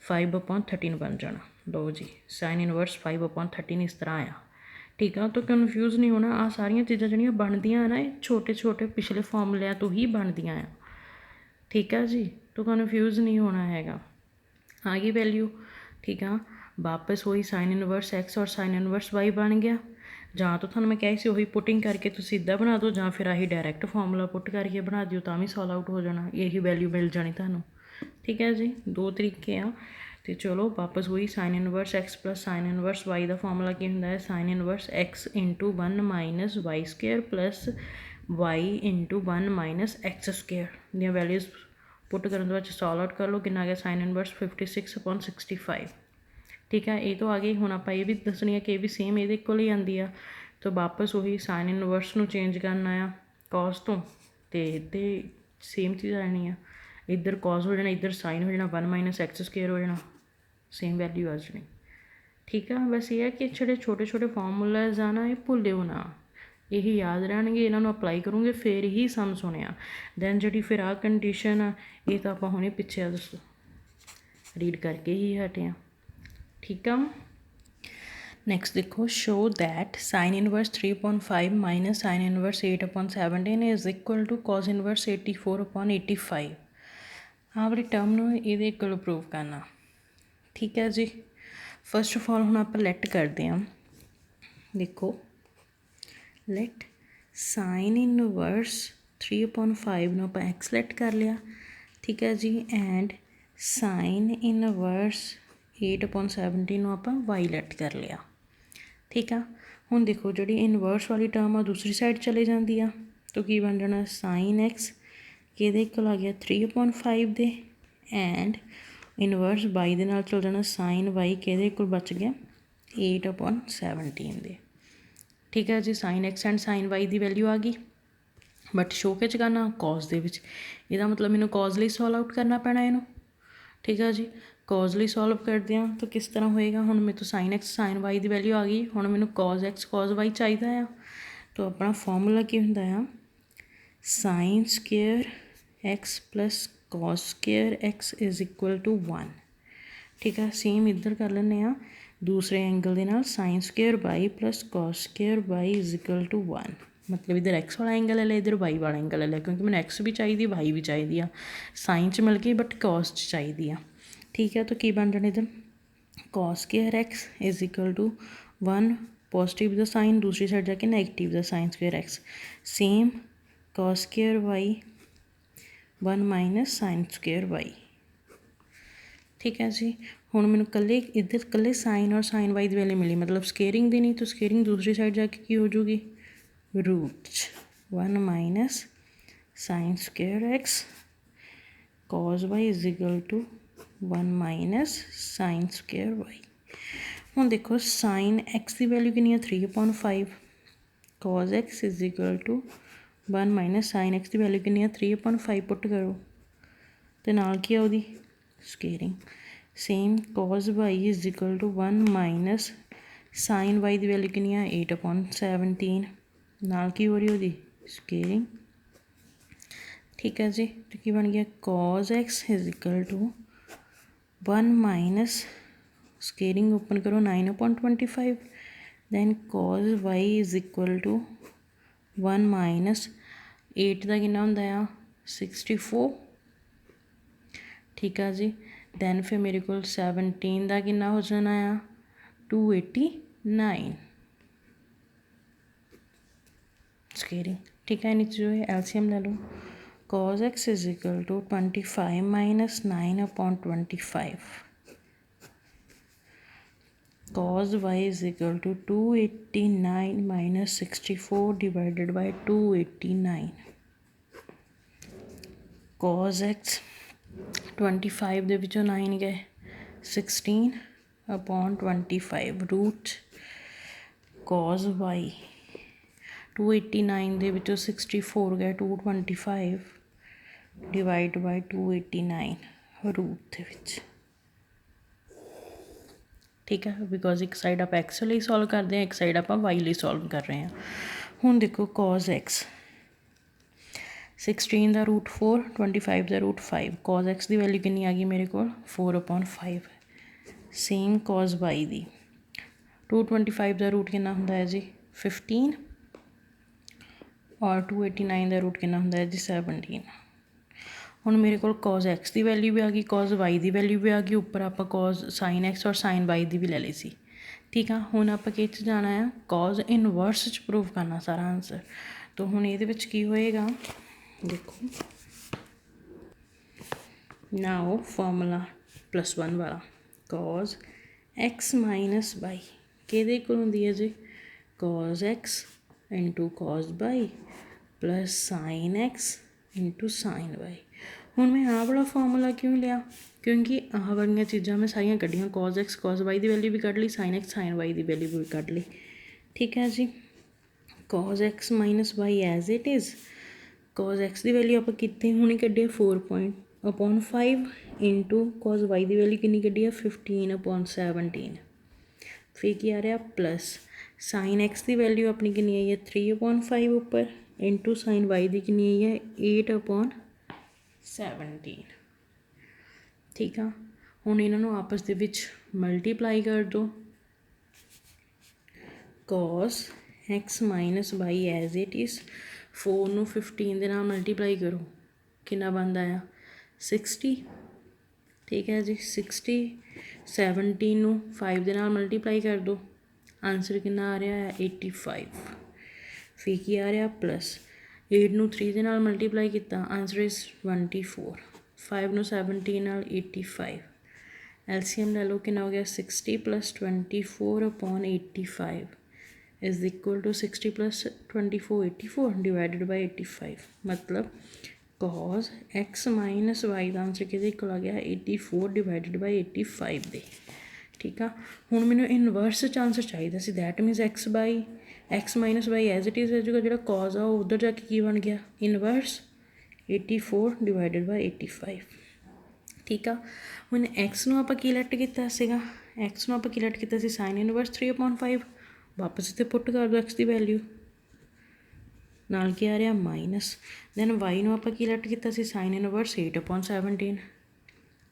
5/13 ਬਣ ਜਾਣਾ। ਲਓ ਜੀ, ਸਾਈਨ ਇਨਵਰਸ 5/13 ਇਸ ਤਰ੍ਹਾਂ ਆ। ਠੀਕ ਆ, ਤਾਂ ਕਨਫਿਊਜ਼ ਨਹੀਂ ਹੋਣਾ। ਆਹ ਸਾਰੀਆਂ ਚੀਜ਼ਾਂ ਜਿਹੜੀਆਂ ਬਣਦੀਆਂ ਨਾ ਇਹ ਛੋਟੇ ਛੋਟੇ ਪਿਛਲੇ ਫਾਰਮੂਲਿਆਂ ਤੋਂ ਹੀ ਬਣਦੀਆਂ ਆ। ਠੀਕ ਆ ਜੀ, ਤਾਂ ਕਨਫਿਊਜ਼ ਨਹੀਂ ਹੋਣਾ ਹੈਗਾ। ਆ ਗਈ ਵੈਲਿਊ। ਠੀਕ ਆ, ਵਾਪਸ ਉਹੀ ਸਾਈਨ ਇਨਵਰਸ ਐਕਸ ਔਰ ਸਾਈਨ ਇਨਵਰਸ ਵਾਈ ਬਣ ਗਿਆ। ਜਾਂ ਤਾਂ ਤੁਹਾਨੂੰ ਮੈਂ ਕਿਹਾ ਸੀ ਉਹੀ ਪੁਟਿੰਗ ਕਰਕੇ ਤੁਸੀਂ ਇੱਦਾਂ ਬਣਾ ਦਿਓ, ਜਾਂ ਫਿਰ ਆਹੀ ਡਾਇਰੈਕਟ ਫਾਰਮੂਲਾ ਪੁੱਟ ਕਰਕੇ ਬਣਾ ਦਿਓ ਤਾਂ ਵੀ ਸੋਲਵ ਆਊਟ ਹੋ ਜਾਣਾ, ਇਹੀ ਵੈਲਿਊ ਮਿਲ ਜਾਣੀ ਤੁਹਾਨੂੰ। ਠੀਕ ਹੈ ਜੀ, ਦੋ ਤਰੀਕੇ ਆ। ਅਤੇ ਚਲੋ ਵਾਪਸ ਉਹੀ sine inverse x plus sine inverse y ਦਾ ਫਾਰਮੂਲਾ ਕੀ ਹੁੰਦਾ ਹੈ sine inverse x into 1 minus y square plus y into 1 minus x square ਦੀਆਂ ਵੈਲਿਊਜ਼ ਪੁੱਟ ਕਰਨ ਤੋਂ ਬਾਅਦ ਸੋਲਵ ਆਊਟ ਕਰ ਲਓ। ਕਿੰਨਾ ਆ ਗਿਆ ਸਾਈਨ ਇਨਵਰਸ 56/65। ਠੀਕ ਹੈ, ਇਹ ਤੋਂ ਆ ਗਈ। ਹੁਣ ਆਪਾਂ ਇਹ ਵੀ ਦੱਸਣੀ ਆ ਕਿ ਇਹ ਵੀ ਸੇਮ ਇਹਦੇ ਕੋਲ ਹੀ ਆਉਂਦੀ ਆ। ਤਾਂ ਵਾਪਸ ਉਹੀ ਸਾਈਨ ਇਨਵਰਸ ਨੂੰ ਚੇਂਜ ਕਰਨਾ ਆ ਕੋਸ ਤੋਂ, ਅਤੇ ਇੱਥੇ ਸੇਮ ਚੀਜ਼ ਆ ਜਾਣੀ ਆ। ਇੱਧਰ ਕੋਸ ਹੋ ਜਾਣਾ, ਇੱਧਰ ਸਾਈਨ ਹੋ ਜਾਣਾ, 1 ਮਾਈਨਸ ਐਕਸ ਸਕੁਏਅਰ ਹੋ ਜਾਣਾ, ਸੇਮ ਵੈਲਿਊ ਆ ਜਾਣੀ। ਠੀਕ ਆ, ਬਸ ਇਹ ਹੈ ਕਿ ਜਿਹੜੇ ਛੋਟੇ ਛੋਟੇ ਫਾਰਮੂਲਾਜ਼ ਆ ਨਾ ਇਹ ਭੁੱਲਿਓ ਨਾ, ਇਹ ਯਾਦ ਰਹਿਣਗੇ। ਇਹਨਾਂ ਨੂੰ ਅਪਲਾਈ ਕਰੂੰਗੇ ਫਿਰ ਹੀ ਸਮਝ ਸੁਣਿਆ। ਦੈਨ ਜਿਹੜੀ ਫਿਰ ਆਹ ਕੰਡੀਸ਼ਨ ਆ ਇਹ ਤਾਂ ਆਪਾਂ ਹੁਣੇ ਪਿੱਛੇ ਦੱਸੋ ਰੀਡ ਕਰਕੇ ਹੀ ਹਟੇ ਹਾਂ। ਠੀਕ ਆ, ਨੈਕਸਟ ਦੇਖੋ show that sine inverse 3/5 minus sine inverse 8/17 is equal to cos inverse 84/85। ਆਹ ਵਾਲੀ ਟਰਮ ਨੂੰ ਇਹਦੇ ਇਕੁਅਲ ਪ੍ਰੂਵ ਕਰਨਾ। ਠੀਕ ਹੈ ਜੀ, ਫਸਟ ਆਫ ਆਲ ਹੁਣ ਆਪਾਂ ਲੈਟ ਕਰਦੇ ਹਾਂ। ਦੇਖੋ ਲੈਟ ਸਾਈਨ ਇਨਵਰਸ 3/5 ਨੂੰ ਆਪਾਂ ਐਕਸ ਲੈਟ ਕਰ ਲਿਆ। ਠੀਕ ਹੈ ਜੀ, ਐਂਡ ਸਾਈਨ ਇਨਵਰਸ 8/17 ਨੂੰ ਆਪਾਂ ਵਾਈ ਲੈਟ ਕਰ ਲਿਆ। ਠੀਕ ਆ, ਹੁਣ ਦੇਖੋ ਜਿਹੜੀ ਇਨਵਰਸ ਵਾਲੀ ਟਰਮ ਆ ਦੂਸਰੀ ਸਾਈਡ ਚਲੇ ਜਾਂਦੀ ਆ, ਤਾਂ ਕੀ ਬਣ ਜਾਣਾ ਸਾਈਨ ਐਕਸ ਕਿਹਦੇ ਇਕੁਅਲ ਆ ਗਿਆ 3/5 ਦੇ, ਐਂਡ ਇਨਵਰਸ ਬਾਈ ਦੇ ਨਾਲ ਚਲ ਜਾਣਾ ਸਾਈਨ ਵਾਈ ਕਿਹਦੇ ਇਕੁਅਲ ਬਚ ਗਿਆ 8/17 ਦੇ। ਠੀਕ ਹੈ ਜੀ, sine x and sine y ਦੀ ਵੈਲਿਊ ਆ ਗਈ। ਬਟ ਸ਼ੋ ਕਿਹ 'ਚ ਕਰਨਾ ਕੋਜ਼ ਦੇ ਵਿੱਚ, ਇਹਦਾ ਮਤਲਬ ਮੈਨੂੰ ਕੋਜ਼ ਲਈ ਸੋਲਵ ਆਊਟ ਕਰਨਾ ਪੈਣਾ ਇਹਨੂੰ। ਠੀਕ ਆ ਜੀ, ਕੋਜ਼ ਲਈ ਸੋਲਵ ਕਰਦੇ ਹਾਂ ਤਾਂ ਕਿਸ ਤਰ੍ਹਾਂ ਹੋਏਗਾ। ਹੁਣ ਮੇਰੇ ਤੋਂ ਸਾਈਨ ਐਕਸ ਸਾਈਨ ਵਾਈ ਦੀ ਵੈਲਿਊ ਆ ਗਈ, ਹੁਣ ਮੈਨੂੰ ਕੋਜ਼ ਐਕਸ ਕੋਜ਼ ਵਾਈ ਚਾਹੀਦਾ ਆ। ਤਾਂ ਆਪਣਾ ਫਾਰਮੂਲਾ ਕੀ ਹੁੰਦਾ ਆ sine square x plus cos square x is equal to 1। ਠੀਕ ਆ, ਸੇਮ ਇੱਧਰ ਕਰ ਲੈਂਦੇ ਹਾਂ ਦੂਸਰੇ ਐਂਗਲ ਦੇ ਨਾਲ sine square y plus cos square y is equal to 1। ਮਤਲਬ ਇੱਧਰ ਐਕਸ ਵਾਲਾ ਐਂਗਲ ਲੈ ਲਿਆ, ਇੱਧਰ ਵਾਈ ਵਾਲਾ ਐਂਗਲ ਲੈ ਲਿਆ, ਕਿਉਂਕਿ ਮੈਨੂੰ ਐਕਸ ਵੀ ਚਾਹੀਦੀ ਵਾਈ ਵੀ ਚਾਹੀਦੀ ਆ। ਸਾਈਨ 'ਚ ਮਿਲ ਗਈ ਬਟ ਕੋਜ਼ 'ਚ ਚਾਹੀਦੀ ਆ। ਠੀਕ ਹੈ, ਤਾਂ ਕੀ ਬਣ ਜਾਣਾ ਇੱਧਰ cos square x is equal to 1 positive ਦਾ ਸਾਈਨ, ਦੂਸਰੀ ਸਾਈਡ ਜਾ ਕੇ ਨੈਗੇਟਿਵ ਦਾ sine square x, same cos square y 1 minus sine square y. ਠੀਕ ਹੈ ਜੀ, ਹੁਣ ਮੈਨੂੰ ਇਕੱਲੇ ਇੱਧਰ ਇਕੱਲੇ ਸਾਈਨ ਔਰ ਸਾਈਨ ਵਾਈ ਦੀ ਵੈਲਿਊ ਮਿਲੀ, ਮਤਲਬ ਸਕੇਅਰਿੰਗ ਦੀ ਨਹੀਂ, ਤਾਂ ਸਕੇਅਰਿੰਗ ਦੂਸਰੀ ਸਾਈਡ ਜਾ ਕੇ ਕੀ ਹੋ ਜੂਗੀ root 1 minus sine square x cos y is equal to 1 minus sine square y. हुण देखो साइन एक्स की वैल्यू कितनी है 3/5, cos x is equal to 1 minus sine x की वैल्यू कितनी है 3/5 पुट करो तो नाल की है उसदी squaring. Same cos y is equal to 1 minus sine y की वैल्यू कितनी है 8/17 नाल की हो रही उसदी स्केयरिंग। ठीक है जी, तो की बन गया cos x is equal to 1 minus squaring open करो 9/25 than cos y is equal to 1 minus 8 का कितना होंदा है 64। ठीक है जी, दैन फिर मेरे को 17 का कितना हो जाना है 289 स्केयरिंग। ठीक है, नीचे जो है एलसीएम ले लो cos x is equal to 25 minus 9/25 cos y is equal to 289 minus 64 divided by 289 cos x 25 ਦੇ ਵਿੱਚੋਂ 9 ਗਏ 16/25 रूट cos y 289 ਦੇ ਵਿੱਚੋਂ 64 ਗਏ 225 डिवाइड by 289 रूट ਦੇ ਵਿੱਚ। ठीक है, बिकॉज एक साइड आप एक्स लिए सॉल्व करते हैं, एक साइड आप वाई लिए सॉल्व कर रहे हैं। हुण देखो कॉज एक्स 16 का रूट 4 25 का रूट 5 कॉज एक्स की वैल्यू कितनी आ गई मेरे को 4/5। सेम कॉज वाई दी 225 का रूट कितना होंदा है जी 15 और 289 का रूट कितना होंदा है जी 17। हुण मेरे को कॉज एक्स की वैल्यू भी आ गई कॉज वाई की वैल्यू भी आ गई, उपर आप कॉज साइन एक्स और साइन वाई की भी ले ली सी। ठीक है, हुण आप किस जाना है कॉज इनवर्स च प्रूव करना सारा आंसर। तो हुण इहदे विच की होएगा देखो नाउ फॉर्मूला +1 वाला कॉज एक्स माइनस वाई किहदे कोल हुंदी है जी cos x into cos y plus sine x into sine y. हुण मैं आह वाला फॉर्मूला क्यों लिया क्योंकि आह वाली चीज़ां मैं सारियां कढ़ियां कॉज एक्स कॉज वाई की वैल्यू भी कढ़ ली साइन एक्स साइन वाई की वैल्यू भी कढ़ ली। ठीक है जी, cos x minus y as it is cos x की वैल्यू आप कितने हुणे कढ़ी 4/5 इंटू कॉज वाई की वैल्यू कितनी कढ़ी है 15/17 फिर की आ रहा प्लस साइन एक्स की वैल्यू अपनी कितनी आई है 3/5 उपर इंटू साइन वाई की कितनी आई है 8/17। ठीक है, हुण इन्हों आपस दे विच मल्टीप्लाई कर दो cos x minus y as it is 4 नूं 15 दे नाल मल्टीप्लाई करो कितना बनता है 60। ठीक है जी, 60 17 नूं 5 दे नाल मल्टीप्लाई कर दो आंसर कितना आ रहा है 85। फिर की आ रहा प्लस 8 नूं 3 दे नाल मल्टीप्लाई किया आंसर इज़ 24 5 नूं 17 नाल 85 एलसीएम ले लो कितना हो गया 60 + 24/85 is equal to 60 + 24 84 divided by 85 मतलब कॉज एक्स माइनस वाई का आंसर कि आ गया 84 डिवाइडेड बाई 85 दे। ठीक है, हुण मैनूं इनवर्स आंसर चाहिए सी that means x minus y as it is होजूगा जो कॉज आ उधर जाके की बन गया इनवर्स 84 डिवाइडेड बाई 85। ठीक है, हुण एक्स नूं आपां की लैट कीता सीगा एक्स नूं आपां की लैट कीता सी साइन इनवर्स 3/5 वापस इत्थे पुट कर दो एक्स की वैल्यू नाल की आ रहा माइनस दैन वाई नूं आपां की लैट कीता सी साइन इनवर्स 8/17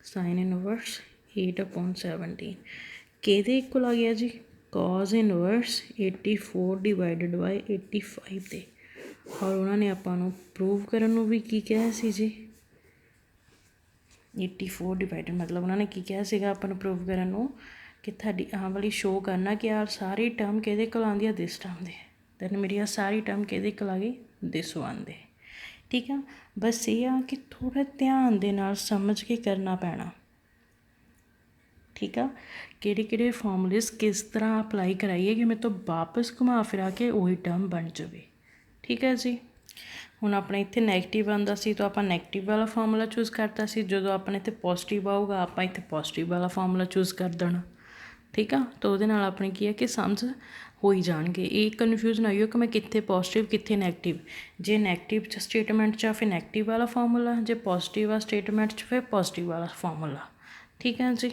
साइन इनवर्स 8/17 किहदे इक्वल आ गया जी कॉज इनवर्स 84 डिवाइडेड बाई 85 दे और उन्होंने आपां नूं प्रूव करन नूं भी की कहा सी जी 84 डिवाइडेड मतलब उन्होंने की कहा सीगा आपां नूं प्रूव करन नूं कि तुहाडी आह वाली शो करना कि यार सारी टर्म किहदे कोल आंदी है दिस टर्म दे दैन मेरी आ सारी टर्म किहदे कोल आ गई दिस वन दे। ठीक है, बस ये आ कि थोड़ा ध्यान दे नाल समझ के करना पैना। ठीक है, किहड़े फॉर्मूलेस किस तरह अप्लाई कराइए कि मेरे तो वापस घुमा फिरा के वही टर्म बन जाए। ठीक है जी। ਹੁਣ ਆਪਣੇ ਇੱਥੇ ਨੈਗੇਟਿਵ ਆਉਂਦਾ ਸੀ ਤਾਂ ਆਪਾਂ ਨੈਗੇਟਿਵ ਵਾਲਾ ਫਾਰਮੂਲਾ ਚੂਜ਼ ਕਰਤਾ ਸੀ। ਜਦੋਂ ਆਪਣੇ ਇੱਥੇ ਪੋਜ਼ੀਟਿਵ ਆਊਗਾ ਆਪਾਂ ਇੱਥੇ ਪੋਜ਼ੀਟਿਵ ਵਾਲਾ ਫਾਰਮੂਲਾ ਚੂਜ਼ ਕਰ ਦੇਣਾ। ਠੀਕ ਆ, ਤਾਂ ਉਹਦੇ ਨਾਲ ਆਪਣੇ ਕੀ ਹੈ ਕਿ ਸਮਝ ਹੋ ਹੀ ਜਾਣਗੇ। ਇਹ ਕਨਫਿਊਜ਼ ਨਾ ਹੋਈਓ ਕਿ ਮੈਂ ਕਿੱਥੇ ਪੋਜ਼ੀਟਿਵ ਕਿੱਥੇ ਨੈਗੇਟਿਵ। ਜੇ ਨੈਗੇਟਿਵ 'ਚ ਸਟੇਟਮੈਂਟ 'ਚ ਆ ਫਿਰ ਨੈਗੇਟਿਵ ਵਾਲਾ ਫਾਰਮੂਲਾ, ਜੇ ਪੋਜ਼ੀਟਿਵ ਆ ਸਟੇਟਮੈਂਟ 'ਚ ਫਿਰ ਪੋਜ਼ੀਟਿਵ ਵਾਲਾ ਫਾਰਮੂਲਾ। ਠੀਕ ਹੈ ਜੀ।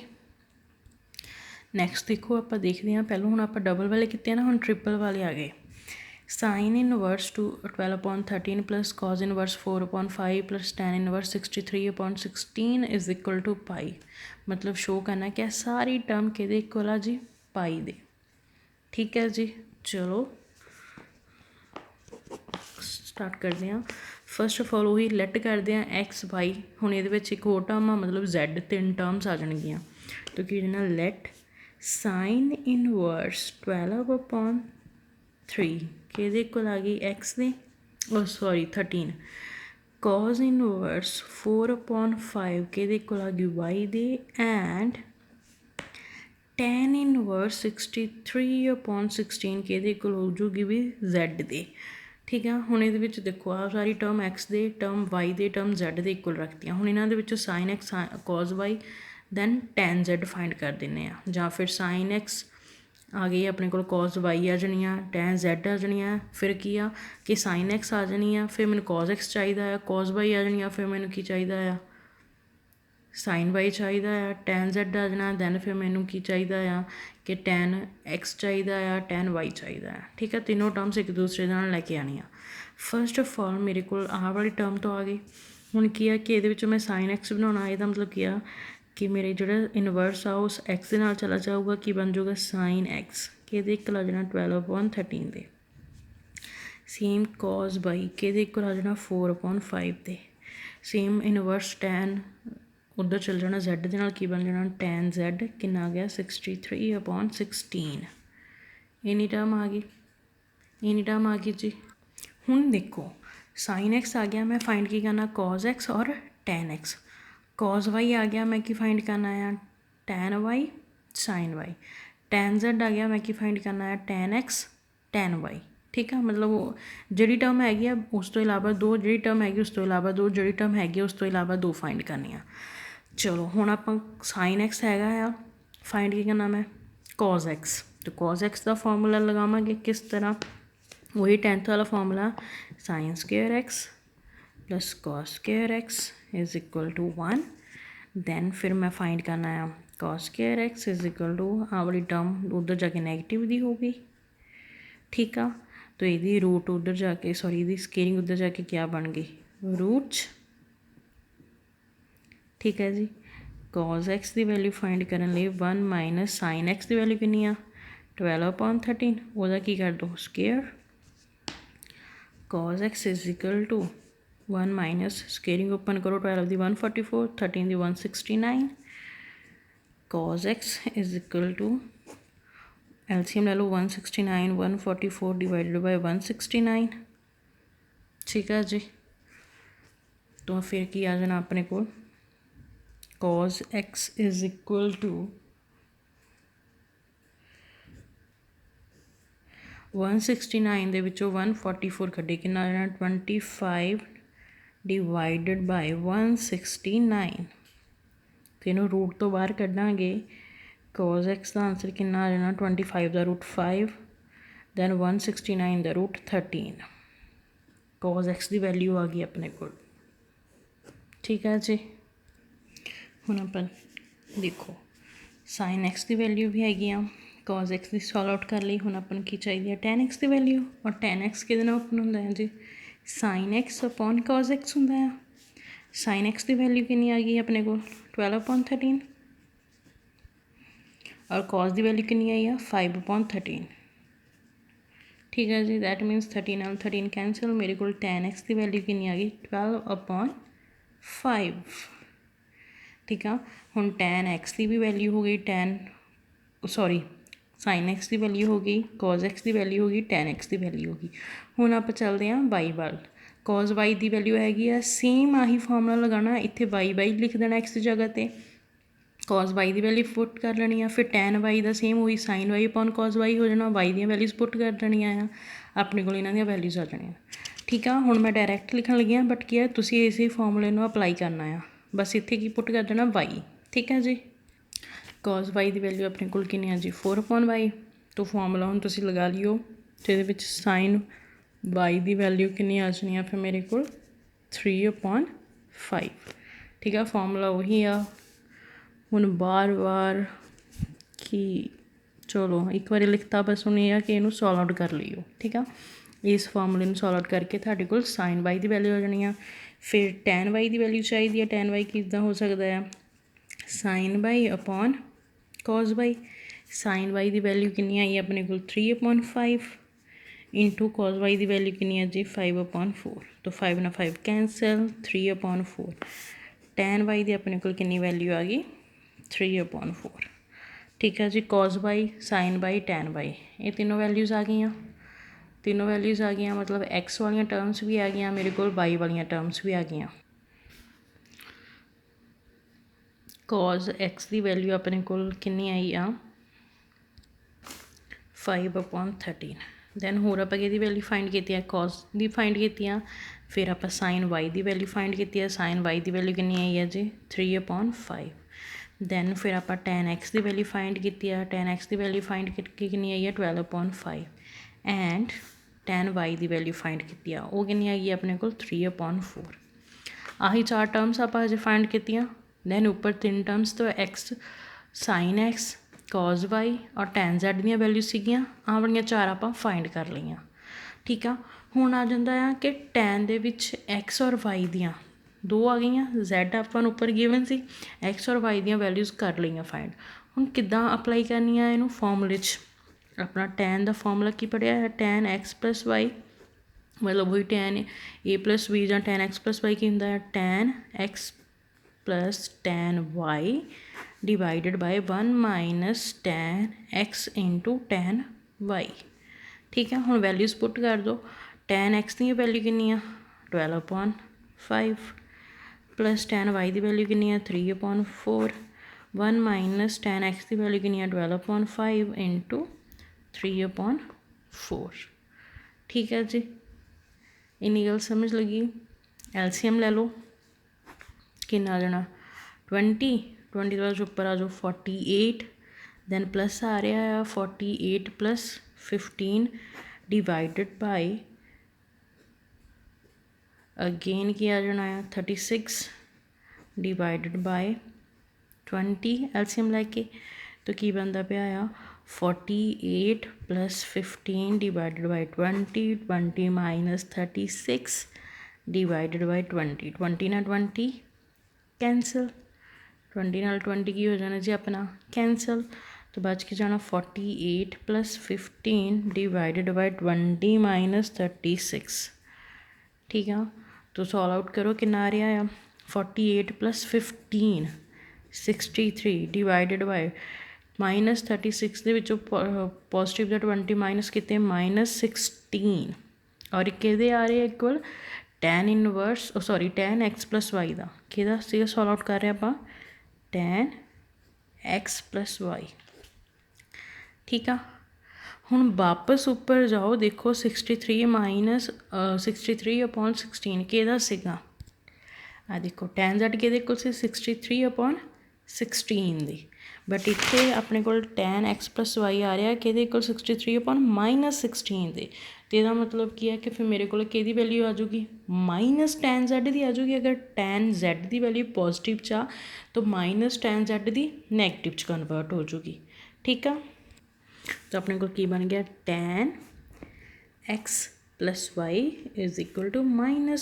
ਨੈਕਸਟ ਦੇਖੋ ਆਪਾਂ ਦੇਖਦੇ ਹਾਂ, ਪਹਿਲਾਂ ਹੁਣ ਆਪਾਂ ਡਬਲ ਵਾਲੇ ਕੀਤੇ ਆ ਨਾ, ਹੁਣ ਟ੍ਰਿਪਲ ਵਾਲੇ ਆ ਗਏ। Sine inverse 12/13 plus cos inverse 4/5 plus tan inverse 63/16 is equal to pi. मतलब शो करना क्या सारी टर्म कि इक्वल आ जी पाई दे। ठीक है जी, चलो स्टार्ट करते हैं। फस्ट ऑफ ऑल वही लैट करते हैं एक्स वाई। हुण ये एक होर टर्म आ मतलब Z 3 टर्म्स आ जाएगियाँ। तो कि लैट साइन इनवर्स 12/3 किहदे इक्वल आ गई एक्स दे, सॉरी 13। कॉज इनवर्स 4/5 किहदे इक्वल आ गई वाई दे, एंड tan इनवर्स 63/16 किहदे इक्वल हो जूगी भी Z दे। ठीक है, हुण इहदे विच देखो आ सारी टर्म एक्स दे, टर्म वाई दे, टर्म Z दे इक्वल रखती। हुण इन्हां दे विचों sine x cos y than tan Z find कर दिंदे आ, जां फिर साइन एक्स आ गई अपने को कॉज वाई आ जानी आ, tan Z आ जानी आ, फिर की आ कि साइन एक्स आ जानी आ, फिर मैंने कॉज एक्स चाहिए, कॉज वाई आ जानी आ, फिर मैंने की चाहिए आ साइन वाई चाहिए आ, tan Z आ जाना, दैन फिर मैनू की चाहिए आ कि tan एक्स चाहिए आ, tan वाई चाहिए आ। ठीक है, तीनों टर्म्स एक दूसरे नाल लैके आनी आ। फस्ट ऑफ ऑल मेरे को आह वाली टर्म तो आ गई। हुण की है कि ये मैं साइन एक्स बनाना, यदा मतलब की आ कि मेरे जो इनवर्स आ उस एक्स के नाल चला जाऊगा, कि बन जाऊगा साइन एक्स कि इक्वल आ जाना 12/13 दे। सेम कॉज वाई कि इक्वल आ जाना 4/5 दे। सेम इनवर्स टैन उधर चल जाना Z दे नाल, की बन जाना tan Z कितना आ गया 63/16। इन्नी टर्म आ गई, इन्नी टर्म आ गई जी। हुण देखो साइन एक्स आ गया, मैं फाइंड की करना कॉज एक्स और tan एक्स। कॉज वाई आ गया, मैं की फाइंड करना है tan y sine y. tan Z आ गया, मैं की फाइंड करना है tan एक्स tan वाई। ठीक है, मतलब वो जी टर्म हैगी उस तो इलावा दो, जी टर्म हैगी उस तो इलावा दो, जी टर्म हैगी उस तो इलावा दो फाइंड करनी आ। चलो हुण आपां साइन एक्स हैगा आ, फाइंड की करना मैं कॉज एक्स। तो कॉज एक्स का फॉर्मूला लगावांगे किस तरह, वही 10th वाला formula sine square x plus cos square x is equal to 1। Then फिर मैं फाइंड करना है cos square x is equal to आ वाली टर्म उधर जाके नैगेटिव दी होगी। ठीक है, तो यदी रूट उधर जाके सॉरी यदी स्केयरिंग उधर जाके क्या बन गई रूट्स। ठीक है जी, कॉज एक्स की वैल्यू फाइंड करने लिए 1 माइनस साइन एक्स की वैल्यू कितनी आ 12/13, वह की कर दो square. Cos x is equal to 1 minus squaring open करो 12 दी 144, 13 दी 169। Cos x is equal to LCM ले लो 169 144 डिवाइडेड बाय 169। ठीक है जी, तो फिर की आ जाना अपने को cos x is equal to 169 दे विचों 144 कड्ढे कितना आ जाना 25 डिवाइडेड बाय 169। तो इनू रूट तो बाहर कड्डांगे, कॉज एक्स का आंसर कितना आ जाना 25 का रूट 5 दैन 169 का रूट 13। कॉज एक्स की वैल्यू आ गई अपने को। ठीक है जी, हुण अपन देखो साइन एक्स की वैल्यू भी हैगी आ, कॉज एक्स की सॉल्व आउट कर ली। हुण अपन की चाहिए tan एक्स की वैल्यू, और tan एक्स किहदे नाल ओपन हुंदा है जी sine x upon cos x हुंदा है। साइन एक्स की वैल्यू कितनी आ गई अपने को 12/13, और कॉज की वैल्यू कितनी आई है 5/13। ठीक है जी, दैट मीनस 13 और 13 कैंसल, मेरे को tan एक्स की वैल्यू कितनी आ गई 12/5। ठीक है, हुण tan एक्स की भी वैल्यू हो गई सॉरी साइन एक्स की वैल्यू हो गई, कॉज एक्स की वैल्यू हो गई, tan एक्स की वैल्यू हो गई। हुण आप चलते हैं वाई वाल। कॉज वाई की वैल्यू हैगी आ सेम आही फॉर्मूला लगाना, इत्थे वाई लिख देना एक्स की जगह पर। cos y ਦੀ ਵੈਲਿਊ ਪੁੱਟ ਕਰ ਲੈਣੀ ਆ, ਫਿਰ tan y ਦਾ ਸੇਮ ਉਹੀ sin y upon cos y ਹੋ ਜਾਣਾ, y ਦੀਆਂ ਵੈਲਿਊਜ਼ ਪੁੱਟ ਕਰ ਲੈਣੀਆਂ ਆ, ਆਪਣੇ ਕੋਲ ਇਹਨਾਂ ਦੀਆਂ ਵੈਲਿਊਜ਼ ਆ ਜਾਣੀਆਂ। ਠੀਕ ਆ, ਹੁਣ ਮੈਂ ਡਾਇਰੈਕਟ ਲਿਖਣ ਲੱਗੀ ਹਾਂ, ਬਟ ਕੀ ਹੈ ਤੁਸੀਂ ਇਸੇ ਫਾਰਮੂਲੇ ਨੂੰ ਅਪਲਾਈ ਕਰਨਾ ਆ, ਬਸ ਇੱਥੇ ਕੀ ਪੁੱਟ ਕਰ ਦੇਣਾ y। ਠੀਕ ਹੈ ਜੀ, cos y ਦੀ ਵੈਲਿਊ ਆਪਣੇ ਕੋਲ ਕਿੰਨੀ ਆ ਜੀ 4/y, ਤੋਂ ਫਾਰਮੂਲਾ ਹੁਣ ਤੁਸੀਂ ਲਗਾ ਲਿਓ, ਅਤੇ ਇਹਦੇ ਵਿੱਚ sin y ਦੀ ਵੈਲਿਊ ਕਿੰਨੀ ਆ ਜਾਣੀ ਆ ਫਿਰ ਮੇਰੇ ਕੋਲ 3/5। ਠੀਕ ਆ, ਫਾਰਮੂਲਾ ਉਹੀ ਆ। ਹੁਣ ਬਾਰ ਕਿ ਚਲੋ ਇੱਕ ਵਾਰੀ ਲਿਖਤਾ, ਬਸ ਹੁਣ ਇਹ ਆ ਕਿ ਇਹਨੂੰ ਸੋਲਵ ਆਊਟ ਕਰ ਲਈਓ। ਠੀਕ ਆ, ਇਸ ਫਾਰਮੂਲੇ ਨੂੰ ਸੋਲਵ ਆਊਟ ਕਰਕੇ ਤੁਹਾਡੇ ਕੋਲ sin y ਦੀ ਵੈਲਿਊ ਆ ਜਾਣੀ ਆ। ਫਿਰ tan y ਦੀ ਵੈਲਿਊ ਚਾਹੀਦੀ ਆ, tan y ਕਿੱਦਾਂ ਹੋ ਸਕਦਾ ਆ sin y upon cos y। sin y ਦੀ ਵੈਲਿਊ ਕਿੰਨੀ ਆਈ ਆਪਣੇ ਕੋਲ 3/5 ਇੰਟੂ cos y ਦੀ ਵੈਲਿਊ ਕਿੰਨੀ ਆ ਜੀ 5/4, ਤਾਂ 5 ਨਾਲ 5 ਕੈਂਸਲ, 3/4। tan y ਦੀ ਆਪਣੇ ਕੋਲ ਕਿੰਨੀ ਵੈਲਿਊ ਆ ਗਈ 3/4। ਠੀਕ ਹੈ ਜੀ, cos y sin y tan y ਇਹ ਤਿੰਨੋਂ ਵੈਲਿਊਜ਼ ਆ ਗਈਆਂ, ਤਿੰਨੋਂ ਵੈਲਿਊਜ਼ ਆ ਗਈਆਂ, ਮਤਲਬ x ਵਾਲੀਆਂ ਟਰਮਸ ਵੀ ਆ ਗਈਆਂ ਮੇਰੇ ਕੋਲ, y ਵਾਲੀਆਂ ਟਰਮਸ ਵੀ ਆ ਗਈਆਂ। cos x ਦੀ ਵੈਲਿਊ ਆਪਣੇ ਕੋਲ ਕਿੰਨੀ ਆਈ ਆ 5/13। ਦੈਨ ਹੋਰ ਆਪਾਂ ਇਹਦੀ ਵੈਲਿਊ ਫਾਈਂਡ ਕੀਤੀ ਆ, cos ਦੀ ਫਾਈਂਡ ਕੀਤੀ ਆ, ਫਿਰ ਆਪਾਂ sin y ਦੀ ਵੈਲਿਊ ਫਾਈਂਡ ਕੀਤੀ ਆ, sin y ਦੀ ਵੈਲਿਊ ਕਿੰਨੀ ਆਈ ਆ ਜੀ 3/5। ਦੈਨ ਫਿਰ ਆਪਾਂ tan x ਦੀ ਵੈਲਿਊ ਫਾਈਂਡ ਕੀਤੀ ਆ, tan x ਦੀ ਵੈਲਿਊ ਫਾਈਂਡ ਕੀਤੀ ਕਿੰਨੀ ਆਈ ਆ 12/5। And tan y the value find ਕੀਤੀ ਆ, ਉਹ ਕਿੰਨੀ ਆਈ ਆਪਣੇ ਕੋਲ 3/4। ਆਹੀ ਚਾਰ ਟਰਮਸ ਆਪਾਂ ਹਜੇ ਫਾਈਂਡ ਕੀਤੀਆਂ। ਦੈਨ ਉੱਪਰ ਤਿੰਨ ਟਰਮਸ ਤੋਂ x sin x cos y ਔਰ tan z ਦੀਆਂ ਵੈਲਿਊ ਸੀਗੀਆਂ, ਆਹ ਵਾਲੀਆਂ ਚਾਰ ਆਪਾਂ ਫਾਈਂਡ ਕਰ ਲਈਆਂ। ਠੀਕ ਆ, ਹੁਣ ਆ ਜਾਂਦਾ ਆ ਕਿ tan ਦੇ ਵਿੱਚ x ਔਰ y ਦੀਆਂ ਦੋ ਆ ਗਈਆਂ, z ਆਪਾਂ ਨੂੰ ਉੱਪਰ ਗਿਵਨ ਸੀ, x ਔਰ y ਦੀਆਂ ਵੈਲਿਊਜ਼ ਕਰ ਲਈਆਂ ਫਾਈਂਡ। ਹੁਣ ਕਿੱਦਾਂ ਅਪਲਾਈ ਕਰਨੀ ਆ ਇਹਨੂੰ ਫਾਰਮੂਲੇ 'ਚ, ਆਪਣਾ tan ਦਾ ਫਾਰਮੂਲਾ ਕੀ ਪੜ੍ਹਿਆ ਹੈ tan x + y, ਮਤਲਬ ਉਹੀ tan a + b ਜਾਂ tan x + y ਕੀ ਹੁੰਦਾ ਹੈ tan x + tan y divided by 1 - tan x into tan y। ਠੀਕ ਹੈ, ਹੁਣ ਵੈਲਿਊਜ਼ ਪੁੱਟ ਕਰ ਦਿਓ। tan x ਦੀ ਵੈਲਿਊ ਕਿੰਨੀ ਆ 12/5 ਪਲੱਸ tan y ਦੀ ਵੈਲਿਊ ਕਿੰਨੀ ਆ 3/4, 1 - tan x ਦੀ ਵੈਲਿਊ ਕਿੰਨੀ ਆ 12/5 ਇੰਟੂ 3/4। ਠੀਕ ਹੈ ਜੀ, ਇੰਨੀ ਗੱਲ ਸਮਝ ਲੱਗੀ। ਐਲਸੀਐਮ ਲੈ ਲਓ, ਕਿੰਨਾ ਆ ਜਾਣਾ 20 ਤੋਂ ਬਾਅਦ ਉੱਪਰ ਆ ਜਾਓ 48, ਦੈਨ ਪਲੱਸ ਆ ਰਿਹਾ ਆ 48 + 15 ਡਿਵਾਈਡਡ ਬਾਈ ਅਗੇਨ ਕੀ ਆ ਜਾਣਾ ਆ 36 ਡਿਵਾਈਡਡ ਬਾਈ 20 ਐਲਸੀਐਮ ਲੈ ਕੇ, ਤਾਂ ਕੀ ਬਣਦਾ ਪਿਆ ਆ 48 + 15 ਡਿਵਾਈਡਡ ਬਾਈ 20, 20 - 36 ਡਿਵਾਈਡਡ ਬਾਈ 20, 20 ਨਾਲ 20 ਕੈਂਸਲ, 20 ਨਾਲ 20 ਕੀ ਹੋ ਜਾਣਾ ਜੀ ਆਪਣਾ ਕੈਂਸਲ, तो बच के जाना 48 + 15 डिवाइडेड बाई 20 - 36। ठीक है, तो सॉल्व आउट करो कितना आ रहा है 48 + 15 63 डिवाइडेड बाई -36 ਦੇ ਵਿੱਚੋਂ ਪੋਜ਼ੀਟਿਵ ਦਾ 20 ਮਾਈਨਸ ਕੀਤੇ -16 ਔਰ ਕਿਹਦੇ ਆ ਰਹੇ equal tan inverse tan x + y ਦਾ ਕਿਹਦਾ ਸੀਗਾ ਸੋਲਵ ਆਊਟ ਕਰ ਰਹੇ ਆਪਾਂ tan x + y। ਠੀਕ ਆ, ਹੁਣ ਵਾਪਸ ਉੱਪਰ ਜਾਓ, ਦੇਖੋ 63 - 63/16 ਕਿਹਦਾ ਸੀਗਾ, ਆ ਦੇਖੋ tan z ਕਿਹਦੇ ਕੋਲ ਸੀ 63/16 ਦੀ, ਬਟ ਇੱਥੇ ਆਪਣੇ ਕੋਲ tan x + y ਆ ਰਿਹਾ ਕਿਹਦੇ ਕੋਲ 63/-16 ਦੇ, ਅਤੇ ਇਹਦਾ ਮਤਲਬ ਕੀ ਹੈ ਕਿ ਫਿਰ ਮੇਰੇ ਕੋਲ ਕਿਹਦੀ ਵੈਲਿਊ ਆ ਜਾਊਗੀ -tan z ਦੀ ਆ ਜਾਊਗੀ। ਅਗਰ tan z ਦੀ ਵੈਲਿਊ ਪੋਜ਼ੀਟਿਵ 'ਚ ਆ ਤਾਂ -tan z ਦੀ ਨੈਗੇਟਿਵ 'ਚ ਕਨਵਰਟ ਹੋ ਜਾਊਗੀ। ਠੀਕ ਆ, ਤਾਂ ਆਪਣੇ ਕੋਲ ਕੀ ਬਣ ਗਿਆ tan x + y =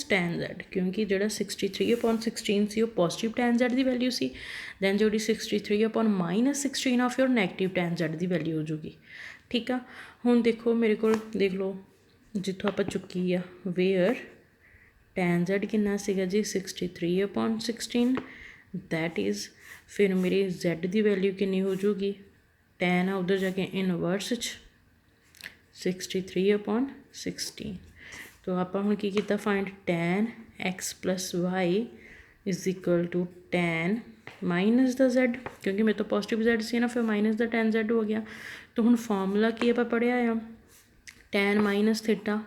-tan z, ਕਿਉਂਕਿ ਜਿਹੜਾ 63/16 ਸੀ ਉਹ ਪੋਜ਼ੀਟਿਵ tan z ਦੀ ਵੈਲਿਊ ਸੀ, ਦੈਨ ਜਿਹੜੀ 63/-16 of your negative tan z the value ਹੋ ਜਾਊਗੀ। ਠੀਕ ਆ, ਹੁਣ ਦੇਖੋ ਮੇਰੇ ਕੋਲ ਦੇਖ ਲਓ ਜਿੱਥੋਂ ਆਪਾਂ ਚੁੱਕੀ ਆ ਵੇਅਰ tan z ਕਿੰਨਾ ਸੀਗਾ ਜੀ 63/16, ਦੈਟ ਇਜ਼ ਫਿਰ ਮੇਰੀ z ਦੀ ਵੈਲਿਊ ਕਿੰਨੀ ਹੋ ਜਾਊਗੀ tan ਆ ਉੱਧਰ ਜਾ ਕੇ ਇਨਵਰਸ 'ਚ 63/16। ਤਾਂ ਆਪਾਂ ਹੁਣ ਕੀ ਕੀਤਾ find tan x + y = tan minus the Z, क्योंकि मेरे तो पॉजिटिव Z सी ना, फिर माइनस द tan Z हो गया। तो हुण फॉर्मूला की आप पढ़िया आ, tan minus theta,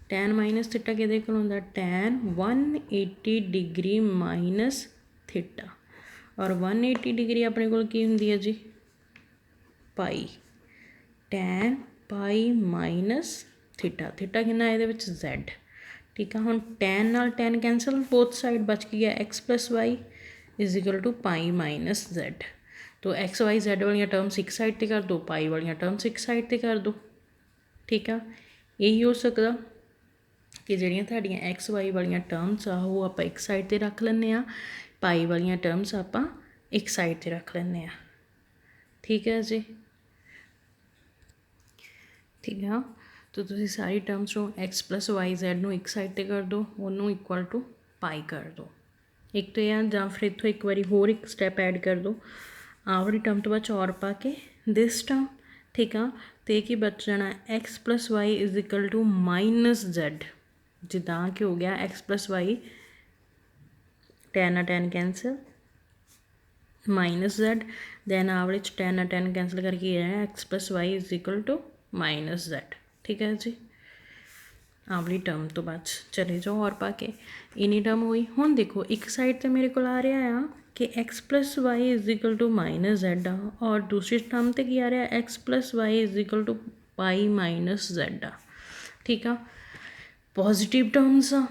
tan minus theta किहदे कोल हुंदा, tan 180 डिग्री माइनस थीटा, और 180 डिग्री अपने कोल की हुंदी है जी, पाई, tan pi minus theta, theta कितना ये Z, ठीक है। हुण tan नाल tan कैंसल, बोथ साइड बच गया x plus y is equal to pi minus Z। तो एक्स वाई Z वाली टर्म्स एक साइड पर कर दो, पाई वाली टर्म्स एक साइड पर कर दो, ठीक है। यही हो सकता कि ਜਿਹੜੀਆਂ ਤੁਹਾਡੀਆਂ एक्स वाई वाली टर्म्स आ वो आप एक साइड पर रख लें, पाई वाली टर्म्स आप एक साइड पर रख लें, ठीक है जी, ठीक है। तो तुम सारी टर्म्स को एक्स प्लस वाई Z ਨੂੰ एक साइड पर कर दो, ਉਹਨੂੰ इक्वल टू पाई कर दो, एक तो यह ਜਾਂ फिर इतों एक बारी होर एक स्टैप ऐड कर दो, आह वाली टर्म तो बाद और पा के दिस टर्म, ठीक है। तो की बच जाना x plus y is equal to minus Z, जिदा कि हो गया x plus y, tan cancel, minus Z, then आवड़े tan कैंसल करके है x plus y is equal to minus Z, ठीक है जी। आवली टर्म तो बाद चले जाओ और पा के इन्नी टर्म हुई। हुण देखो एक साइड तो मेरे को आ रहा आ कि x plus y is equal to minus Z आ, और दूसरी टर्म तो की आ रहा x plus y is equal to pi minus Z आ, ठीक आ। पॉजिटिव टर्म्स आ,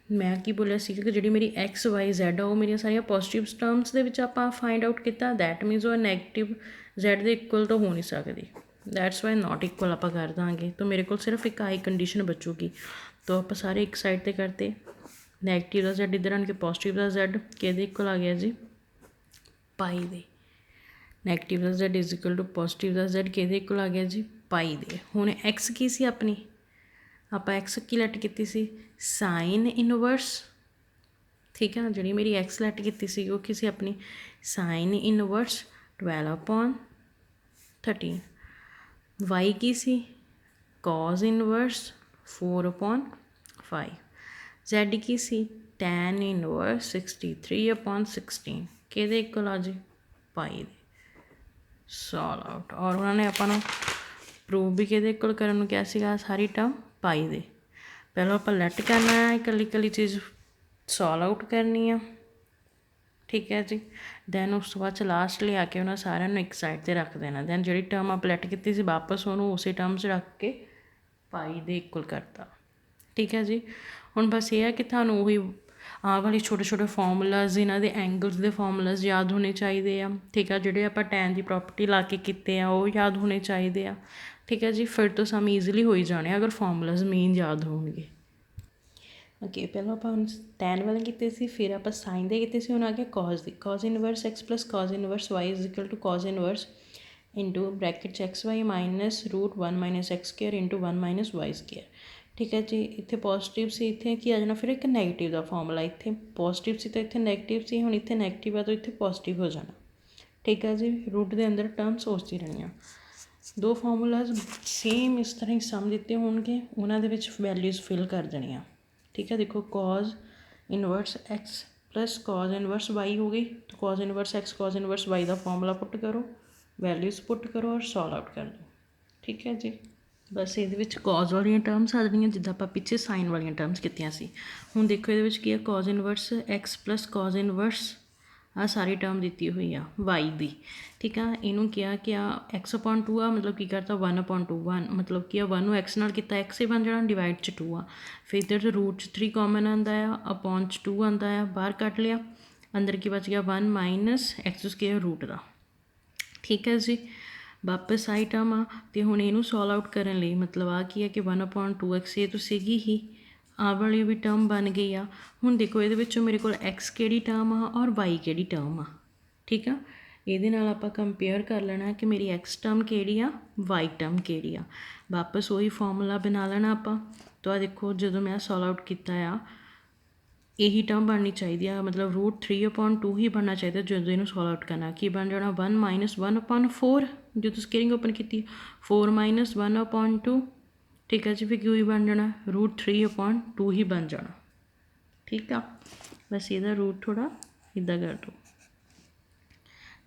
मैं की बोलिया सी कि जी मेरी एक्स वाई Z आ वो मेरी सारिया पॉजिटिव टर्म्स के आप फाइंड आउट किया, दैट मीनस वो नैगेटिव Z के इक्वल तो हो नहीं सकती, दैट्स वाई नॉट इक्वल आप कर देंगे। तो मेरे को सिर्फ एक आई कंडीशन बचूगी, तो आप सारे एक साइड पर करते, नैगेटिव का Z इधर आन के पॉजिटिव का Z कि इक्वल आ गया जी पाई दे, नैगेटिव का Z is equal to positive का Z कि इक्वल आ गया जी पाई दे। हुण एक्स की सी अपनी, आप एक्स की लैट की सी साइन इनवर्स, ठीक है, जी मेरी एक्स लैट की सी वो की अपनी साइन इनवर्स 12/13, वाई की सी कॉज इनवर्स 4/5, Z की सी tan इनवर्स 63/16 कि इक्वल आ जी पाई दे, सॉल्व आउट। और उन्होंने अपन प्रूव भी कि इक्वल करन क्या सीगा, सारी टर्म पाई दे, पहलों आप लैट करना है, इकली इकली चीज़ सॉल्व आउट करनी है, ठीक है जी। दैन उस तो बाद लास्ट ले आके उन्होंने सारिਆਂ ਨੂੰ एक साइड पर रख देना, दैन जी टर्म आप लैट की सी वापस उन्होंने उस टर्म च रख के पाई दे इक्वल करता, ठीक है जी। हुण बस ये है कि थानू उही आह वाले छोटे छोटे फॉर्मूलाज इन्हां दे एंगल्स के फॉर्मूलाज याद होने चाहिए आ, ठीक है। जिहड़े आपां टैन की प्रॉपर्टी ला के कीते आ वो याद होने चाहिए आ, ठीक है जी। फिर तो सम ईजिली हो ही जाने अगर फॉर्मूलाज मेन याद होणगे। ओके पहलों आप टैन वाले किए थे, फिर आप साइन दे किए, हुण आ गया कॉज दी, cos inverse x plus cos inverse y is equal to cos inverse into bracket x y minus √1 minus x square into 1 minus y square, ठीक है जी। इतने पॉजिटिव से इतने की आ जाना फिर एक नैगेटिव का फॉर्मूला, इतने पॉजिटिव से तो इतने नैगेटिव से, हुण इतने नैगेटिव है तो इतने पॉजिटिव हो जाना, ठीक है जी। रूट के अंदर टर्म सोचती रहनी, दो फॉर्मूलाज सेम इस तरह ही सम दिते होंगे, उन्होंने वैल्यूज़ फिल कर देनिया, ठीक है। देखो cos inverse x plus cos inverse y हो गई, तो cos inverse x cos inverse y का फॉर्मूला पुट करो, वैल्यूज़ पुट करो और सॉल्व आउट कर दो, ठीक है जी। बस ये कॉज वाली टर्म्स आ जाएंगे जिदा आप पिछे साइन वाली टर्म्स कीतियां सी। हुण देखो ये की है cos inverse x plus cos inverse आ सारी टर्म दी हुई आ वाई दी, ठीक है। इनू क्या कि x/2 आ, मतलब की करता 1/2 1, मतलब कि 1 एक्स नाल किता एक्स ही बन जाना, डिवाइड च 2 आ, फिर इधर रूट 3 कॉमन आता है, अपॉन 2 आता है, बाहर कट लिया, अंदर की बच गया 1 माइनस एक्स स्केयर रूट का, ठीक है जी। वापस आई टर्म आ, तो हुण इनू सॉल्व आउट करने लिए मतलब आ की है कि 1/2x ये तो सीगी ही, आ वाली भी टर्म बन गई आ। हुण देखो ये मेरे को एक्स किहड़ी टर्म आ और वाई किहड़ी टर्म आ, ठीक है। ये आप कंपेयर कर लेना कि मेरी एक्स टर्म किहड़ी आ, वाई टर्म किहड़ी आ, वापस वही फॉर्मूला बना लेना आप। तो आ देखो जो मैं सॉल्व आउट किया आ, यही टर्म बननी चाहिए, मतलब √3/2 ही बनना चाहिए जो इनू सॉल्व आउट करना, कि बन जाना 1 माइनस 1/4 जो तो स्केयरिंग ओपन की 4 माइनस 1/2, ठीक है जी। फिर क्यों ही बन जाना √3/2 ही बन जाना, ठीक है। बस ये रूट थोड़ा इदा कर दो।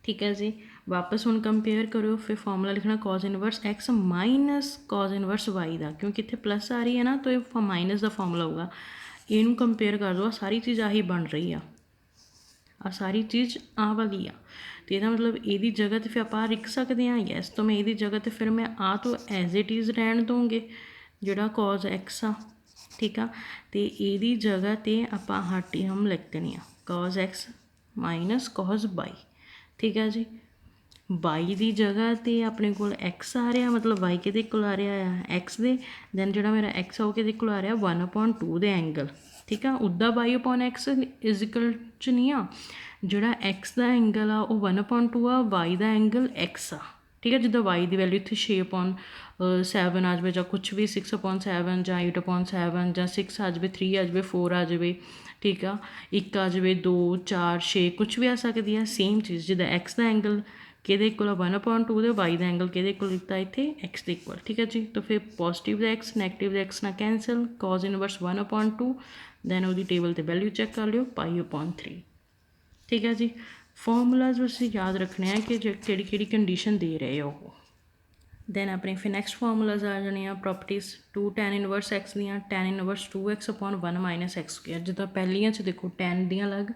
ठीक है जी, वापस हुण कंपेयर करो, फिर फॉर्मूला लिखना cos inverse x minus cos inverse y का, क्योंकि इतने प्लस आ रही है ना, तो ये माइनस का फॉर्मूला होगा। इनू कंपेयर कर दो, सारी चीज़ आही बन रही आ सारी चीज़ आ वाली आ, तो यदा मतलब यदी जगह तो फिर आप लिख सकते हैं यस, तो मैं यदी जगह तो फिर मैं आ तो एज इट इज़ रहन दूँगे जोड़ा कॉज एक्स आ। ठीक आ, तो यदी जगह तो आप टी हम लिख देनी आ cos x minus cos y. ठीक है जी, वाई की जगह तो अपने को एक्स आ रहा, मतलब वाई कि आ रहा है एक्स दे, दैन जो मेरा एक्स आ वो कि आ रहा 1/2 दे एंगल। ठीक है, उदा वाई अपॉन एक्स इजिकल च नहीं आ, जोड़ा एक्स का एंगल आ वो 1/2 आ, वाई का एंगल एक्स आ। ठीक है, जिदा वाई की वैल्यू इतने 6/7 आ जाए, कुछ भी 6/7 ਜਾਂ 8/7 ਜਾਂ 6 आ जाए, 3 आ जाए, 4 आ जाए। ठीक आ, 1 आ जाए, 2 4 6 कुछ भी आ सकती है। सेम चीज़ जिदा एक्स का एंगल कि 1/2 दे, वाई का एंगल कि लिखता इतने एक्स के इक्वल। ठीक है जी, तो फिर पॉजिटिव एक्स नैगेटिव एक्स ना कैंसल, कॉज इनवर्स 1/2, दैन वो टेबल पर वैल्यू चैक कर लियो π/3। ठीक है जी, फॉर्मूलाज बस याद रखने हैं कि कि कंडीशन दे रहे हो वो। दैन अपने फिर नैक्सट फॉर्मूलाज आ जाने प्रॉपर्टीज़ 2 tan इनवर्स एक्स दियाँ, tan inverse 2x upon 1 minus x square. जिदा पहलियां च देखो tan दियाँ अलग,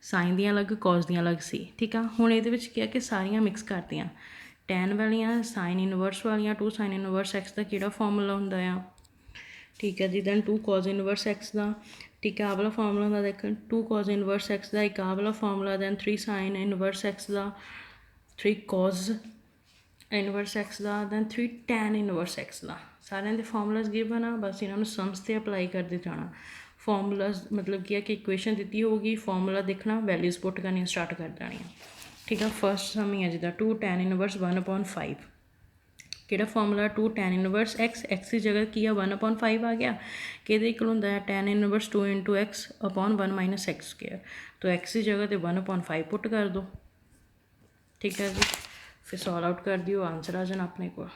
साइन दियाँ अलग, कॉज दियाँ अलग सी। ठीक है, हुण ये क्या कि सारियां मिक्स कर दियाँ, tan वालियां साइन इनवर्स वालियां 2 साइन इनवर्स एक्स का किहड़ा फॉर्मूला हुंदा आ। ठीक है जी, दैन 2 कॉज इनवर्स एक्स का। ठीक है, आ वाला फॉर्मूला हुंदा देख 2 कॉज इनवर्स एक्स का, एक आ वाला formula, then 3 sine inverse x का, 3 कॉज इनवर्स एक्स का, दैन 3 tan इनवर्स एक्स का। सारे के फॉर्मूलाज गिवन आ, बस इन्होंने सम्स से अपलाई करते जाना। फॉर्मूलाज मतलब क्या कि इक्वेशन दी होगी, फॉर्मूला देखना, वैल्यूज पुट करनी स्टार्ट कर देनी। ठीक है, फर्स्ट सम ही है जिदा 2 tan इनवर्स 1/5, कि formula 2 tan inverse x, x की जगह की 1/5 आ गया, कि इक्वल होंगे tan inverse 2 × x upon 1 minus x square. तो एक्स की जगह तो 1/5 पुट कर दो। ठीक है जी, फिर सॉल्व आउट कर दियो, आंसर आ जाना अपने को।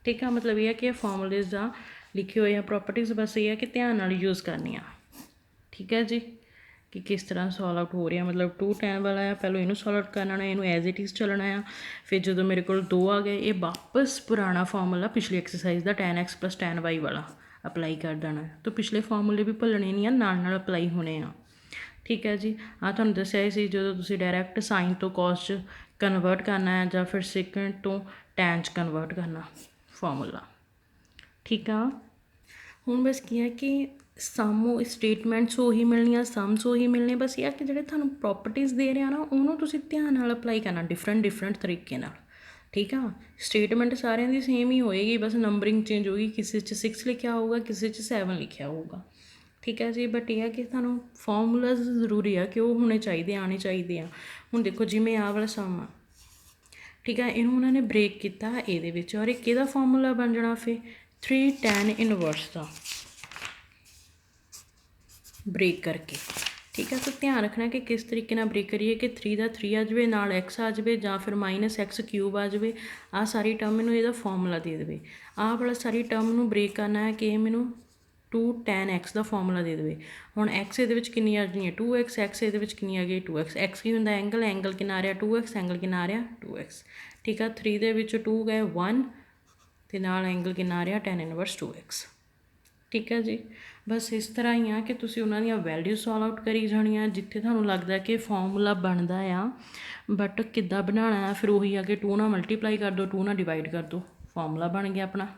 ठीक है, मतलब यह कि फॉर्मूलेज का लिखे हुए प्रॉपर्टीज़ बस ये है कि ध्यान नाल यूज़ करनी आ। ठीक है जी, कि किस तरह सॉल्व आउट हो रहा, मतलब 2 tan वाला है, पहले इनू सॉल्व आउट करना, इनू एज इट इज़ चलना आ। फिर जो मेरे को 2 आ गए, ये वापस पुराना फॉर्मूला पिछली एक्सरसाइज का tan x + tan y वाला अपलाई कर देना, तो पिछले फॉर्मूले भी भुलने नहीं, नाल अपलाई होने आ। ठीक है जी, हाँ तुहानूं दस्सिया ही सी, जो तुसीं डायरैक्ट साइन तो कॉस च कन्वर्ट करना है, या फिर सेकंड तो टैन च कन्वर्ट करना फॉर्मूला। ठीक आ, हुण बस की है कि सम स्टेटमेंट्स उही मिलनियां, सम्स उही मिलने, बस यह कि जिहड़े तुहानूं प्रॉपर्टीज़ दे रहे ना, उन्होंने तुसीं ध्यान नाल अपलाई करना डिफरेंट तरीके नाल। ठीक आ, स्टेटमेंट सारिਆਂ ਦੀ सेम ही होएगी, बस नंबरिंग चेंज होगी, किसी 6 लिखा होगा, किसी 7 लिखा होगा। ठीक है जी, बट यह है कि सानू फॉर्मूलाज जरूरी है कि वो होने चाहिए, आने चाहिए। हुण देखो जिमें आ वाला सम आ, ठीक है, इनू उन्होंने ब्रेक किया ये, और एक किहदा फॉर्मूला बन जाना फिर 3 tan इनवर्स का ब्रेक करके। ठीक है, तो ध्यान रखना कि किस तरीके ना ब्रेक करिए कि 3 का 3 आ जाए, नाल x आ जाए, या फिर -x³ आ जाए, आ सारी टर्म मैनू यदा फॉर्मूला दे दे। आ वाला सारी टर्म नू ब्रेक करना है कि मैनू 2 tan x का फॉर्मूला दे दे। हुण x ये कितनी आ जानी है 2x, x ये कितनी आ गई 2x, x की होंदा एंगल, एंगल कितना आ रहा 2x, एंगल कितना आ रहा 2x। ठीक है, 3 दे विच 2 गए 1, तो नाल एंगल कितना आ रहा tan इनवर्स 2x। ठीक है जी, बस इस तरह ही आ कि तुसीं उन्हां दी वैल्यू सॉल्व आउट करी जानियां, जिथे तुहानूं लगदा कि फॉर्मूला बनदा आ, बट किद्दां बनाना है, फिर उही आ कि 2 नाल मल्टीप्लाई कर दो, 2 नाल डिवाइड कर दो, फॉर्मूला बन गया अपना।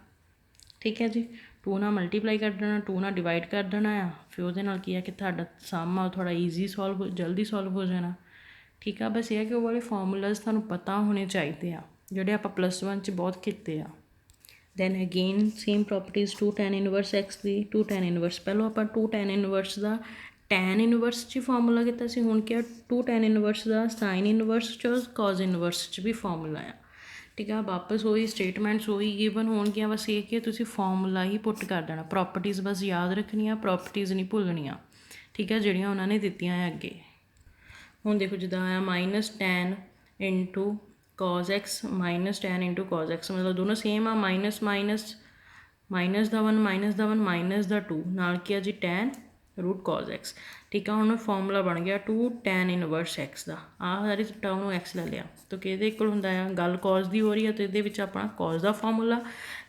ठीक है जी, 2 नाल मल्टीप्लाई कर देना, 2 नाल डिवाइड कर देना आ, फिर वो की है कि तुहाडा सम आ थोड़ा ईजी सॉल्व जल्दी सॉल्व हो जाना। ठीक है, बस यह कि वो वाले फॉर्मूलाज तुहानूं पता होने चाहिए आ, जिहड़े आपां +1 च बहुत कीते आ। Then again same properties 2 tan inverse x की, 2 tan इनवर्स पहलों आप 2 tan इनवर्स का tan इनवर्स च फॉर्मूला किया सी, हुण क्या 2 tan इनवर्स का साइन इनवर्स च, कॉज इनवर्स च भी फॉर्मूला आ। ठीक है, वापस वही स्टेटमेंट्स वही गिवन होणगियां, बस ये कि तुसीं फॉर्मूला ही पुट कर देना, प्रॉपर्टीज़ बस याद रखनियां, प्रॉपर्टीज़ नहीं भुलनियां। ठीक है, जिहड़ियां उन्होंने दित्तियां है अगे। हुण देखो जिद्दां आया -tan × cos x -tan × cos x, मतलब दोनों सेम आ, माइनस माइनस माइनस दा 1 माइनस दा 1 माइनस दा 2 नाल क्या जी tan रूट कॉज एक्स। ठीक है, हुण फॉर्मूला बन गया 2 tan इनवर्स एक्स का। आह सारी टर्म नूं एक्स ले लिया तो किहदे कोल हुंदा आ, गल कॉज दी हो रही है तो इहदे विच अपना कॉज का फॉर्मूला,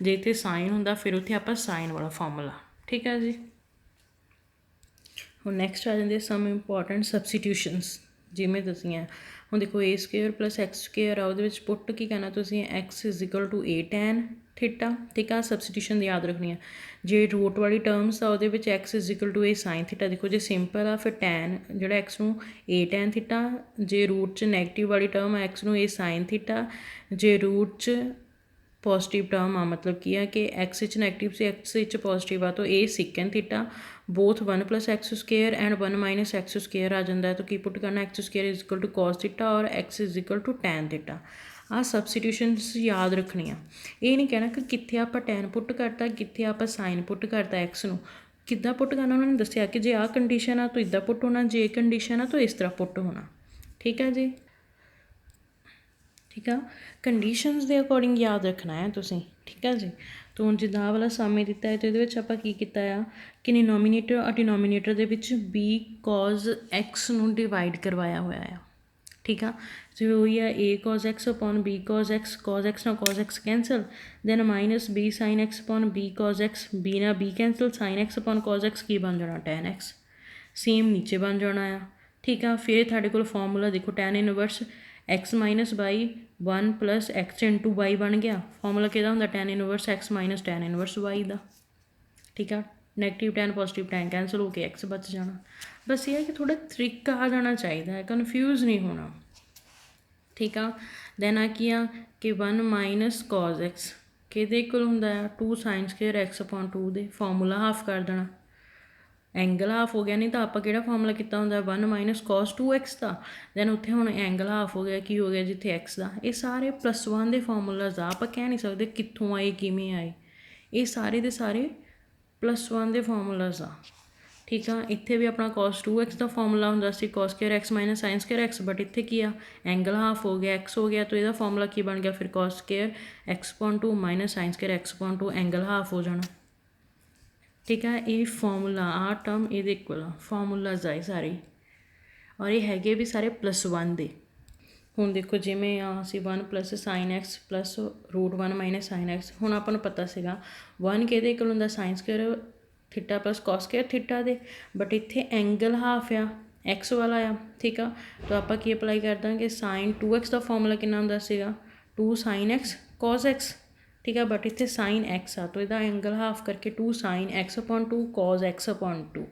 जे इत्थे साइन हुंदा फिर उत्थे आपां साइन वाला फॉर्मूला। ठीक है जी। ਹੁਣ ਨੈਕਸਟ ਆ ਜਾਂਦੇ ਸਮ ਇੰਪੋਰਟੈਂਟ ਸਬਸਟੀਟਿਊਸ਼ਨਸ ਜਿਵੇਂ ਦਸੀਆਂ। ਹੁਣ ਦੇਖੋ a square plus x square ਆ, ਉਹਦੇ ਵਿੱਚ ਪੁੱਟ ਕੀ ਕਰਨਾ ਤੁਸੀਂ, x is equal to a tan theta. ਠੀਕ ਆ, ਸਬਸਟੀਟਿਊਸ਼ਨ ਯਾਦ ਰੱਖਣੀ ਆ। ਜੇ ਰੂਟ ਵਾਲੀ ਟਰਮਸ ਆ ਉਹਦੇ ਵਿੱਚ x is equal to a sine theta. ਦੇਖੋ ਜੇ ਸਿੰਪਲ ਆ ਫਿਰ ਟੈਨ ਜਿਹੜਾ ਐਕਸ ਨੂੰ ਏ ਟੈਨ ਥੀਟਾ, ਜੇ ਰੂਟ 'ਚ ਨੈਗੇਟਿਵ ਵਾਲੀ ਟਰਮ ਆ ਐਕਸ ਨੂੰ ਏ ਸਾਈਨ ਥੀਟਾ, ਜੇ ਰੂਟ 'ਚ ਪੋਜ਼ੀਟਿਵ ਟਰਮ ਆ ਮਤਲਬ ਕੀ ਆ ਕਿ ਐਕਸ ਵਿੱਚ ਨੈਗੇਟਿਵ ਸੀ ਐਕਸ ਵਿੱਚ ਪੋਜ਼ੀਟਿਵ ਆ ਤਾਂ ਇਹ second theta. Both 1 plus x square and 1 minus x square आ जाता है तो की पुट करना x square is equal to cos theta और x is equal to tan theta. आ सबस्टिट्यूशनस याद रखनिया। ये नहीं कहना कि कित्थे आपां टैन पुट करता कित्थे आपां साइन पुट करता एक्स नूं किद्दां पुट करना उन्होंने दस्सिया कि जे आ कंडीशन आ तो इद्दां पुट होना, जे कंडीशन आ तो इस तरह पुट होना। ठीक है जी। ठीक है, कंडीशनस के अकॉर्डिंग याद रखना है तुसीं। ठीक है जी। तो ਹੁਣ ਜਿੱਦਾਂ ਆਹ ਵਾਲਾ ਸਾਮੇ ਦਿੱਤਾ ਹੈ तो ਇਹਦੇ ਵਿੱਚ ਆਪਾਂ ਕੀ ਕੀਤਾ ਆ ਕਿ ਨਿਨੋਮੀਨੇਟਰ ਅਤੇ ਡਿਨੋਮੀਨੇਟਰ ਦੇ ਵਿੱਚ b cos x ਨੂੰ ਡਿਵਾਈਡ ਕਰਵਾਇਆ ਹੋਇਆ ਆ। ਠੀਕ ਆ, ਜਿਵੇਂ ਉਹੀ ਆ a cos x upon b cos x ਨਾਲ cos x cancel, then minus b sin x upon b cos x, b ਨਾਲ b cancel, sin x upon cos x ਕੀ ਬਣ ਜਾਣਾ tan x, ਸੇਮ ਨੀਚੇ ਬਣ ਜਾਣਾ ਆ। ਠੀਕ ਆ, ਫਿਰ ਤੁਹਾਡੇ ਕੋਲ ਫਾਰਮੂਲਾ ਦੇਖੋ tan inverse x minus by 1 plus x into y बन गया। फॉर्मूला कि होंगे tan inverse x minus tan inverse y का। ठीक है, negative tan positive tan cancel होकर एक्स बच जाना। बस ये है कि थोड़ा तरीका आ जाना चाहिए है, कन्फ्यूज़ नहीं होना। ठीक है, दैन आ कि 1 माइनस कॉज एक्स कि इक्वल होंगे 2 साइन स्क्वेयर एक्स अपॉन 2 दे फॉर्मूला हाफ कर देना, एंगल हाफ हो गया। नहीं तो आप फॉर्मूला किया होंगे 1 माइनस कॉस 2 एक्स का, दैन उत्थे हुण एंगल हाफ हो गया की हो गया जिथे एक्स का। ये सारे +1 के फॉर्मूलाज आप कह नहीं सकते कित्थों आए किमें आए, ये सारे के सारे +1 के फॉर्मूलाज आ। ठीक है, इत्थे भी अपना cos 2 एक्स का फॉर्मूला होंदा सी cos square x minus sine square x, but इत्थे की आ एंगल हाफ हो गया एक्स हो गया तो यदा फॉर्मूला की बन गया फिर cos square x upon 2 minus sine square x upon 2 angle half हो जाना। ठीक है, ये फॉर्मूला आ टर्म ये इक्वल फॉर्मूलाज आए सारे और ये है भी सारे +1 दे। हुण देखो जिमें असी 1 plus sine x plus root 1 minus sine x, हुण आपां नूं पता सीगा 1 किहदे इक्वल हुंदा sine square theta plus cos square theta दे, बट इत्थे एंगल हाफ आ एक्स वाला आ। ठीक है, तो आपां की अप्लाई कर देंगे साइन 2x का फॉर्मूला कितना हुंदा सीगा 2 साइन एक्स कॉस एक्स। ठीक है, बट इतने साइन एक्स आ तो यदा एंगल हाफ करके 2 sign x upon 2 cos x upon 2।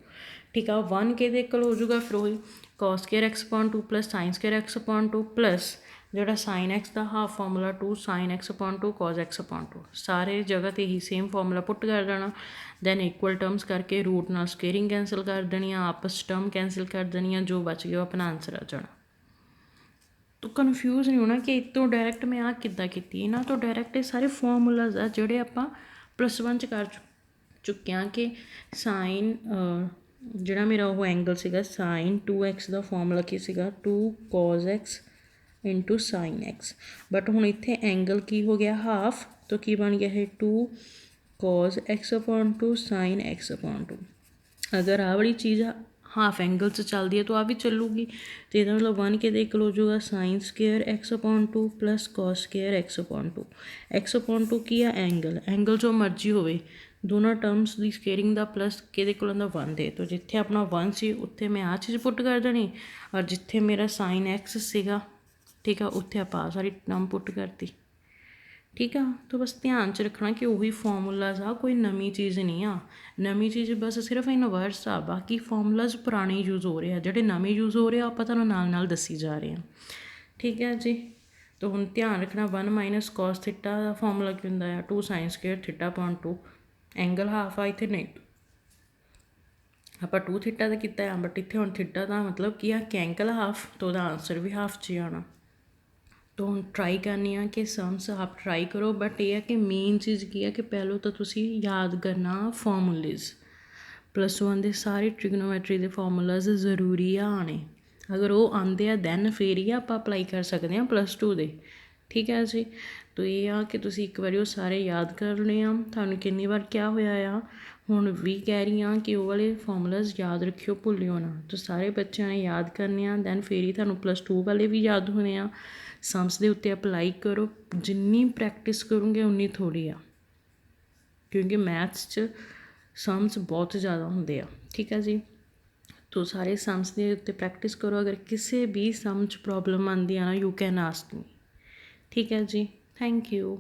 ठीक है, 1 के इक्वल हो जाऊगा फिर वही cos square x upon 2 plus sine square x upon 2 plus जोड़ा साइन एक्स का half formula 2 sign x upon 2 cos x upon 2, सारे जगह तो यही सेम फॉर्मूला पुट कर देना। दैन इक्वल टर्म्स करके रूट नाल स्केयरिंग कैंसल कर देनी, आपस टर्म कैंसल कर देनी, जो बच गया अपना आंसर आ जाना। तो कन्फ्यूज़ नहीं होना कि इतों डायरैक्ट मैं आ किद्दां कीती, इन्हां तो डायरैक्ट ये सारे फॉर्मूलाज आ जिहड़े आपां +1 च कर चुके हैं कि साइन जिहड़ा मेरा वो एंगल सीगा साइन 2x का फॉर्मूला की सीगा 2 cos x into sine x, but हुण इत्थे एंगल की हो गया हाफ तो की बन गया है 2 cos x upon 2 sine x upon 2। अगर आ वाली चीज़ हाफ एंगल से चलती है तो आ भी चलूगी, तो यदा मतलब 1 के इक्वल हो जाएगा sign square x upon 2 plus cos square x upon 2। X upon 2 की है एंगल जो मर्जी हो दोनों टर्म्स की स्केयरिंग का प्लस कि इक्वल होंदा 1 दे, तो जिथे अपना 1 सी उत्थे मैं आ चीज़ पुट कर देनी और जिथे मेरा साइन एक्स सीगा ठीक है उत्थे आप आ सारी टर्म पुट करती। ठीक है, तो बस ध्यान च रखना कि वही फॉर्मूलाज आ, कोई नवी चीज़ नहीं आ। नवी चीज़ बस सिर्फ इनवर्स आ, बाकी फॉर्मूलाज पुराने यूज़ हो रहे हैं, जोड़े नवे यूज़ हो रहे हैं आप नाल दसी जा रहे हैं। ठीक है जी, तो हुण ध्यान रखना 1 माइनस कॉस थीटा का फॉर्मूला की होंदा है 2 sine square theta upon 2, angle half आ इत्थे नहीं आप 2 थीटा का किया, बट इत्थे हुण थीटा का मतलब की है कि एंगल हाफ, तो वह आंसर भी हाफ च आना। तो हम ट्राई करनी आ कि सम्स आप ट्राई करो, बट यह है कि मेन चीज़ की है कि पहलों तो तुसी याद करना फॉर्मूलेज +1 के सारे ट्रिग्नोमैट्री के फॉर्मूलाज जरूरी आने, अगर वो आते हैं दैन फिर ही आप अप्लाई कर सकते हैं +2 के। ਠੀਕ ਹੈ ਜੀ। ਤੋ ਇਹ ਆ ਕਿ ਤੁਸੀਂ ਇੱਕ ਵਾਰੀ ਉਹ ਸਾਰੇ ਯਾਦ ਕਰ ਲਏ ਆ। ਤੁਹਾਨੂੰ ਕਿੰਨੀ ਵਾਰ ਕਿਹਾ ਹੋਇਆ ਆ, ਹੁਣ ਵੀ ਕਹਿ ਰਹੀ ਹਾਂ ਕਿ ਉਹ ਵਾਲੇ ਫਾਰਮੂਲਾਜ਼ ਯਾਦ ਰੱਖਿਓ, ਭੁੱਲਿਓ ਨਾ। ਤੋ ਸਾਰੇ ਬੱਚਿਆਂ ਨੇ ਯਾਦ ਕਰਨੇ ਆ, ਦੈਨ ਫਿਰ ਹੀ ਤੁਹਾਨੂੰ +2 ਵਾਲੇ ਵੀ ਯਾਦ ਹੋਣੇ ਆ। ਸਮਸ ਦੇ ਉੱਤੇ ਅਪਲਾਈ ਕਰੋ, ਜਿੰਨੀ ਪ੍ਰੈਕਟਿਸ ਕਰੋਗੇ ਉਨੀ ਥੋੜ੍ਹੀ ਆ, ਕਿਉਂਕਿ ਮੈਥਸ 'ਚ ਸਮਸ ਬਹੁਤ ਜ਼ਿਆਦਾ ਹੁੰਦੇ ਆ। ਠੀਕ ਹੈ ਜੀ। ਤੋ ਸਾਰੇ ਸਮਸ ਦੇ ਉੱਤੇ ਪ੍ਰੈਕਟਿਸ ਕਰੋ। ਅਗਰ ਕਿਸੇ ਵੀ ਸਮ 'ਚ ਪ੍ਰੋਬਲਮ ਆਉਂਦੀ ਆ ਨਾ, ਯੂ ਕੈਨ ਆਸਕ ਮੀ। ਠੀਕ ਹੈ ਜੀ। Thank you.